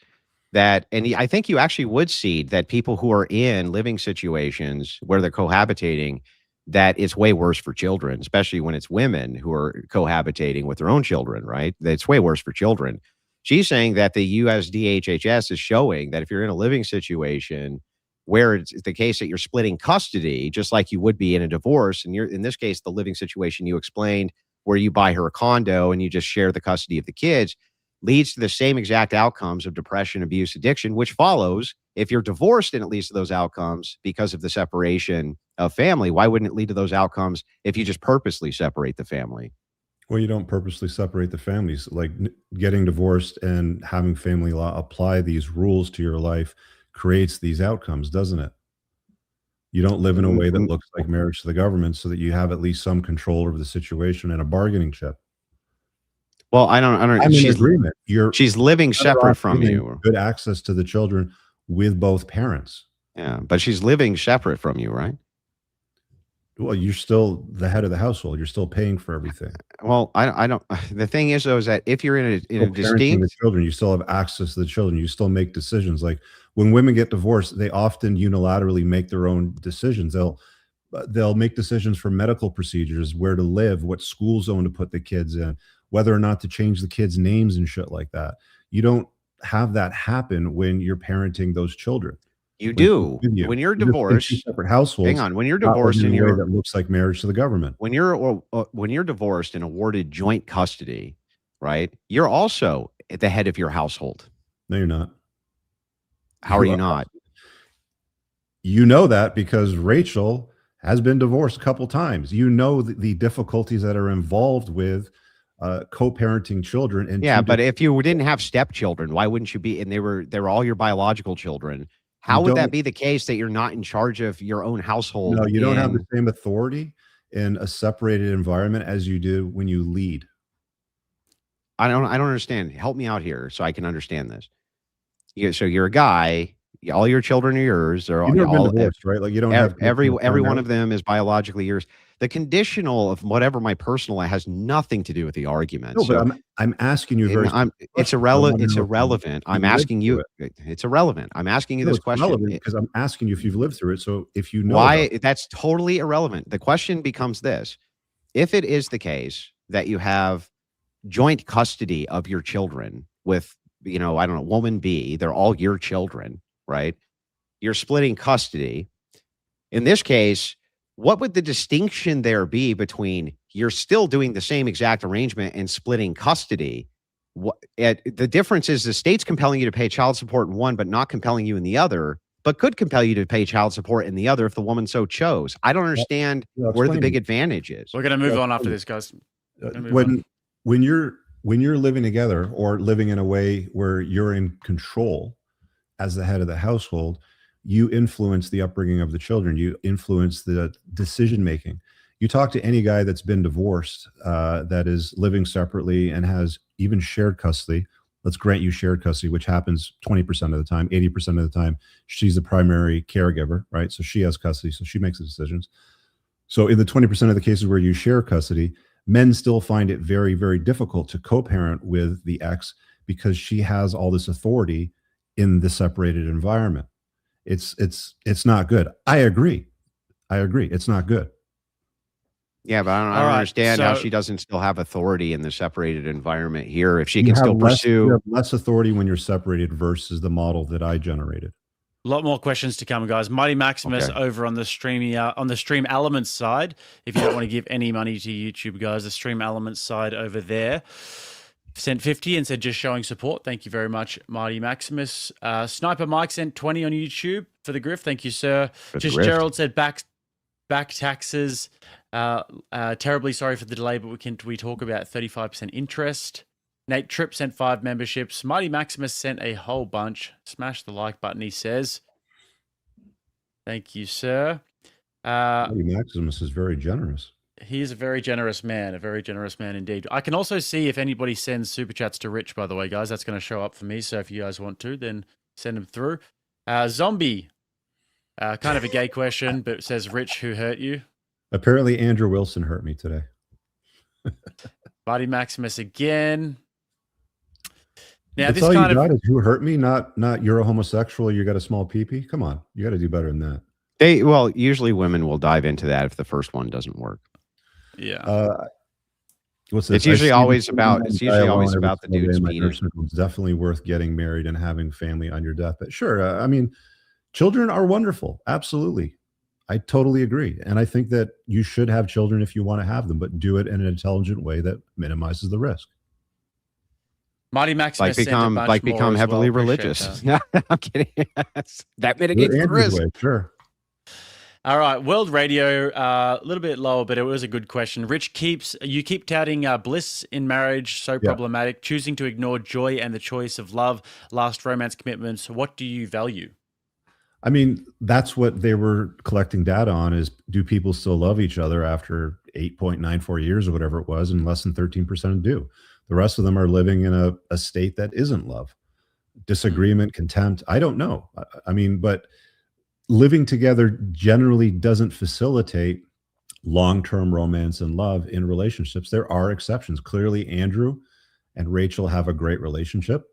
that, and I think you actually would see that people who are in living situations where they're cohabitating, that it's way worse for children, especially when it's women who are cohabitating with their own children, right? That it's way worse for children. She's saying that the USDHHS is showing that if you're in a living situation where it's the case that you're splitting custody, just like you would be in a divorce, and you're in this case, the living situation you explained, where you buy her a condo and you just share the custody of the kids, leads to the same exact outcomes of depression, abuse, addiction, which follows if you're divorced and it leads to those outcomes because of the separation of family. Why wouldn't it lead to those outcomes if you just purposely separate the family? Well, you don't purposely separate the families. Like getting divorced and having family law apply these rules to your life creates these outcomes, doesn't it? You don't live in a way that looks like marriage to the government so that you have at least some control over the situation and a bargaining chip. Well, I don't. I'm in agreement. She's living separate from you. Good access to the children with both parents. Yeah, but she's living separate from you, right? Well, you're still the head of the household. You're still paying for everything. Well, I don't. The thing is, though, is that if you're in a distinct, the children, you still have access to the children. You still make decisions. Like when women get divorced, they often unilaterally make their own decisions. They'll make decisions for medical procedures, where to live, what school zone to put the kids in, whether or not to change the kids' names and shit like that. You don't have that happen when you're parenting those children. You do. When you're divorced, separate households. Hang on. When you're divorced in a way that looks like marriage to the government. When you're divorced and awarded joint custody, right? You're also at the head of your household. No, you're not. How are you not? You know that because Rachel has been divorced a couple times. You know the difficulties that are involved with co-parenting children. And yeah, but if you didn't have stepchildren, why wouldn't you be? And they were all your biological children. How would that be the case that you're not in charge of your own household? No, you don't have the same authority in a separated environment as you do when you lead. I don't understand. Help me out here so I can understand this. So you're a guy. All your children are yours. They're all divorced, right? Like you don't have every one of them is biologically yours. The conditional of whatever my personal life has nothing to do with the argument. No, but I'm asking you very. It's irrelevant. It's irrelevant. I'm asking you. It's irrelevant. I'm asking you this question because I'm asking you if you've lived through it. So if you know why, that's totally irrelevant. The question becomes this: if it is the case that you have joint custody of your children with, I don't know, woman B, they're all your children, right? You're splitting custody. In this case, what would the distinction there be between you're still doing the same exact arrangement and splitting custody? The difference is the state's compelling you to pay child support in one, but not compelling you in the other, but could compel you to pay child support in the other if the woman so chose. I don't understand where the big advantage is. We're going to move on after this, guys. when you're living together or living in a way where you're in control as the head of the household, you influence the upbringing of the children. You influence the decision making. You talk to any guy that's been divorced, that is living separately and has even shared custody. Let's grant you shared custody, which happens 20% of the time, 80% of the time. She's the primary caregiver, right? So she has custody, so she makes the decisions. So in the 20% of the cases where you share custody, men still find it very, very difficult to co-parent with the ex because she has all this authority in the separated environment. It's not good. I agree. It's not good. Yeah, but I don't All right, understand how so- she doesn't still have authority in the separated environment here. If she You can have still less, you pursue, have less authority when you're separated versus the model that I generated. A lot more questions to come, guys. Mighty Maximus Okay. over on the Stream Elements side. If you don't want to give any money to YouTube, guys, the Stream Elements side over there sent 50 and said just showing support. Thank you very much, Mighty Maximus. Sniper Mike sent 20 on YouTube for the grift. Thank you, sir. the Just grift. Gerald said back taxes. Terribly sorry for the delay, but we talk about 35% interest. Nate Tripp sent 5 memberships. Mighty Maximus sent a whole bunch. Smash the like button, he says. Thank you, sir. Mighty Maximus is very generous. He is a very generous man indeed. I can also see if anybody sends super chats to Rich, by the way, guys. That's going to show up for me. So if you guys want to, then send them through. Zombie, kind of a gay question, but it says, Rich, who hurt you? Apparently, Andrew Wilson hurt me today. Mighty Maximus again. Now, That's this all kind you of got is who hurt me, not you're a homosexual, you got a small pee-pee. Come on, you got to do better than that. Usually women will dive into that if the first one doesn't work. yeah. What's this? It's usually I see always the about woman it's die usually alone always every about the single day dude's in my penis. nursing home. It's definitely worth getting married and having family on your deathbed. Sure, I mean, children are wonderful. Absolutely, I totally agree, and I think that you should have children if you want to have them, but do it in an intelligent way that minimizes the risk. Mighty Maximus Become heavily religious. No, I'm kidding. That Do it mitigates the Andrew's risk. way, sure. All right, World Radio, a little bit lower, but it was a good question. Rich you keep touting bliss in marriage, so problematic, choosing to ignore joy and the choice of love, last romance commitments. What do you value? I mean, that's what they were collecting data on is do people still love each other after 8.94 years or whatever it was, and less than 13% do. The rest of them are living in a state that isn't love. Disagreement, contempt, I don't know. I mean, but living together generally doesn't facilitate long-term romance and love in relationships. There are exceptions. Clearly, Andrew and Rachel have a great relationship.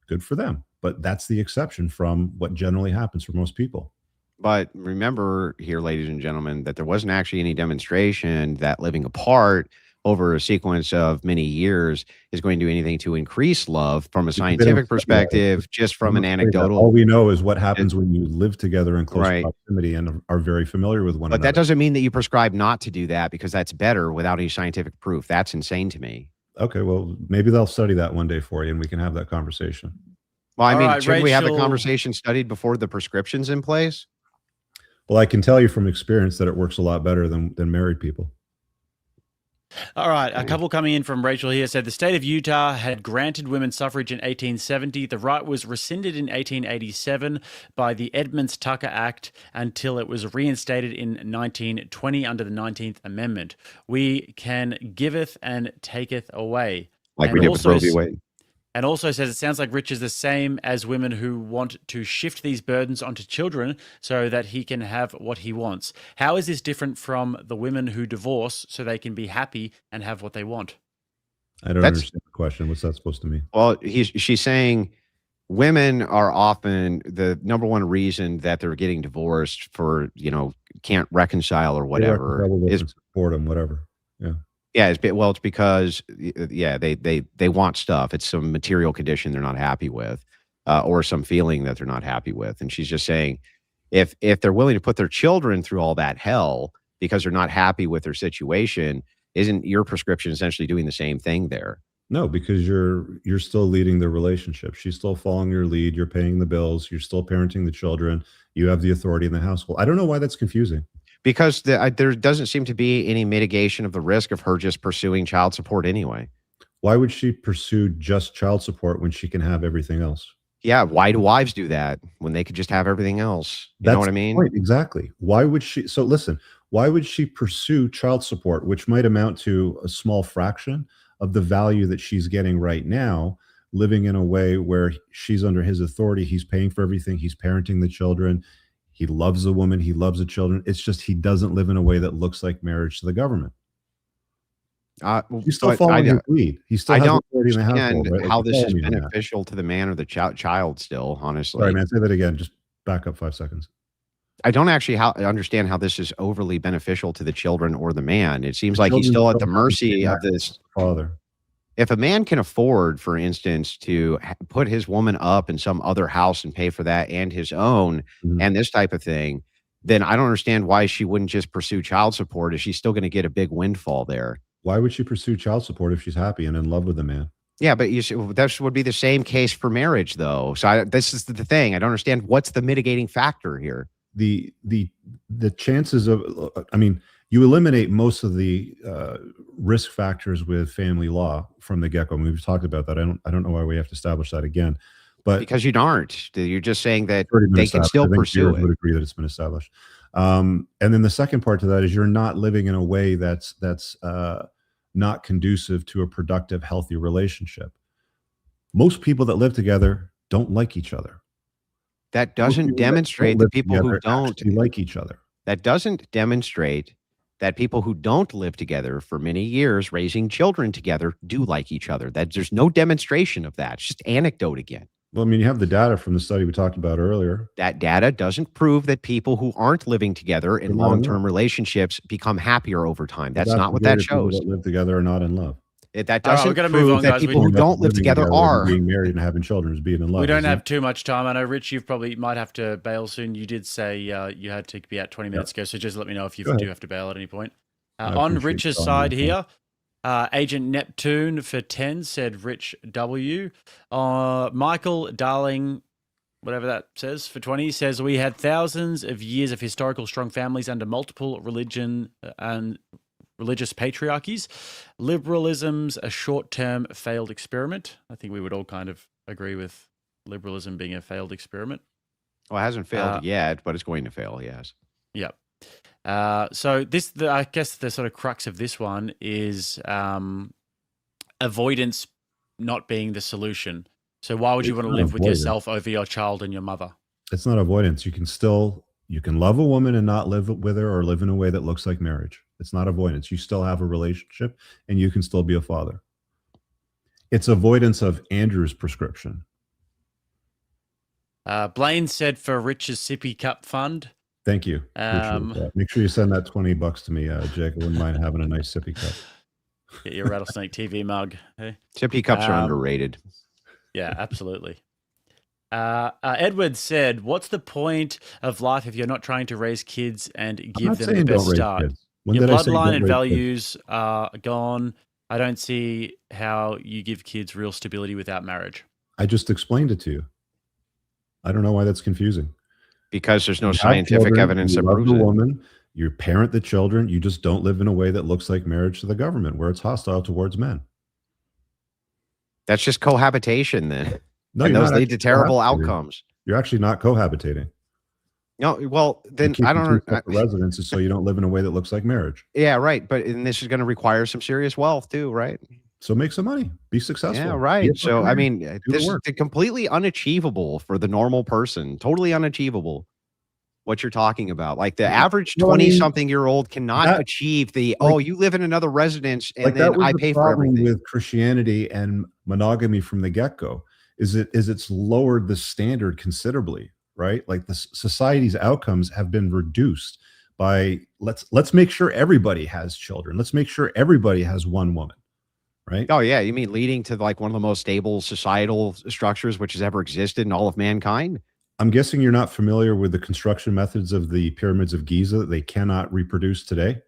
Good for them. But that's the exception from what generally happens for most people. But remember here, ladies and gentlemen, that there wasn't actually any demonstration that living apart over a sequence of many years is going to do anything to increase love from a scientific perspective, just from an anecdotal. All we know is what happens when you live together in close proximity and are very familiar with one another. But that doesn't mean that you prescribe not to do that because that's better without any scientific proof. That's insane to me. Okay, well, maybe they'll study that one day for you and we can have that conversation. Well, I mean, right, shouldn't we have the Rachel- conversation studied before the prescription's in place? Well, I can tell you from experience that it works a lot better than married people. All right, a couple coming in from Rachel here said the state of Utah had granted women suffrage in 1870. The right was rescinded in 1887 by the Edmunds-Tucker Act until it was reinstated in 1920 under the 19th Amendment. We can giveth and taketh away. Like And we did with also Roe v. Wade. And also says it sounds like Rich is the same as women who want to shift these burdens onto children so that he can have what he wants. How is this different from the women who divorce so they can be happy and have what they want? I don't understand the question. What's that supposed to mean? Well, she's saying women are often the number one reason that they're getting divorced for, can't reconcile or whatever. Boredom, whatever. Yeah. Yeah, it's because they want stuff. It's some material condition they're not happy with, or some feeling that they're not happy with. And she's just saying, if they're willing to put their children through all that hell because they're not happy with their situation, isn't your prescription essentially doing the same thing there? No, because you're still leading the relationship. She's still following your lead. You're paying the bills. You're still parenting the children. You have the authority in the household. I don't know why that's confusing. Because there doesn't seem to be any mitigation of the risk of her just pursuing child support anyway. Why would she pursue just child support when she can have everything else? Yeah, why do wives do that when they could just have everything else? You That's know what I the mean? point, exactly. Why would she? So listen, why would she pursue child support, which might amount to a small fraction of the value that she's getting right now, living in a way where she's under his authority, he's paying for everything, he's parenting the children, he loves the woman, he loves the children. It's just he doesn't live in a way that looks like marriage to the government. He's still But following his lead. He still I has don't authority in the understand household, right? Like, how you this follow is me on that. beneficial to the man or the child still, honestly. Sorry, man. Say that again. Just back up 5 seconds. I don't actually understand how this is overly beneficial to the children or the man. It seems like he's Children still at don't the have mercy the of this. father. If a man can afford, for instance, to put his woman up in some other house and pay for that and his own Mhm. and this type of thing, then I don't understand why she wouldn't just pursue child support. Is she still going to get a big windfall there? Why would she pursue child support if she's happy and in love with the man? Yeah, but you see, that would be the same case for marriage, though. So this is the thing. I don't understand what's the mitigating factor here. The chances of, I mean, you eliminate most of the risk factors with family law from the get-go. We've talked about that. I don't know why we have to establish that again. But Because you aren't. You're just saying that it's already been they can established. still I think pursue viewers it. would agree that it's been established. And then the second part to that is you're not living in a way that's not conducive to a productive, healthy relationship. Most people that live together don't like each other. That Most doesn't people that demonstrate don't that live people who together don't. actually like each other. That doesn't demonstrate that people who don't live together for many years, raising children together, do like each other. That there's no demonstration of that. It's just anecdote again. Well, I mean, you have the data from the study we talked about earlier. That data doesn't prove that people who aren't living together in They're not in long-term love. relationships become happier over time. That's The not what vast that majority of people shows. that live together are not in love. That All right, doesn't we're gonna move prove on, that guys. people who That's don't live living together and are. being married and having children is being in love. We don't isn't have it? too much time. I know, Rich, you probably might have to bail soon. You did say you had to be out 20 minutes ago, so just let me know if you Go ahead. do have to bail at any point. I On appreciate Rich's you side telling me. here, Agent Neptune for 10 said Rich W. Michael Darling, whatever that says, for 20 says we had thousands of years of historical strong families under multiple religion and religious patriarchies. Liberalism's a short-term failed experiment. I think we would all kind of agree with liberalism being a failed experiment. Well, it hasn't failed yet, but it's going to fail. Yes. Yep. So I guess the sort of crux of this one is avoidance not being the solution. So why would you want to not live with avoidance. yourself over your child and your mother? It's not avoidance. You can love a woman and not live with her or live in a way that looks like marriage. It's not avoidance. You still have a relationship and you can still be a father. It's avoidance of Andrew's prescription. Blaine said for Rich's sippy cup fund. Thank you. Appreciate that. Make sure you send that $20 to me, Jake. I wouldn't mind having a nice sippy cup. Get your Rattlesnake TV mug. Hey? Sippy cups are underrated. Yeah, absolutely. Edward said, what's the point of life if you're not trying to raise kids and give them the best start? Your bloodline and values are gone. I don't see how you give kids real stability without marriage. I just explained it to you. I don't know why that's confusing. Because there's no You have scientific children, evidence you that love proves the it. woman, you parent the children, you just don't live in a way that looks like marriage to the government, where it's hostile towards men. That's just cohabitation then. No, and you're those not lead to actually terrible cohabitating. outcomes. You're actually not cohabitating. No, well, then You're I keeping don't two separate residences so you don't live in a way that looks like marriage. Yeah, right. But and this is going to require some serious wealth too, right? So make some money, be successful. Yeah, Be right. a So fucking I man. mean, Do the this is work. completely unachievable for the normal person. Totally unachievable. What you're talking about, like the average Well, I mean, 20-something-year-old cannot achieve the you live in another residence and Like that then was I the pay for problem everything. with Christianity and monogamy from the get-go. Is it's lowered the standard considerably, right? Like the society's outcomes have been reduced by let's make sure everybody has children. Let's make sure everybody has one woman, right? Oh yeah, you mean leading to like one of the most stable societal structures which has ever existed in all of mankind? I'm guessing you're not familiar with the construction methods of the pyramids of Giza that they cannot reproduce today.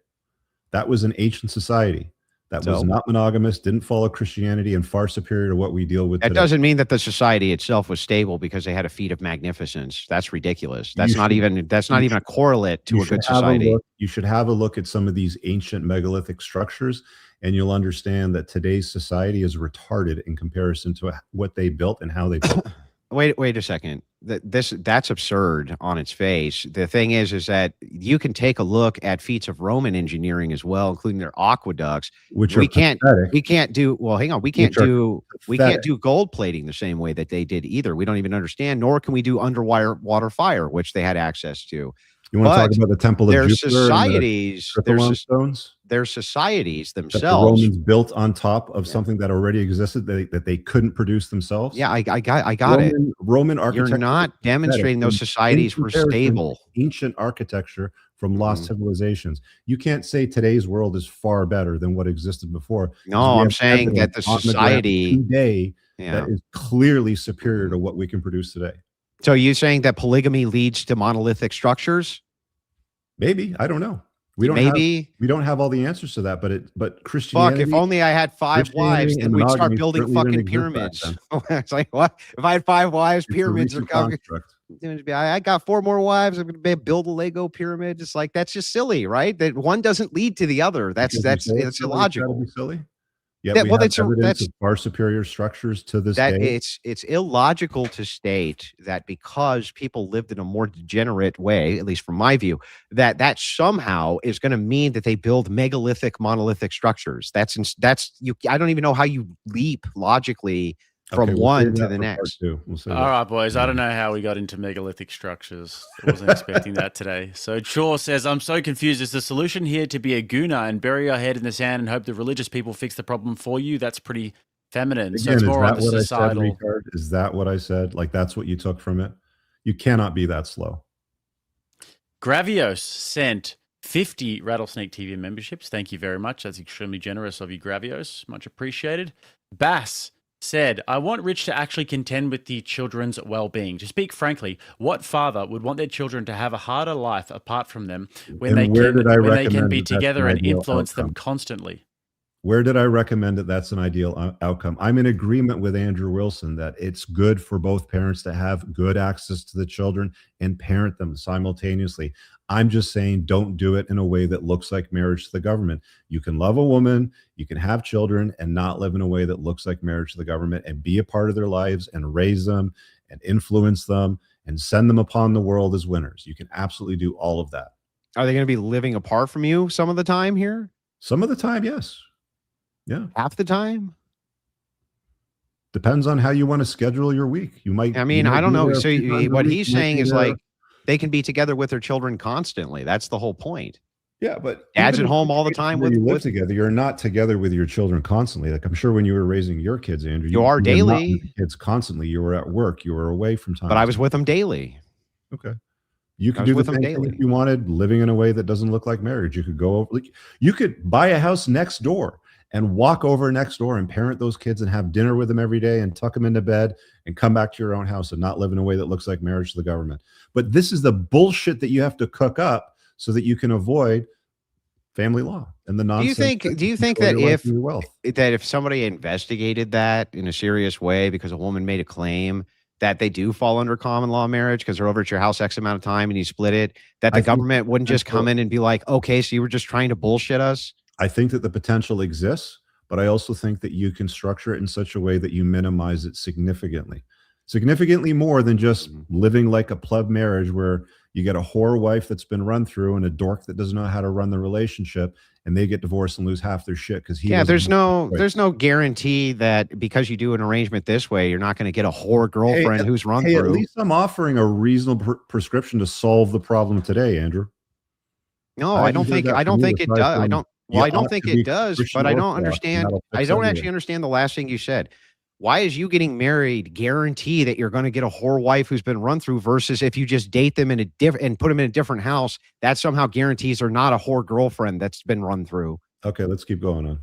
That was an ancient society that was not monogamous, didn't follow Christianity, and far superior to what we deal with That today. doesn't mean that the society itself was stable because they had a feat of magnificence. That's ridiculous. That's not even a correlate to a good society. You should have a look at some of these ancient megalithic structures, and you'll understand that today's society is retarded in comparison to what they built and how they built it. Wait a second. That's absurd on its face. The thing is that you can take a look at feats of Roman engineering as well, including their aqueducts. Which we can't do gold plating the same way that they did either. We don't even understand, nor can we do underwater fire, which they had access to. You want to talk about the Temple of Jupiter? Their societies themselves that the Romans built on top of something that already existed that they couldn't produce themselves. Yeah, I got it. Roman architecture. You're not demonstrating those societies were stable. Ancient architecture from lost civilizations. You can't say today's world is far better than what existed before. No, I'm saying that the society today that is clearly superior to what we can produce today. So you're saying that polygamy leads to monolithic structures? Maybe. I don't know. We don't have all the answers to that, but Christianity. Fuck, if only I had 5 wives, then we'd start building fucking pyramids. It's like, what? If I had 5 wives, pyramids are coming. I got 4 more wives. I'm going to build a Lego pyramid. It's like, that's just silly, right? That one doesn't lead to the other. That's illogical. Silly. Yeah, well, that's far superior structures to this day. It's illogical to state that because people lived in a more degenerate way, at least from my view, that somehow is going to mean that they build megalithic, monolithic structures. I don't even know how you leap logically from one to the next. All right, boys. I don't know how we got into megalithic structures. I wasn't expecting that today. So Chaw says, I'm so confused. Is the solution here to be a gooner and bury your head in the sand and hope the religious people fix the problem for you? That's pretty feminine. Again, so it's more on the societal. Is that what I said? Like, that's what you took from it? You cannot be that slow. Gravios sent 50 Rattlesnake TV memberships. Thank you very much. That's extremely generous of you, Gravios. Much appreciated. Bass said, I want Rich to actually contend with the children's well-being. To speak frankly, what father would want their children to have a harder life apart from them when they can be together and influence them constantly? Where did I recommend that that's an ideal outcome? I'm in agreement with Andrew Wilson that it's good for both parents to have good access to the children and parent them simultaneously. I'm just saying, don't do it in a way that looks like marriage to the government. You can love a woman, you can have children, and not live in a way that looks like marriage to the government, and be a part of their lives and raise them and influence them and send them upon the world as winners. You can absolutely do all of that. Are they going to be living apart from you some of the time here? Some of the time, yes. Yeah. Half the time? Depends on how you want to schedule your week. I don't know. So what he's saying is like, they can be together with their children constantly. That's the whole point. Yeah, but dad's at home all the time with together. You're not together with your children constantly. Like, I'm sure when you were raising your kids, Andrew, you are daily. Kids constantly. You were at work. You were away from time. But I was with them daily. Okay. You could do the same thing if you wanted, living in a way that doesn't look like marriage. You could go over. You could buy a house next door and walk over next door and parent those kids and have dinner with them every day and tuck them into bed and come back to your own house and not live in a way that looks like marriage to the government. But this is the bullshit that you have to cook up so that you can avoid family law and the nonsense. Do you think that if somebody investigated that in a serious way because a woman made a claim that they do fall under common law marriage because they're over at your house X amount of time and you split it, that the government wouldn't just come in and be like, okay, so you were just trying to bullshit us? I think that the potential exists, but I also think that you can structure it in such a way that you minimize it significantly more than just living like a pleb marriage where you get a whore wife that's been run through and a dork that doesn't know how to run the relationship, and they get divorced and lose half their shit because there's no guarantee that because you do an arrangement this way, you're not going to get a whore girlfriend who's run through. At least I'm offering a reasonable prescription to solve the problem today, Andrew. No, I don't think it does. I don't think it does, but I don't understand. I don't actually understand the last thing you said. Why is you getting married guarantee that you're going to get a whore wife who's been run through versus if you just date them in a different and put them in a different house, that somehow guarantees they're not a whore girlfriend that's been run through? Okay, let's keep going on.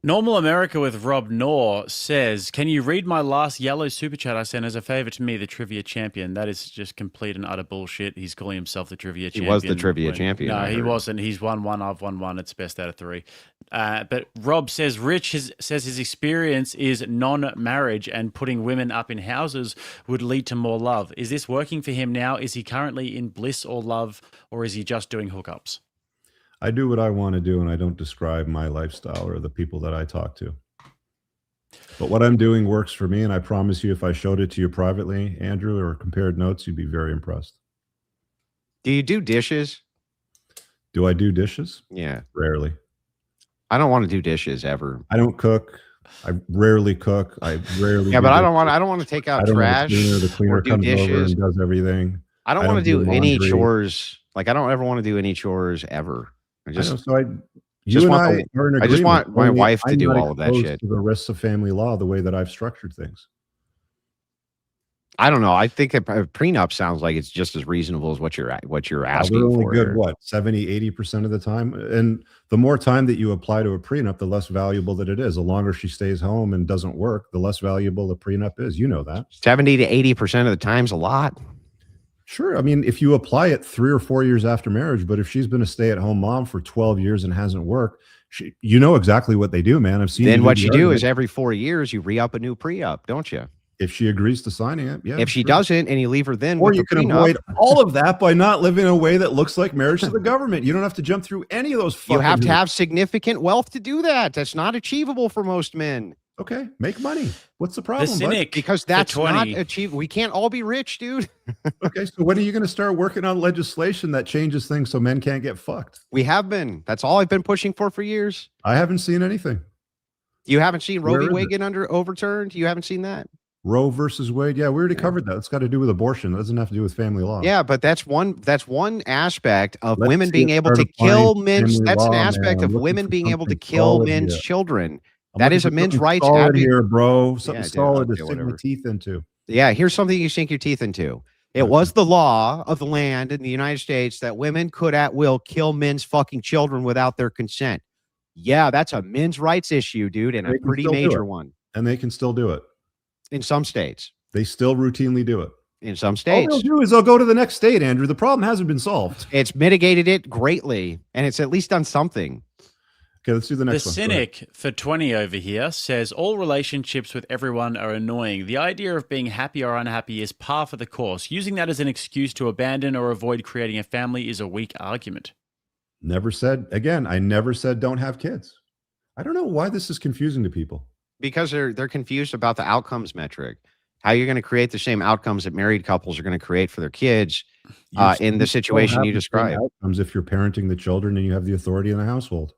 Normal America with Rob Knorr says, can you read my last yellow super chat I sent as a favor to me, the trivia champion? That is just complete and utter bullshit. He's calling himself the trivia champion. He was the trivia champion. No, I he heard. wasn't. He's won one. I've won one. It's best out of 3. But Rob says, says his experience is non-marriage and putting women up in houses would lead to more love. Is this working for him now? Is he currently in bliss or love, or is he just doing hookups? I do what I want to do, and I don't describe my lifestyle or the people that I talk to. But what I'm doing works for me, and I promise you, if I showed it to you privately, Andrew, or compared notes, you'd be very impressed. Do you do dishes? Do I do dishes? Yeah. Rarely. I don't want to do dishes ever. I don't cook. I rarely cook. I rarely. Yeah, but I don't want to take out trash. The cleaner or do comes over dishes. and does everything. I don't want to do any laundry. chores. Like, I don't ever want to do any chores ever. I I know, just so just you and want I the- are in I just want agreement. my Only wife to I'm do not all of that exposed shit. to the risks of family law the way that I've structured things. I don't know. I think a prenup sounds like it's just as reasonable as what you're asking They're only for. good, here. what, 70-80% of the time? And the more time that you apply to a prenup, the less valuable that it is. The longer she stays home and doesn't work, the less valuable the prenup is. You know that. 70 to 80% of the time's a lot. Sure. I mean, if you apply it 3 or 4 years after marriage, but if she's been a stay-at-home mom for 12 years and hasn't worked, you know exactly what they do, man. I've seen. Then what you do argument. is every 4 years you re-up a new pre-up, don't you? If she agrees to signing it, yeah. If she sure. doesn't and you leave her then Or with you the can prenup, avoid all of that by not living in a way that looks like marriage to the government. You don't have to jump through any of those. you have to hoops. have significant wealth to do that. That's not achievable for most men. Okay, make money. What's the The problem? bud? cynic, Because for that's not 20. achievable. We can't all be rich, dude. Okay, so when are you going to start working on legislation that changes things so men can't get fucked? We have been. That's all I've been pushing for years. I haven't seen anything. You haven't seen Roe Where v. is Wade it? get overturned? You haven't seen that? Roe versus Wade. Yeah, we already Yeah. covered that. It's got to do with abortion. That doesn't have to do with family law. Yeah, but that's one aspect of Let's women see being it able to start kill applying men's. family That's an law, aspect man. of I'm looking women for being able to something kill solid men's here. children. I'm That looking is a for men's something rights solid advocate. here, bro. Something Yeah, dude, solid to okay, sink whatever. my teeth into. Yeah, here's something you sink your teeth into. It Okay. was the law of the land in the United States that women could at will kill men's fucking children without their consent. Yeah, that's a men's rights issue, dude, and They a can pretty still do major it. one And they can still do it. in some states. They still routinely do it. In some All states. they'll do is they'll go to the next state, Andrew. The problem hasn't been solved. It's mitigated it greatly, and it's at least done something. Okay, let's do the The next one. Go ahead. cynic for 20 over here says all relationships with everyone are annoying. The idea of being happy or unhappy is par for the course. Using that as an excuse to abandon or avoid creating a family is a weak argument. Never said, again, I never said don't have kids. I don't know why this is confusing to people. Because they're confused about the outcomes metric. How you're going to create the same outcomes that married couples are going to create for their kids in the still situation have you the same described, outcomes if you're parenting the children and you have the authority in the household.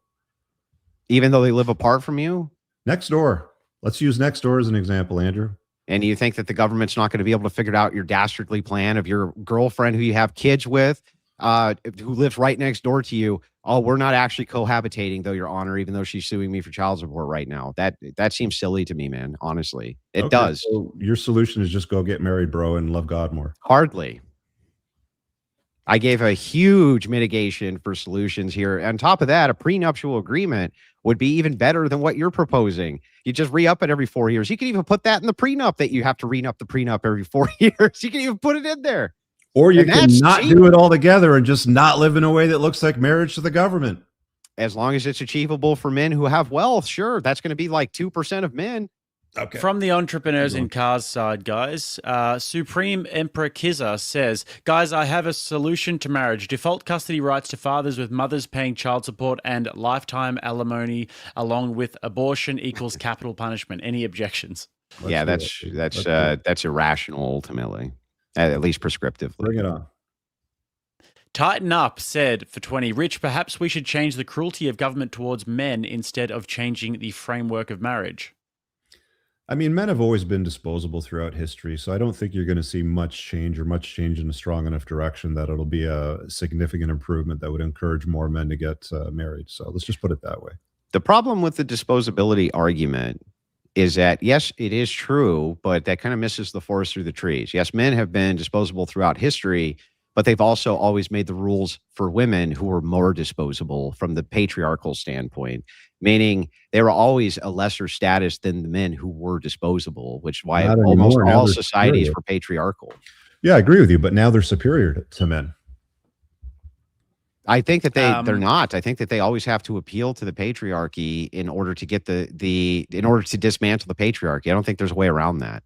even though they live apart from you. Next door. Let's use next door as an example, Andrew. And you think that the government's not going to be able to figure out your dastardly plan of your girlfriend who you have kids with, who lives right next door to you. Oh, we're not actually cohabitating, though, Your Honor, even though she's suing me for child support right now. That seems silly to me, man. Honestly, it Okay, does. So your solution is just go get married, bro, and love God more. Hardly. I gave a huge mitigation for solutions here. On top of that, a prenuptial agreement would be even better than what you're proposing. You just re-up it every 4 years. You can even put that in the prenup that you have to re-up the prenup every 4 years. You can even put it in there. Or you And can that's not cheap. do it all together and just not live in a way that looks like marriage to the government. As long as it's achievable for men who have wealth, sure. That's going to be like 2% of men. Okay. From the entrepreneurs in cars side, guys, Supreme Emperor Kizza says, guys, I have a solution to marriage. Default custody rights to fathers with mothers paying child support and lifetime alimony along with abortion equals capital punishment. Any objections? Yeah, that's irrational ultimately, at least prescriptively. Bring it on. Tighten Up said for 20, Rich, perhaps we should change the cruelty of government towards men instead of changing the framework of marriage. I mean, men have always been disposable throughout history, so I don't think you're going to see much change in a strong enough direction that it'll be a significant improvement that would encourage more men to get married. So let's just put it that way. The problem with the disposability argument is that, yes, it is true, but that kind of misses the forest through the trees. Yes, men have been disposable throughout history, but they've also always made the rules for women who were more disposable from the patriarchal standpoint, meaning they were always a lesser status than the men who were disposable, which is why Not almost anymore. Now all they're societies superior. were patriarchal. Yeah, I agree with you, but now they're superior to men. I think that they're not. I think that they always have to appeal to the patriarchy in order to get in order to dismantle the patriarchy. I don't think there's a way around that.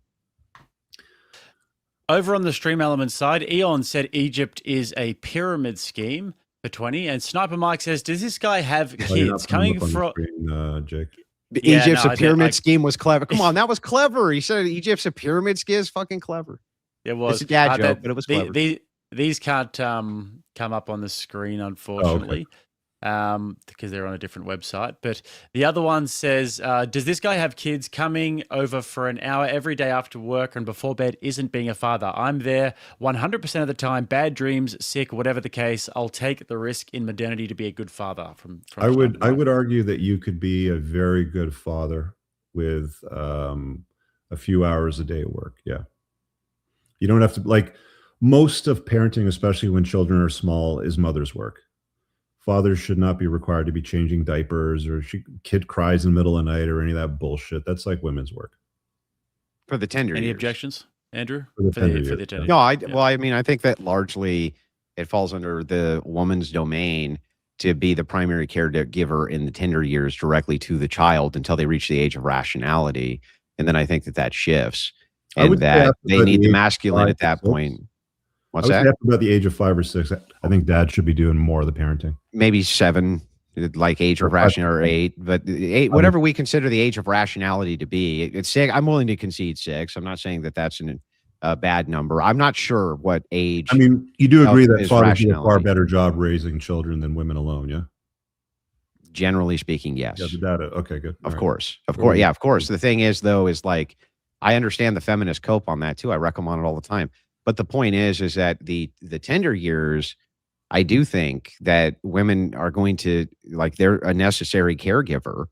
Over on the Stream Elements side, Eon said Egypt is a pyramid scheme for 20, and Sniper Mike says, does this guy have Well, you're not kids putting coming them up on the from? screen, Jake. Yeah, Egypt's no, a pyramid scheme was clever. Come on, that was clever. He said Egypt's a pyramid scheme is fucking clever. It was. It's a dad joke, but it was clever. These can't come up on the screen, unfortunately, because they're on a different website. But the other one says, does this guy have kids coming over for an hour every day after work and before bed isn't being a father? I'm there 100% of the time, bad dreams, sick, whatever the case. I'll take the risk in modernity to be a good father. I would argue that you could be a very good father with a few hours a day of work. Yeah. You don't have to, like, most of parenting, especially when children are small, is mother's work. Fathers should not be required to be changing diapers or kid cries in the middle of the night or any of that bullshit. That's like women's work. For the tender Any years. Objections, Andrew? For the tender years. No, well, I mean, I think that largely it falls under the woman's domain to be the primary caregiver in the tender years directly to the child until they reach the age of rationality. And then I think that shifts. And that they need the masculine at that point. What's that? After about the age of 5 or 6, I think dad should be doing more of the parenting. Maybe 7, like age of rationality, or 8, but 8, whatever we consider the age of rationality to be. It's 6. I'm willing to concede 6. I'm not saying that that's a bad number. I'm not sure what age. I mean, you do agree that fathers do a far rationality. better job raising children than women alone, yeah? Generally speaking, yes. Yeah, the data. Okay, good. Of course. Yeah, of course. The thing is, though, is like, I understand the feminist cope on that too. I wreck them on it all the time. But the point is that the tender years, I do think that women are going to, like, they're a necessary caregiver.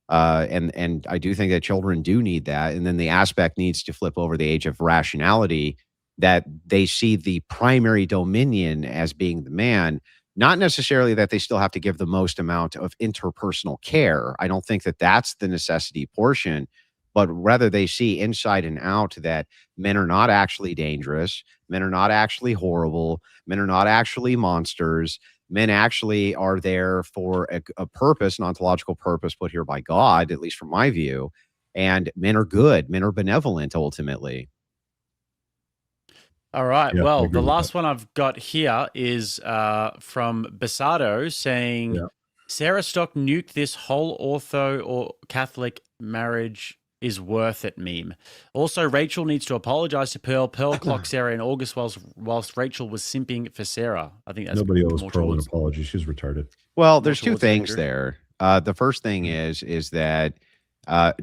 And I do think that children do need that. And then the aspect needs to flip over the age of rationality, that they see the primary dominion as being the man, not necessarily that they still have to give the most amount of interpersonal care. I don't think that that's the necessity portion, but rather they see inside and out that men are not actually dangerous. Men are not actually horrible. Men are not actually monsters. Men actually are there for a purpose, an ontological purpose put here by God, at least from my view. And men are good. Men are benevolent, ultimately. All right. Yeah, well, the last one I've got here is from Basado saying, Sarah Stock nuked this whole ortho or Catholic marriage is worth it meme. Also, Rachel needs to apologize to Pearl. Pearl clocked Sarah in August whilst Rachel was simping for Sarah. I think that's nobody owes Pearl an apology. She's retarded. Well, there's two things there. The first thing is that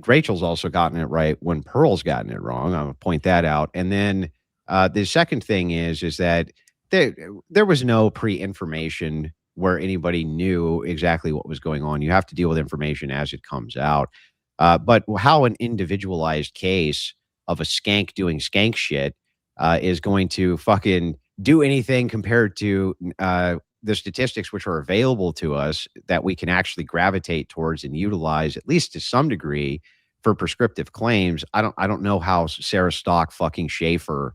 Rachel's also gotten it right when Pearl's gotten it wrong. I'll point that out. And then the second thing is that there was no pre-information where anybody knew exactly what was going on. You have to deal with information as it comes out. But how an individualized case of a skank doing skank shit is going to fucking do anything compared to the statistics which are available to us that we can actually gravitate towards and utilize, at least to some degree, for prescriptive claims. I don't know how Sarah Stock fucking Schaefer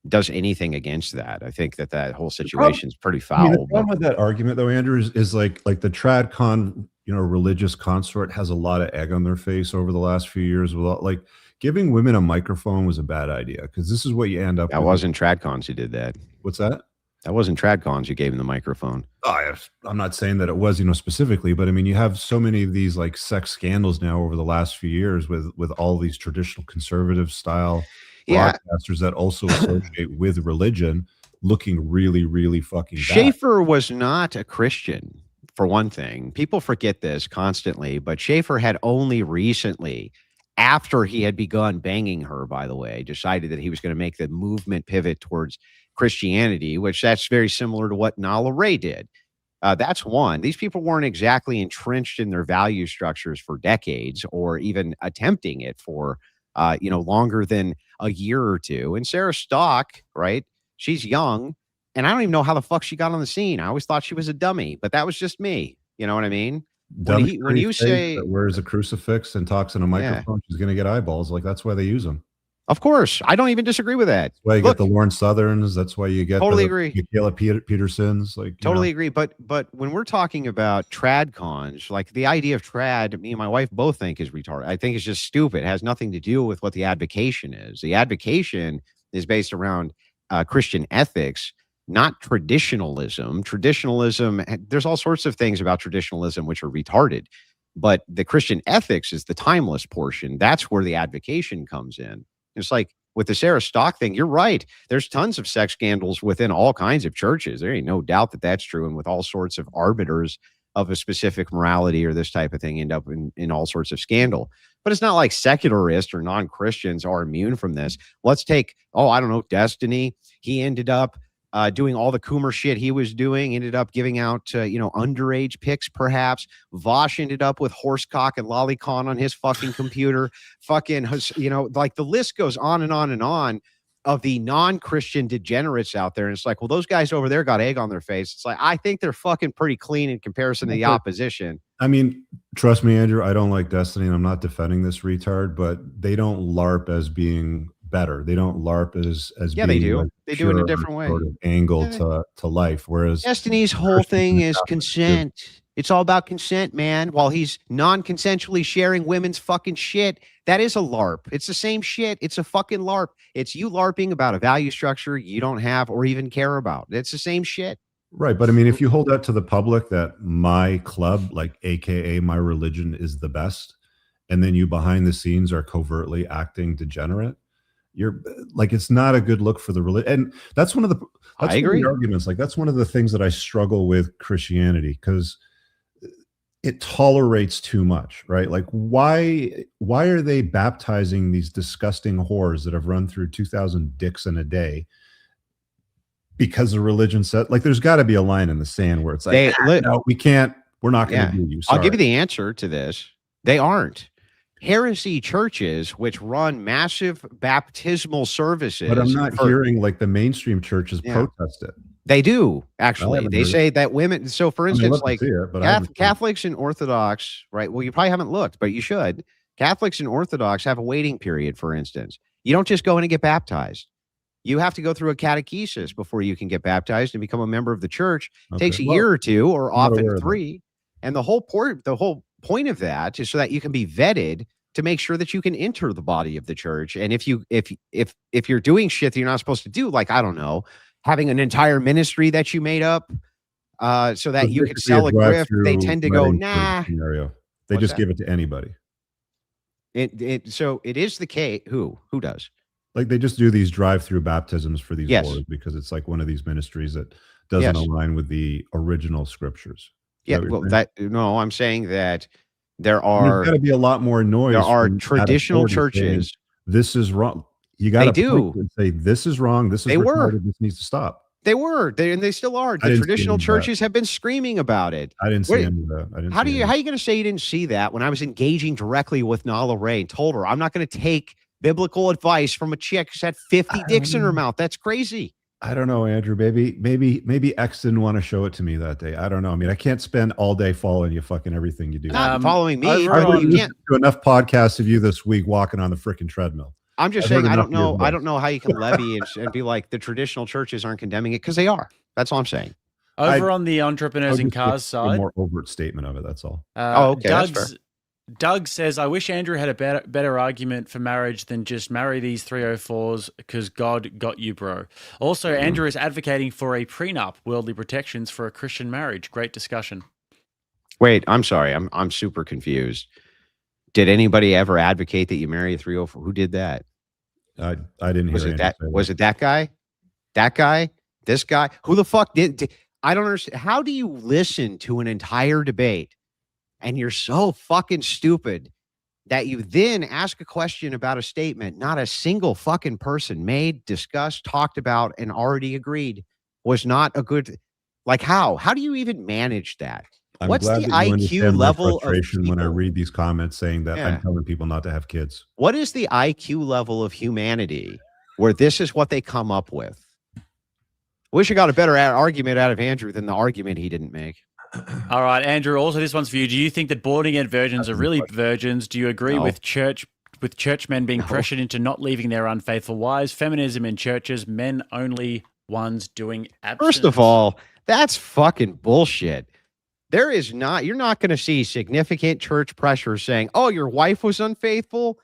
does anything against that. I think that whole situation is pretty foul. I mean, the problem with that argument, though, Andrew, is like the TradCon, religious consort has a lot of egg on their face over the last few years. With like giving women a microphone was a bad idea, because this is what you end up. That wasn't TradCons who did that. What's that? That wasn't TradCons who gave him the microphone. I'm not saying that it was, specifically, but I mean, you have so many of these like sex scandals now over the last few years with all these traditional conservative style broadcasters that also associate with religion looking really, really fucking bad. Schaefer was not a Christian, for one thing. People forget this constantly, but Schaefer had only recently, after he had begun banging her, by the way, decided that he was going to make the movement pivot towards Christianity, which that's very similar to what Nala Ray did. That's one. These people weren't exactly entrenched in their value structures for decades, or even attempting it for longer than a year or two. And Sarah Stock, right, She's young, and I don't even know how the fuck she got on the scene. I always thought she was a dummy, but that was just me. You know what I mean? Dummy When you say that wears a crucifix and talks in a microphone, she's going to get eyeballs. Like, that's why they use them. of course, I don't even disagree with that. That's why you Look, get the Lauren Southerns. That's why you get totally the agree. Michaela Petersons. Like, Totally agree. But when we're talking about trad cons, like the idea of trad, me and my wife both think is retarded. I think it's just stupid. It has nothing to do with what the advocation is. The advocation is based around Christian ethics, not traditionalism. Traditionalism, there's all sorts of things about traditionalism which are retarded. But the Christian ethics is the timeless portion. That's where the advocation comes in. It's like with the Sarah Stock thing, you're right. There's tons of sex scandals within all kinds of churches. There ain't no doubt that that's true. And with all sorts of arbiters of a specific morality or this type of thing end up in all sorts of scandal. But it's not like secularists or non-Christians are immune from this. Let's take, I don't know, Destiny. He ended up doing all the Coomer shit he was doing, ended up giving out, underage pics, perhaps. Vosh ended up with horsecock and lolicon on his fucking computer. Fucking, like the list goes on and on and on of the non-Christian degenerates out there. And it's like, well, those guys over there got egg on their face. It's like, I think they're fucking pretty clean in comparison to the opposition. I mean, trust me, Andrew, I don't like Destiny, and I'm not defending this retard, but they don't LARP as being better. They don't LARP as being they do. Like they do in a different way. Sort of angle to life. Whereas Destiny's whole thing is consent. It's all about consent, man. While he's non-consensually sharing women's fucking shit, that is a LARP. It's the same shit. It's a fucking LARP. It's you LARPing about a value structure you don't have or even care about. It's the same shit. Right. But I mean, if you hold that to the public that my club, like AKA my religion, is the best, and then you behind the scenes are covertly acting degenerate, you're like, it's not a good look for the religion. And that's one of the arguments. Like, that's one of the things that I struggle with Christianity, because it tolerates too much, right? Like, why are they baptizing these disgusting whores that have run through 2,000 dicks in a day? Because the religion said, like, there's got to be a line in the sand where it's like, no, we can't, we're not going to do you. Sorry. I'll give you the answer to this. They aren't. Heresy churches, which run massive baptismal services. But I'm not hearing like the mainstream churches protest it. They do, actually. They say that women, so for instance, like Catholics and Orthodox, right? Well, you probably haven't looked, but you should. Catholics and Orthodox have a waiting period, for instance. You don't just go in and get baptized. You have to go through a catechesis before you can get baptized and become a member of the church. It takes a year or two, or often 3. And the whole point of that is so that you can be vetted to make sure that you can enter the body of the church. And if you're doing shit that you're not supposed to do, like, I don't know, having an entire ministry that you made up so that you could sell a grift, they tend to go, nah. Scenario. They just give it to anybody. So it is the case. Who does? Like, they just do these drive-through baptisms for these whores because it's like one of these ministries that doesn't align with the original scriptures. No, I'm saying that there's got to be a lot more noise. There are traditional churches. This is wrong. You got to say this is wrong. This is retarded. This needs to stop. They were, and they still are. The traditional churches have been screaming about it. I didn't see any of that. How are you going to say you didn't see that when I was engaging directly with Nala Ray and told her I'm not going to take biblical advice from a chick who's had 50 dicks in her mouth? That's crazy. I don't know, Andrew. Maybe X didn't want to show it to me that day. I don't know. I mean, I can't spend all day following you, fucking everything you do. Not following me. I can't do enough podcasts of you this week walking on the freaking treadmill. I'm just saying, I don't know how you can levy and be like the traditional churches aren't condemning it, because they are. That's all I'm saying. Over on the entrepreneurs in cars side, a more overt statement of it. That's all. Okay, that's fair. Doug says, I wish Andrew had a better argument for marriage than just marry these 304s because God got you, bro. Also, Andrew is advocating for a prenup, worldly protections for a Christian marriage. Great discussion. Wait, I'm sorry. I'm super confused. Did anybody ever advocate that you marry a 304? Who did that? I didn't hear Was it that guy? That guy? This guy? Who the fuck did I don't understand. How do you listen to an entire debate and you're so fucking stupid that you then ask a question about a statement not a single fucking person made, discussed, talked about, and already agreed was not a good, like, how do you even manage that? What's the IQ level of people? When I read these comments saying that I'm telling people not to have kids? What is the IQ level of humanity where this is what they come up with? Wish I got a better argument out of Andrew than the argument he didn't make. All right, Andrew. Also, this one's for you. Do you think that born-again virgins are really virgins? Do you agree No. with churchmen being pressured into not leaving their unfaithful wives? Feminism in churches, men only ones doing abstinence. First of all, that's fucking bullshit. You're not going to see significant church pressure saying, oh, your wife was unfaithful,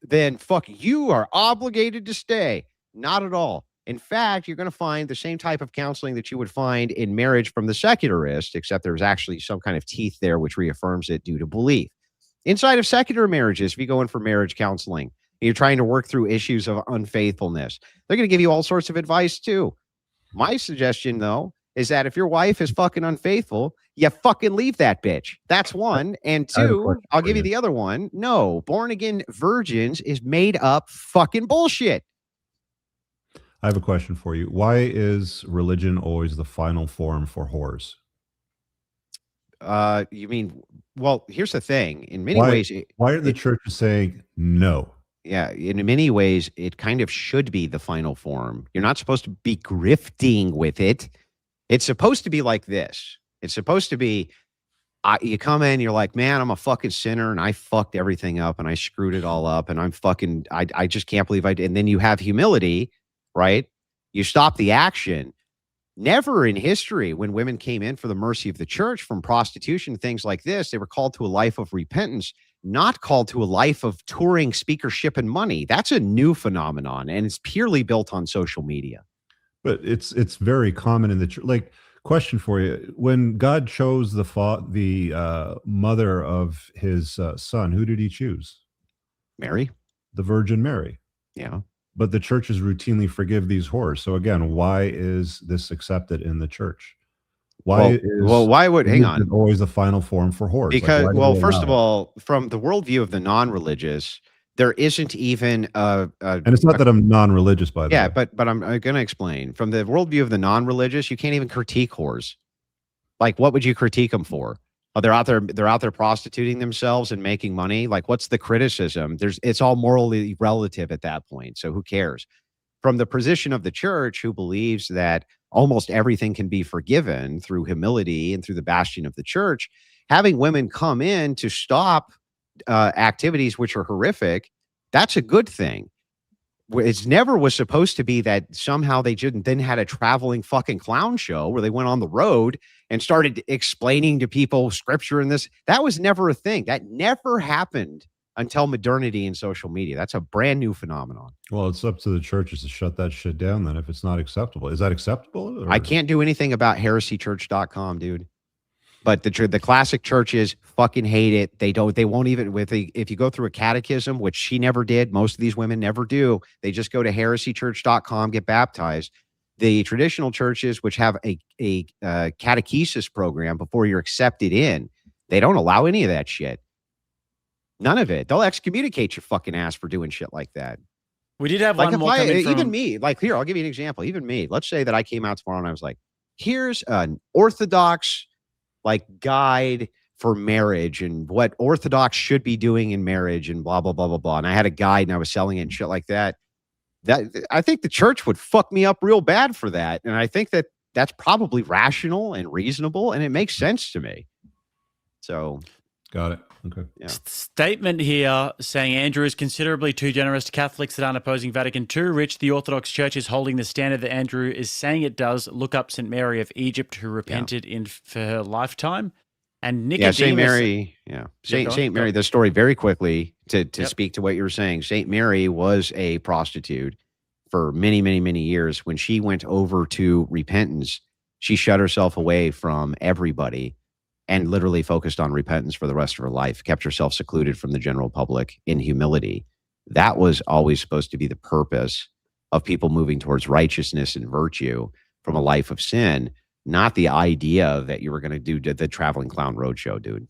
then fuck, you are obligated to stay. Not at all. In fact, you're going to find the same type of counseling that you would find in marriage from the secularist, except there's actually some kind of teeth there which reaffirms it due to belief. Inside of secular marriages, if you go in for marriage counseling, and you're trying to work through issues of unfaithfulness, they're going to give you all sorts of advice too. My suggestion, though, is that if your wife is fucking unfaithful, you fucking leave that bitch. That's one. And two, I'll give you the other one. No, born again virgins is made up fucking bullshit. I have a question for you. Why is religion always the final form for whores? You mean, well, here's the thing. In many ways, why are the churches saying no? Yeah, in many ways, it kind of should be the final form. You're not supposed to be grifting with it. It's supposed to be like this. It's supposed to be, you come in, you're like, man, I'm a fucking sinner and I fucked everything up and I screwed it all up and I just can't believe I did. And then you have humility, right? You stop the action. Never in history, when women came in for the mercy of the church from prostitution, things like this, they were called to a life of repentance, not called to a life of touring, speakership, and money. That's a new phenomenon, and it's purely built on social media. But it's very common in the church. Like, question for you: when God chose the mother of his son, who did he choose? Mary, the Virgin Mary. Yeah. But the churches routinely forgive these whores. So again, why is this accepted in the church? Why would hang on, always the final form for whores? Because, first of all, from the worldview of the non-religious, there isn't even and it's not that I'm non-religious, by the way. Yeah, but I'm going to explain. From the worldview of the non-religious, you can't even critique whores. Like, what would you critique them for? Oh, they're out there prostituting themselves and making money. Like, what's the criticism? It's all morally relative at that point. So who cares? From the position of the church, who believes that almost everything can be forgiven through humility and through the bastion of the church, having women come in to stop activities which are horrific, that's a good thing. It's never was supposed to be that somehow they then had a traveling fucking clown show where they went on the road and started explaining to people scripture and this. That was never a thing. That never happened until modernity and social media. That's a brand new phenomenon. Well, it's up to the churches to shut that shit down then if it's not acceptable. Is that acceptable? I can't do anything about heresychurch.com, dude. But the classic churches fucking hate it. They won't even, if you go through a catechism, which she never did, most of these women never do, they just go to heresychurch.com, get baptized. The traditional churches, which have a catechesis program before you're accepted in, they don't allow any of that shit. None of it. They'll excommunicate your fucking ass for doing shit like that. We did have one more coming from... Even me, like, here, I'll give you an example. Even me, let's say that I came out tomorrow and I was like, here's an orthodox guide for marriage and what Orthodox should be doing in marriage and blah, blah, blah, blah, blah. And I had a guide and I was selling it and shit like that. I think the church would fuck me up real bad for that. And I think that that's probably rational and reasonable and it makes sense to me. So. Got it. Okay. Yeah. Statement here saying Andrew is considerably too generous to Catholics that aren't opposing Vatican II. Rich, the Orthodox Church is holding the standard that Andrew is saying it does. Look up St. Mary of Egypt, who repented for her lifetime. And Nicodemus. Yeah, St. Mary. Yeah. St. Mary, the story very quickly to speak to what you were saying. St. Mary was a prostitute for many, many, many years. When she went over to repentance, she shut herself away from everybody and literally focused on repentance for the rest of her life, kept herself secluded from the general public in humility. That was always supposed to be the purpose of people moving towards righteousness and virtue from a life of sin, not the idea that you were going to do the traveling clown roadshow, dude.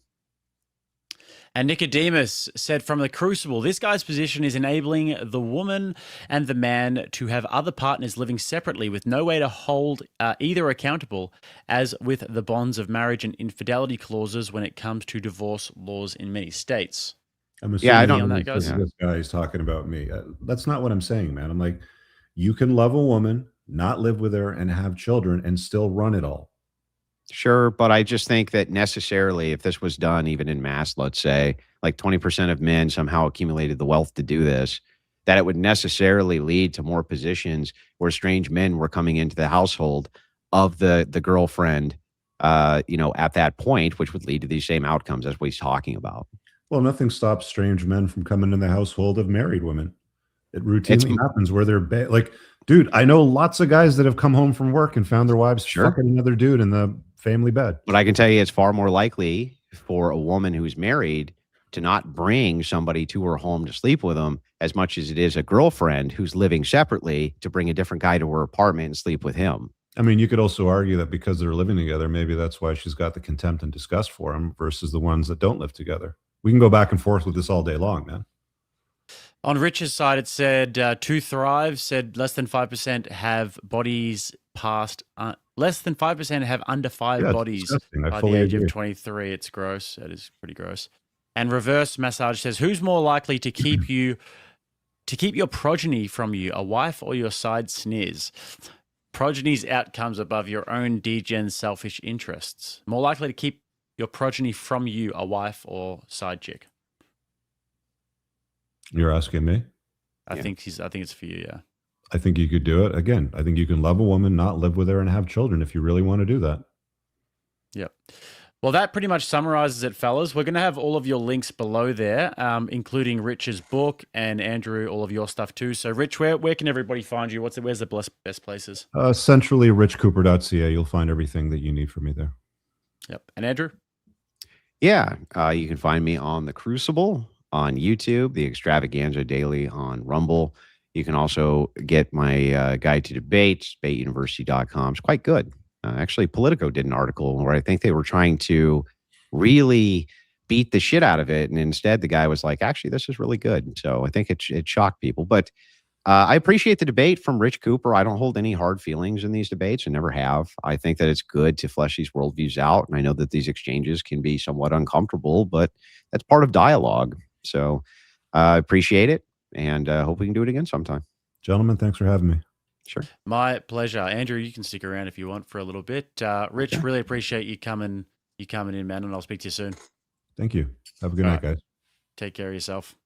And Nicodemus said from the Crucible, this guy's position is enabling the woman and the man to have other partners living separately with no way to hold either accountable, as with the bonds of marriage and infidelity clauses when it comes to divorce laws in many states. I'm assuming I don't this guy is talking about me. That's not what I'm saying, man. I'm like, you can love a woman not live with her, and have children and still run it all. Sure, but I just think that necessarily, if this was done even in mass, let's say, like 20% of men somehow accumulated the wealth to do this, that it would necessarily lead to more positions where strange men were coming into the household of the girlfriend, at that point, which would lead to these same outcomes as what he's talking about. Well, nothing stops strange men from coming in the household of married women. It It's routinely happens where they're like, dude, I know lots of guys that have come home from work and found their wives Sure. fucking another dude in the family bed. But I can tell you it's far more likely for a woman who's married to not bring somebody to her home to sleep with them as much as it is a girlfriend who's living separately to bring a different guy to her apartment and sleep with him. I mean, you could also argue that because they're living together, maybe that's why she's got the contempt and disgust for him versus the ones that don't live together. We can go back and forth with this all day long, man. On Rich's side, it said To Thrive said less than 5% have bodies past, less than 5% have under 5 Yeah, it's bodies disgusting. I by the fully age agree. of 23. It's gross. That is pretty gross. And Reverse Massage says, who's more likely to keep your progeny from you, a wife or your side sniz? Progeny's outcomes above your own degen selfish interests. More likely to keep your progeny from you, a wife or side chick. You're asking me? I think it's for you, yeah. I think you could do it. Again, I think you can love a woman, not live with her, and have children if you really want to do that. Yep. Well, that pretty much summarizes it, fellas. We're going to have all of your links below there, including Rich's book and Andrew, all of your stuff too. So, Rich, where can everybody find you? Where's the best places? Centrally, richcooper.ca. You'll find everything that you need from me there. Yep. And Andrew? Yeah, you can find me on The Crucible on YouTube, The Extravaganza Daily on Rumble. You can also get my guide to debate, debateuniversity.com. It's quite good. Actually, Politico did an article where I think they were trying to really beat the shit out of it. And instead, the guy was like, actually, this is really good. So I think it shocked people. But I appreciate the debate from Rich Cooper. I don't hold any hard feelings in these debates and never have. I think that it's good to flesh these worldviews out. And I know that these exchanges can be somewhat uncomfortable, but that's part of dialogue. So I appreciate it and hope we can do it again sometime. Gentlemen, thanks for having me. Sure. My pleasure. Andrew, you can stick around if you want for a little bit. Rich, really appreciate you coming in, man, and I'll speak to you soon. Thank you. Have a good night, guys. Take care of yourself.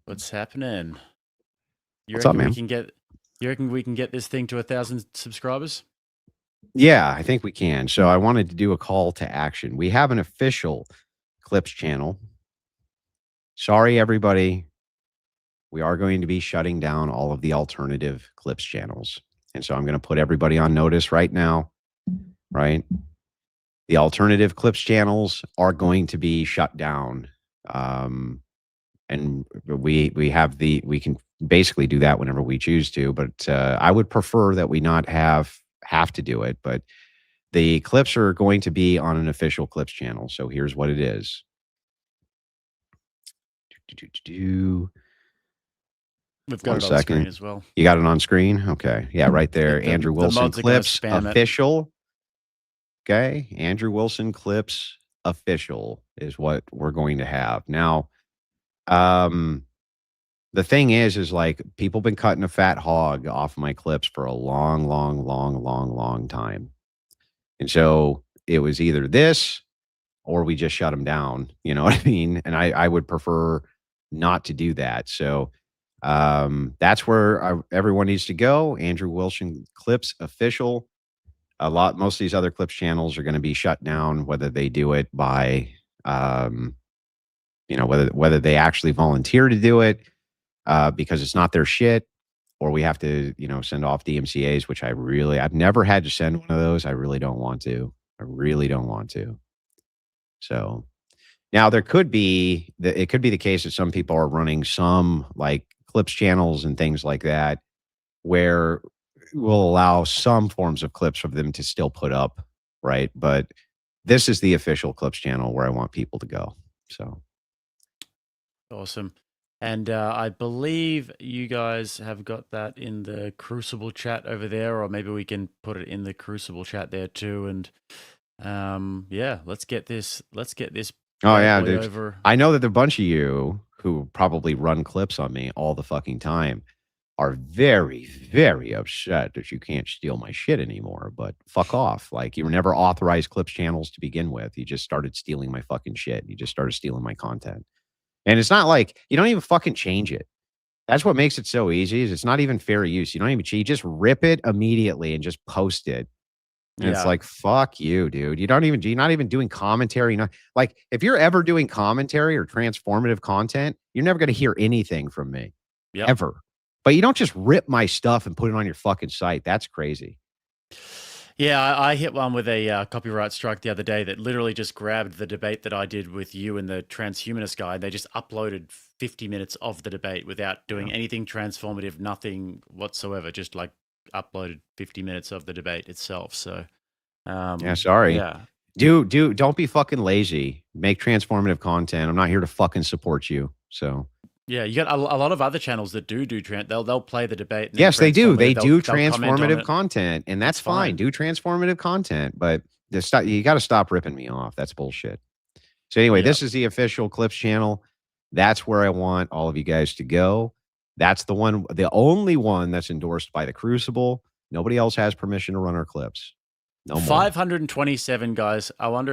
What's happening? What's up, man? You reckon we can get this thing to 1,000 subscribers? Yeah, I think we can. So I wanted to do a call to action. We have an official Clips channel. Sorry, everybody. We are going to be shutting down all of the alternative Clips channels. And so I'm going to put everybody on notice right now, right? The alternative Clips channels are going to be shut down. And we can basically do that whenever we choose to, but I would prefer that we not have to do it. But the clips are going to be on an official Clips channel. So here's what it is. We've got it on screen as well. You got it on screen? Okay. Yeah, right there. Andrew Wilson Clips official. Okay. Andrew Wilson Clips official is what we're going to have. Now, the thing is like people been cutting a fat hog off my clips for a long time. And so it was either this or we just shut them down. You know what I mean? And I would prefer not to do that. So that's where everyone needs to go. Andrew Wilson Clips official. Most of these other Clips channels are going to be shut down, whether they do it by, whether they actually volunteer to do it because it's not their shit, or we have to, send off DMCAs, which I've never had to send one of those. I really don't want to. So now it could be the case that some people are running some like Clips channels and things like that, where we'll allow some forms of clips for them to still put up, right? But this is the official Clips channel where I want people to go. So awesome. And I believe you guys have got that in the Crucible chat over there, or maybe we can put it in the Crucible chat there too. And let's get this Oh bad yeah, boy dude. over. I know that a bunch of you who probably run clips on me all the fucking time are very, very upset that you can't steal my shit anymore. But fuck off. Like, you were never authorized clips channels to begin with. You just started stealing my fucking shit. You just started stealing my content. And it's not like you don't even fucking change it. That's what makes it so easy. Is it's not even fair use. You don't even cheat. You just rip it immediately and just post it. And it's Yeah. like, fuck you, dude. You're not even doing commentary. Like, if you're ever doing commentary or transformative content, you're never going to hear anything from me. Yep. Ever. But you don't just rip my stuff and put it on your fucking site. That's crazy. Yeah, I hit one with a copyright strike the other day that literally just grabbed the debate that I did with you and the transhumanist guy. They just uploaded 50 minutes of the debate without doing anything transformative, nothing whatsoever. Just like uploaded 50 minutes of the debate itself. So, Yeah, sorry. Yeah. Don't be fucking lazy. Make transformative content. I'm not here to fucking support you. So Yeah, you got a lot of other channels that do they'll play the debate. And then yes, they do. They do they'll comment on transformative it. content, and that's It's fine. fine. Do transformative content, but you got to stop ripping me off. That's bullshit. So anyway, Yep. this is the official Clips channel. That's where I want all of you guys to go. That's the one, the only one that's endorsed by the Crucible. Nobody else has permission to run our clips. No more. 527 guys. I wonder